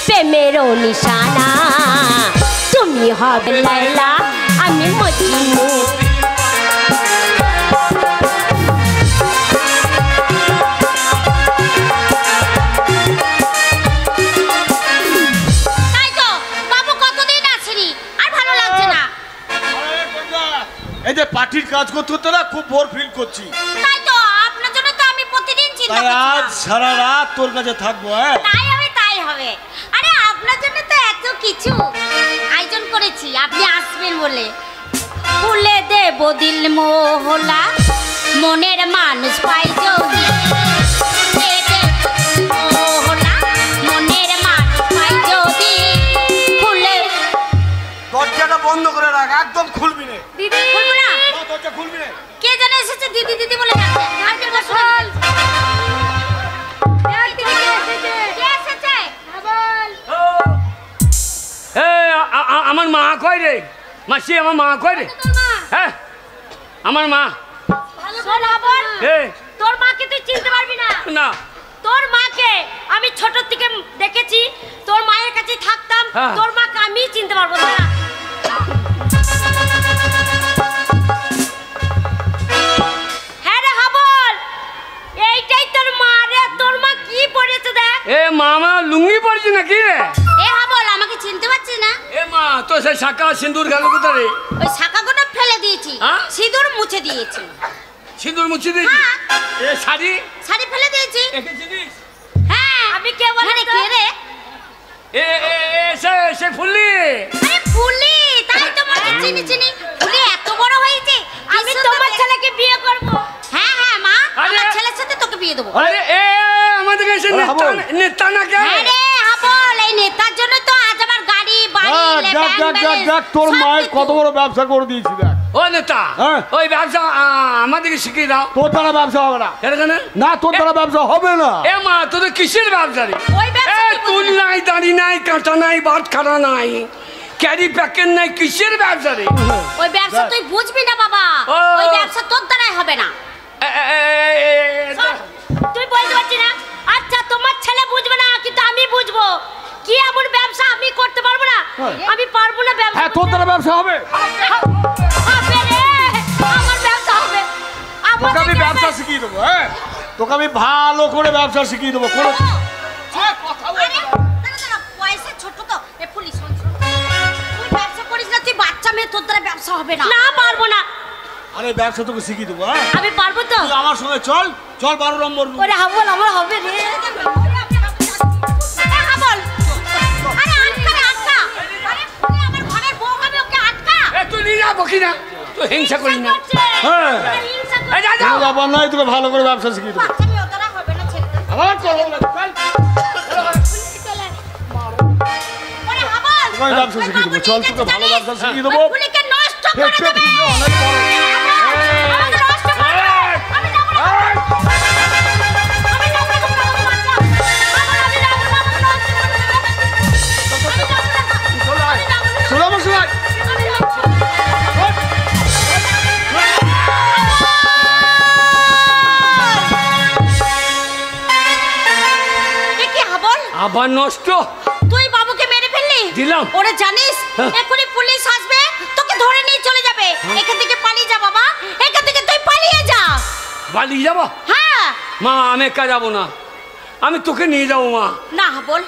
B: প্রেমের নিশানা। তুমি হবে লাইলা, আমি মজনু।
E: তাই তো বাবু কতদিন আসেনি, আর ভালো লাগছে না।
C: এই যে পার্টির কাজ করতে করতে না খুব বোর ফিল করছি।
E: তাই তো আপনার জন্য তো আমি প্রতিদিন চিন্তা
C: তাই আজ
E: করছি।
C: সারা রাত তোর কাছে থাকবো। হ্যাঁ,
E: তাই হবে তাই হবে। আরে আপনার জন্য তো এত কিছু আয়োজন করেছি, আপনি আসবেন বলে। ফুলে দেব দিল মোহলা, মনের মানুষ পাই যদি। ফুলে দেব দিল মোহলা, মনের মানুষ পাই যদি। ফুলে
C: দরজাটা বন্ধ করে রাখ, একদম খুলবি না।
E: দিদি খুলবো না?
C: দরজা খুলবি না।
E: কে জানে এসেছে দিদি দিদি বলে ডাকছে। আর কে বসে? কে এসেছে?
D: আমার মা কয় রে? মাসি আমার মা কয় রে? হ্যাঁ, আমার মা।
B: শোন হাবল,
D: এই
B: তোর মাকে তুই চিনতে পারবি না।
D: না,
B: তোর মাকে আমি ছোট থেকে দেখেছি, তোর মায়ের কাছে থাকতাম।
D: হ্যাঁ।
B: তোর মাকে আমি চিনতে পারবো না। হ্যাঁ রে হাবল, এইটাই তোর মা রে। তোর মা কি পড়েছে দেখ।
D: এ মামা লুঙ্গি পড়ছি নাকি রে?
E: এ হাবল, আমাকে চিনতে পারছিস না?
D: এ মা তো সে শাকা সিন্দুর গেল কোথায় রে?
E: ওই শাখাগুলো ফেলে দিয়েছি,
D: হ্যাঁ?
E: সিঁদুর মুছে দিয়েছি।
D: সিন্দুর মুছে দিয়েছি।
E: হ্যাঁ।
D: এ শাড়ি
E: শাড়ি ফেলে দিয়েছি।
D: দেখেছিস?
E: হ্যাঁ।
B: আমি কে বলি
E: আরে
B: তো?
E: কে রে?
D: এ এ এ, সে ফুললি।
E: আরে ফুলি, তাই তো মনে চিনি চিনি। ফুলি এত বড় হয়েছে।
B: আমি তোমার ছেলেকে বিয়ে করব।
E: হ্যাঁ হ্যাঁ মা,
D: আরে।
E: আমার ছেলের সাথে তোকে বিয়ে দেবো।
D: আরে এ আমাদের কাছে
C: আরে
D: নেতা
C: হাবল।
D: নেতা না কে?
E: হ্যাঁ রে হাবল, এই নেতার জন্য তো আজ আমার গাড়ি বাড়ি
C: দেখ দেখ
E: ব্যাংক
C: দেখ দেখ দেখ তোর
E: সব
C: মায়ের
E: কিছু।
C: কত বড় ব্যবসা করে দিয়েছি। দেখ
D: ও নেতা,
C: হ্যাঁ।
D: ওই ব্যবসা আমাদেরকে শিখিয়ে দাও।
C: তোর দ্বারা ব্যবসা হবে না।
D: এখানে
C: না, তোর দ্বারা ব্যবসা হবে না।
D: এ মা তোদের কিসের ব্যবসা রে?
E: ওই ব্যবসা
D: এ
E: কি
D: তুল
E: বুঝবি?
D: নাই, দাড়ি নাই, কাঁটা নাই, বাট খাড়া নাই, ক্যারি প্যাকেট নাই, কিসের ব্যবসা রে?
E: ওই ব্যবসা তুই বুঝবি না বাবা।
D: ও।
E: ওই ব্যবসা তোর দ্বারাই হবে না।
D: এ, এ, এ, এ, এ,
B: শোন, তুই বলতে পারছিস না। আচ্ছা, তোমার ছেলে বুঝবে না, কিন্তু আমি বুঝবো। কি এমন ব্যবসা আমি করতে পারবো না? আমি পারবো না ব্যবসা
C: হ্যাঁ, তোর দ্বারা ব্যবসা হবে।
B: হবে রে, আমার ব্যবসা হবে।
C: তোকে আমি
B: আমাদের
C: ব্যবসা শিখিয়ে দেবো। হ্যাঁ, তোকে আমি ভালো করে ব্যবসা শিখিয়ে দেবো। কোনো
E: আরে, দাঁড়া, দাঁড়া, পয়সা ছোট তো। এ ফুলি শোন শোন। তুই ব্যবসা করিস না, তুই বাচ্চা মেয়ে, তোর দ্বারা ব্যবসা হবে না।
B: না, পারবো না।
C: আরে ব্যবসা তোকে শিখিয়ে দেবো। হ্যাঁ,
B: আমি পারবো তো।
C: তুই আমার সঙ্গে চল, চল 12 নম্বর রুম।
B: ওরে হাবল, আমার হবে রে।
E: এ হাবল, আরে আটকা রে, আটকা। আরে ফুলি আমার ঘরের বউ হবে, ওকে আটকা।
D: এ তুই নিয়ে যা, বকি না, তুই হিংসা করি না।
C: হ্যাঁ,
B: হিংসা
D: এ যা যা।
C: কোনো ব্যাপার নাই, তোকে ভালো করে ব্যবসা শিখিয়ে দেবো।
E: বাচ্চা মেয়ে, ওর দ্বারা হবে না ছেলে।
C: আবার চল, চল। তোকে আমি ব্যবসা শিখিয়ে দেবো, চল তোকে ভালো ব্যবসা শিখিয়ে দেবো।
E: ফুলিকে নষ্ট করে
C: পেটে
E: দেবে।
C: ফুলে অনেক বড়।
E: আমাকে নষ্ট করে দেবে। আমি যাবো না। আমি যাবো না, তোমার বাচ্চা। আমি যাবো না, আমাকে নষ্ট করে দেবে। আমি যাবো না।
C: চলে আয়, চলে আমার সঙ্গে আয়।
E: আমি যাবো না। এ কি হাবল?
D: আবার নষ্ট
E: তুই বাবুকে মেরে ফেললি?
D: দিলাম।
E: ওরে জানিস
D: হ্যাঁ।
E: এক্ষুনি পুলিশ আসবে, তোকে ধরে নিয়ে চলে যাবে। এখান থেকে পালিয়ে যা বাবা, এখান থেকে তুই পালিয়ে যা।
D: বালি যাবো?
E: হ্যাঁ।
D: মা আমি একা যাবো না, আমি তোকে নিয়ে যাবো মা।
E: না বল,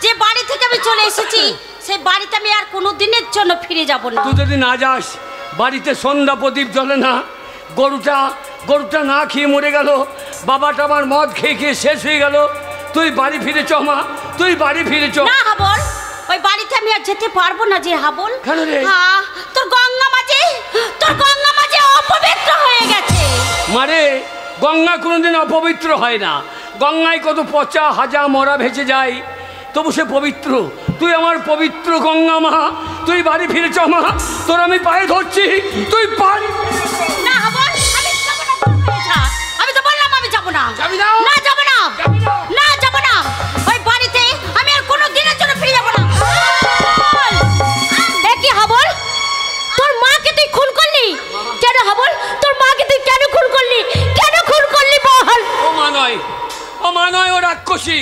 E: যে বাড়ি থেকে আমি চলে এসেছি সেই বাড়িতে আমি আর কোনো দিনের জন্য ফিরে যাব না।
D: তুই যদি না যাস, বাড়িতে সন্ধ্যা প্রদীপ জ্বলে না, গরুটা না খেয়ে মরে গেল, বাবাটা আমার মদ খেয়ে খেয়ে শেষ হয়ে গেল, তুই বাড়ি ফিরে চ মা, তুই বাড়ি ফিরে চ।
E: না হাবল, ওই বাড়িতে আমি আর যেতে পারবো না যে হাবল।
D: কেন রে?
E: হ্যাঁ, তোর গঙ্গা মাঝে অপবিত্র হয়ে গেছে।
D: মারে, গঙ্গা কোনোদিন অপবিত্র হয় না। গঙ্গায় কত পচা হাজা মরা ভেসে যায়, তবু সে পবিত্র। তুই আমার পবিত্র গঙ্গা মা, তুই বাড়ি ফিরে চ মা, তোর আমি পায়ে ধরছি, তুই বাড়ি।
E: না হাবল, আমি যাব না, তোর হয়ে যা। আমি তো বললাম আমি যাব না।
D: যাবি না?
E: না যাব না।
D: যাবি না?
E: না যাব না। ওই বাড়িতে আমি আর কোনো দিনের জন্য ফিরে যাব না। এ কি হাবল, তোর মাকে তুই খুন করলি কেন? হাবল, তোর মাকে তুই কেন খুন করলি? কেন খুন করলি বল?
D: ও মা নয়, ও রাক্ষসী,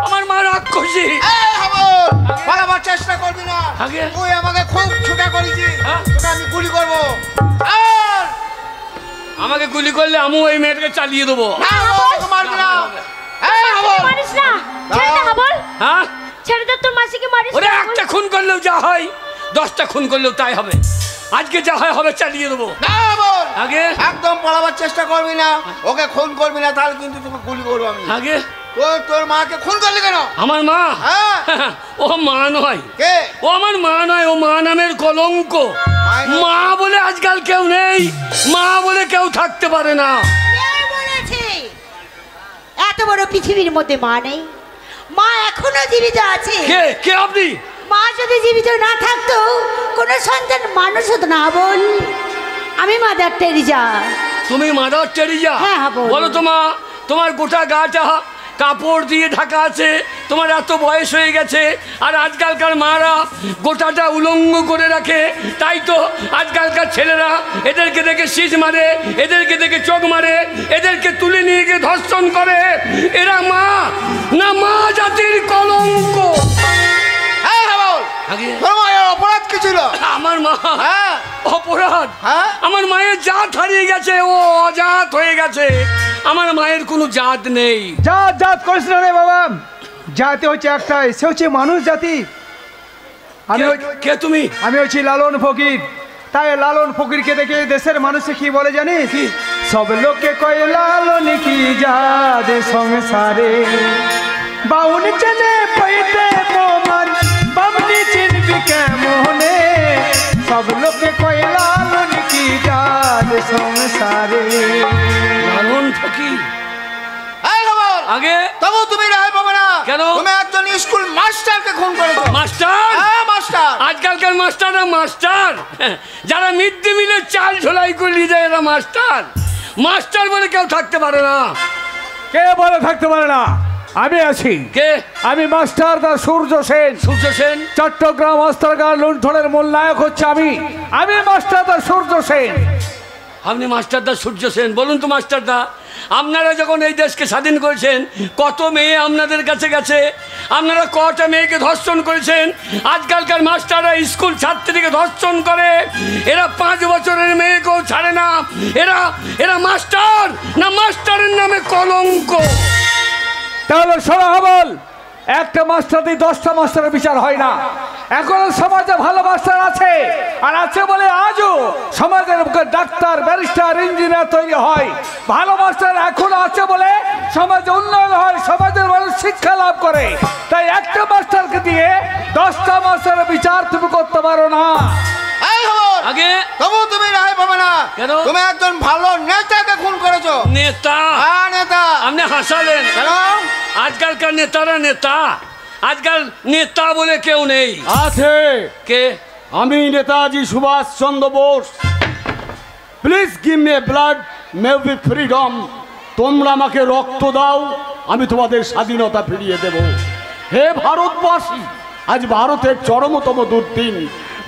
D: আমার মা রাক্ষসী।
G: এই হাবল, পালাবার চেষ্টা করবি না।
D: আগে?
G: তুই আমাকে খুব ছুটা করেছিস,
D: হ্যাঁ?
G: তোকে আমি গুলি করবো। আর
D: আমাকে গুলি করলে আমি ওই মেয়েটাকে চালিয়ে দেবো।
G: না হাবল, তোকে মারবি না। এই হাবল,
B: মারিস না, ছেড়ে দে হাবল,
D: হ্যাঁ,
B: ছেড়ে দে, তোর মাসিকে মারিস
D: ওরে
B: না।
D: একটা খুন করলেও যা হয়, 10টা খুন করলেও তাই হবে। আজকে যা হয় হবে, চালিয়ে দেবো।
G: না হাবল,
D: আগে?
G: একদম পালাবার চেষ্টা করবি না, ওকে খুন করবি না, তাহলে কিন্তু তোকে গুলি করবো আমি।
D: আগে?
G: তোর মাকে খুন করলি কেন?
D: আমার মা?
G: হ্যাঁ।
D: ও মা নয়,
G: কে?
D: ও আমার মা নয়, ও মা নামের কলঙ্ক। মা বলে আজকাল কেউ নেই, মা বলে কেউ থাকতে পারে না।
I: কে বলেছে এত বড় পৃথিবীর মধ্যে মা নেই? মা এখনো জীবিত আছে।
D: কে আপনি?
I: মা যদি জীবিত না থাকতো কোনো সন্তান মানুষ হতো না বল। আমি মাদার টেরিজা।
D: তুমি মাদার টেরিজা?
I: হ্যাঁ, হ্যাঁ, বল।
D: বলো তো মা, তোমার গোটা গাটা কাপড় দিয়ে ঢাকা আছে, তোমার এত বয়স হয়ে গেছে, আর আজকালকার মারা গোটাটা উলঙ্গ করে রাখে। তাই তো আজকালকার ছেলেরা এদেরকে দেখে শীষ মারে, এদেরকে দেখে চোখ মারে, এদেরকে তুলে নিয়ে গিয়ে ধর্ষণ করে। এরা মা না, মা জাতির কলঙ্ক।
G: হ্যাঁ হাবল,
D: আগে?
G: তোর মায়ের অপরাধ কি ছিল?
D: আমার মা
G: হ্যাঁ।
D: অপরাধ?
G: হ্যাঁ।
D: আমার মায়ের জাত হারিয়ে গেছে, ও অজাত হয়ে গেছে। আমার মায়ের কোনো জাত নেই।
A: জাত করিস না রে বাবা, জাতি হচ্ছে একটাই, সে হচ্ছে মানুষ জাতি।
D: কে তুমি?
A: আমি হচ্ছি লালন ফকির। তাই লালন ফকিরকে দেখে দেশের মানুষে কি বলে জানিস? সব লোককে কয় লালন কি জাত সংসারে, বাউন চেনে পইতে তোমার বামনি চিনবি কেমনে, সব লোককে কয় লালন কি জাত সংসারে।
D: লালন ফকির?
G: এই হাবল,
D: আগে?
G: তবু তুমি রেহাই পাবে না।
D: কেন?
G: তুমি একজন স্কুল মাস্টারকে খুন করেছো।
D: মাস্টার?
G: হ্যাঁ মাস্টার।
D: আজকালকার মাস্টাররা মাস্টার, যারা মিড ডে মিলের চাল ঝোলাই করে নিয়ে যায় এরা মাস্টার। মাস্টার বলে কেউ থাকতে পারে না।
H: কে বলে থাকতে পারে না? আমি আছি।
D: কে?
H: আমি মাস্টার দা সূর্য সেন।
D: সূর্য সেন?
H: চট্টগ্রাম অস্ত্রাগার লুণ্ঠনের মূল নায়ক হচ্ছে আমি মাস্টার দা সূর্য সেন।
D: আপনি মাস্টারদা সূর্য সেন? বলুন তো মাস্টারদা, আপনারা যখন এই দেশকে স্বাধীন করেছেন কত মেয়ে আপনাদের কাছে গেছে, আপনারা কটা মেয়েকে ধর্ষণ করেছেন? আজকালকার মাস্টাররা স্কুল ছাত্রীকে ধর্ষণ করে, এরা 5 বছরের মেয়েকেও ছাড়ে না। এরা মাস্টার না মাস্টারের নামে কলঙ্ক?
H: তাহলে শোনা হবল, একটা মাস্টার দিয়ে 10টা মাস্টারের বিচার হয় না। এখনো সমাজে ভালো মাস্টার আছে, আর আছে বলে আজও সমাজের ডাক্তার, ব্যারিস্টার, ইঞ্জিনিয়ার তৈরি হয়। ভালো মাস্টার এখনো আছে বলে সমাজে উন্নয়ন হয়, সমাজের মানুষ শিক্ষা লাভ করে। তাই একটা মাস্টারকে দিয়ে 10টা মাস্টারের বিচার তুমি করতে পারো না।
G: এই হাবল,
D: আগে?
G: তবু তুমি রেহাই পাবে না।
D: কেন?
G: তুমি একজন ভালো নেতাকে খুন করেছো।
D: নেতা?
G: হ্যাঁ নেতা।
D: আপনি হাসালেন।
G: কেন?
D: আজকালকার নেতারা নেতা, আজকাল নেতা বলে কেউ নেই।
C: আছে।
D: কে?
C: আমি Netaji Subhash Chandra Bose. Please give me blood, may be freedom. তোমরা আমাকে রক্ত দাও, আমি তোমাদের স্বাধীনতা ফিরিয়ে দেব। হে ভারতবাসী, আজ ভারতের চরমতম দুর্দিন।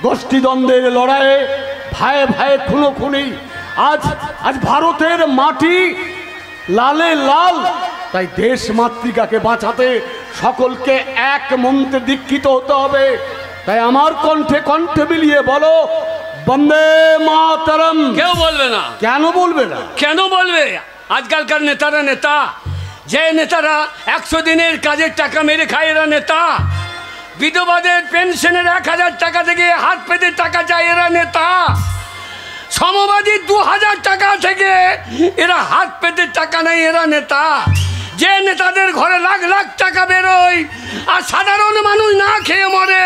C: গোষ্ঠীদ্বন্দ্বের লড়াইয়ে ভাইয়ে ভাইয়ে খুনোখুনি। আজ ভারতের মাটি লালে লাল। তাই দেশ মাতৃকাকে বাঁচাতে সকলকে এক মন্ত্রে দীক্ষিত হতে হবে। তাই আমার কণ্ঠে কণ্ঠে মিলিয়ে বলো, বন্দে মাতরম।
D: কেউ বলবে না।
C: কেন বলবে না?
D: কেন বলবে? আজকালকার নেতারা নেতা, যে নেতারা 100 দিনের কাজের টাকা মেরে খায় এরা নেতা। বিধবাদের পেনশনের 1000 টাকা থেকে হাত পেতে টাকা চায় এরা নেতা। সমবাদী 2000 টাকা থেকে এরা হাত পেতে টাকা নেয় এরা নেতা। যে নেতাদের ঘরে লাখ লাখ টাকা বেরোয় আর সাধারণ মানুষ না খেয়ে মরে,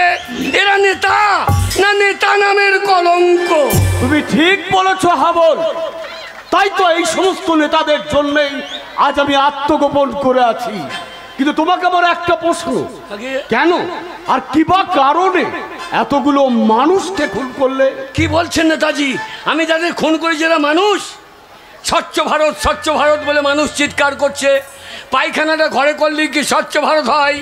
D: এরা নেতা না নেতা নামের কলঙ্ক।
C: তুমি ঠিক বলেছ হাবল। তাই তো এই সমস্ত নেতাদের জন্যই আজ আমি আত্মগোপন করে আছি। কিন্তু তোমাকে আমার একটা প্রশ্ন, কেন আর কি বা কারণে এতগুলো মানুষকে খুন করলে?
D: কি বলছেন নেতাজি? আমি যাদের খুন করেছি এরা মানুষ? স্বচ্ছ ভারত স্বচ্ছ ভারত বলে মানুষ চিৎকার করছে। পায়খানাটা ঘরে করলে কি স্বচ্ছ ভারত হয়?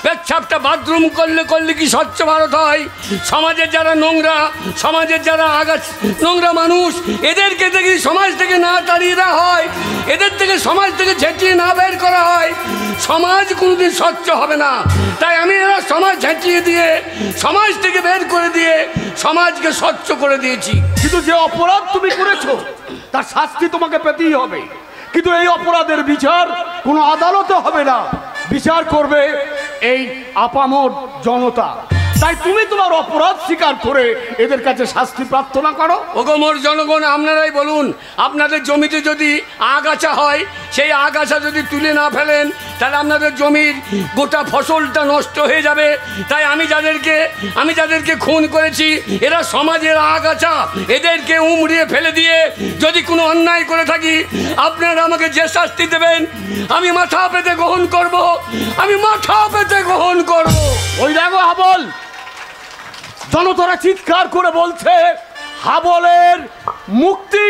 D: পেচ্ছাপটা বাথরুম করলে কি স্বচ্ছ ভারত হয়? সমাজের যারা নোংরা, সমাজের যারা নোংরা মানুষ, এদেরকে দেখি সমাজ থেকে না তাড়িয়ে দেওয়া হয়, এদের থেকে সমাজ থেকে ঝেঁটিয়ে না বের করা হয়, সমাজ কোনোদিন স্বচ্ছ হবে না। তাই আমি এরা সমাজ ঝেঁটিয়ে দিয়ে, সমাজ থেকে বের করে দিয়ে সমাজকে স্বচ্ছ করে দিয়েছি।
C: কিন্তু যে অপরাধ তুমি করেছো তার শাস্তি তোমাকে পেতেই হবে। কিন্তু এই অপরাধের বিচার কোনো আদালতে হবে না, বিচার করবে এই আপামর জনতা। তাই তুমি তোমার অপরাধ স্বীকার করে এদের কাছে শাস্তি প্রার্থনা করো।
D: ওগো মোর জনগণ, আপনারাই বলুন, আপনাদের জমিতে যদি আগাছা হয়, সেই আগাছা যদি তুলে না ফেলেন তাহলে আপনাদের জমির গোটা ফসলটা নষ্ট হয়ে যাবে। তাই আমি যাদেরকে খুন করেছি এরা সমাজের আগাছা, এদেরকে উমড়িয়ে ফেলে দিয়ে যদি কোনো অন্যায় করে থাকি আপনারা আমাকে যে শাস্তি দেবেন আমি মাথা পেতে গ্রহণ করব, আমি মাথা পেতে গ্রহণ করব।
C: ওই দেখো হাবল, জনতারা চিৎকার করে বলছে হাবলের মুক্তি।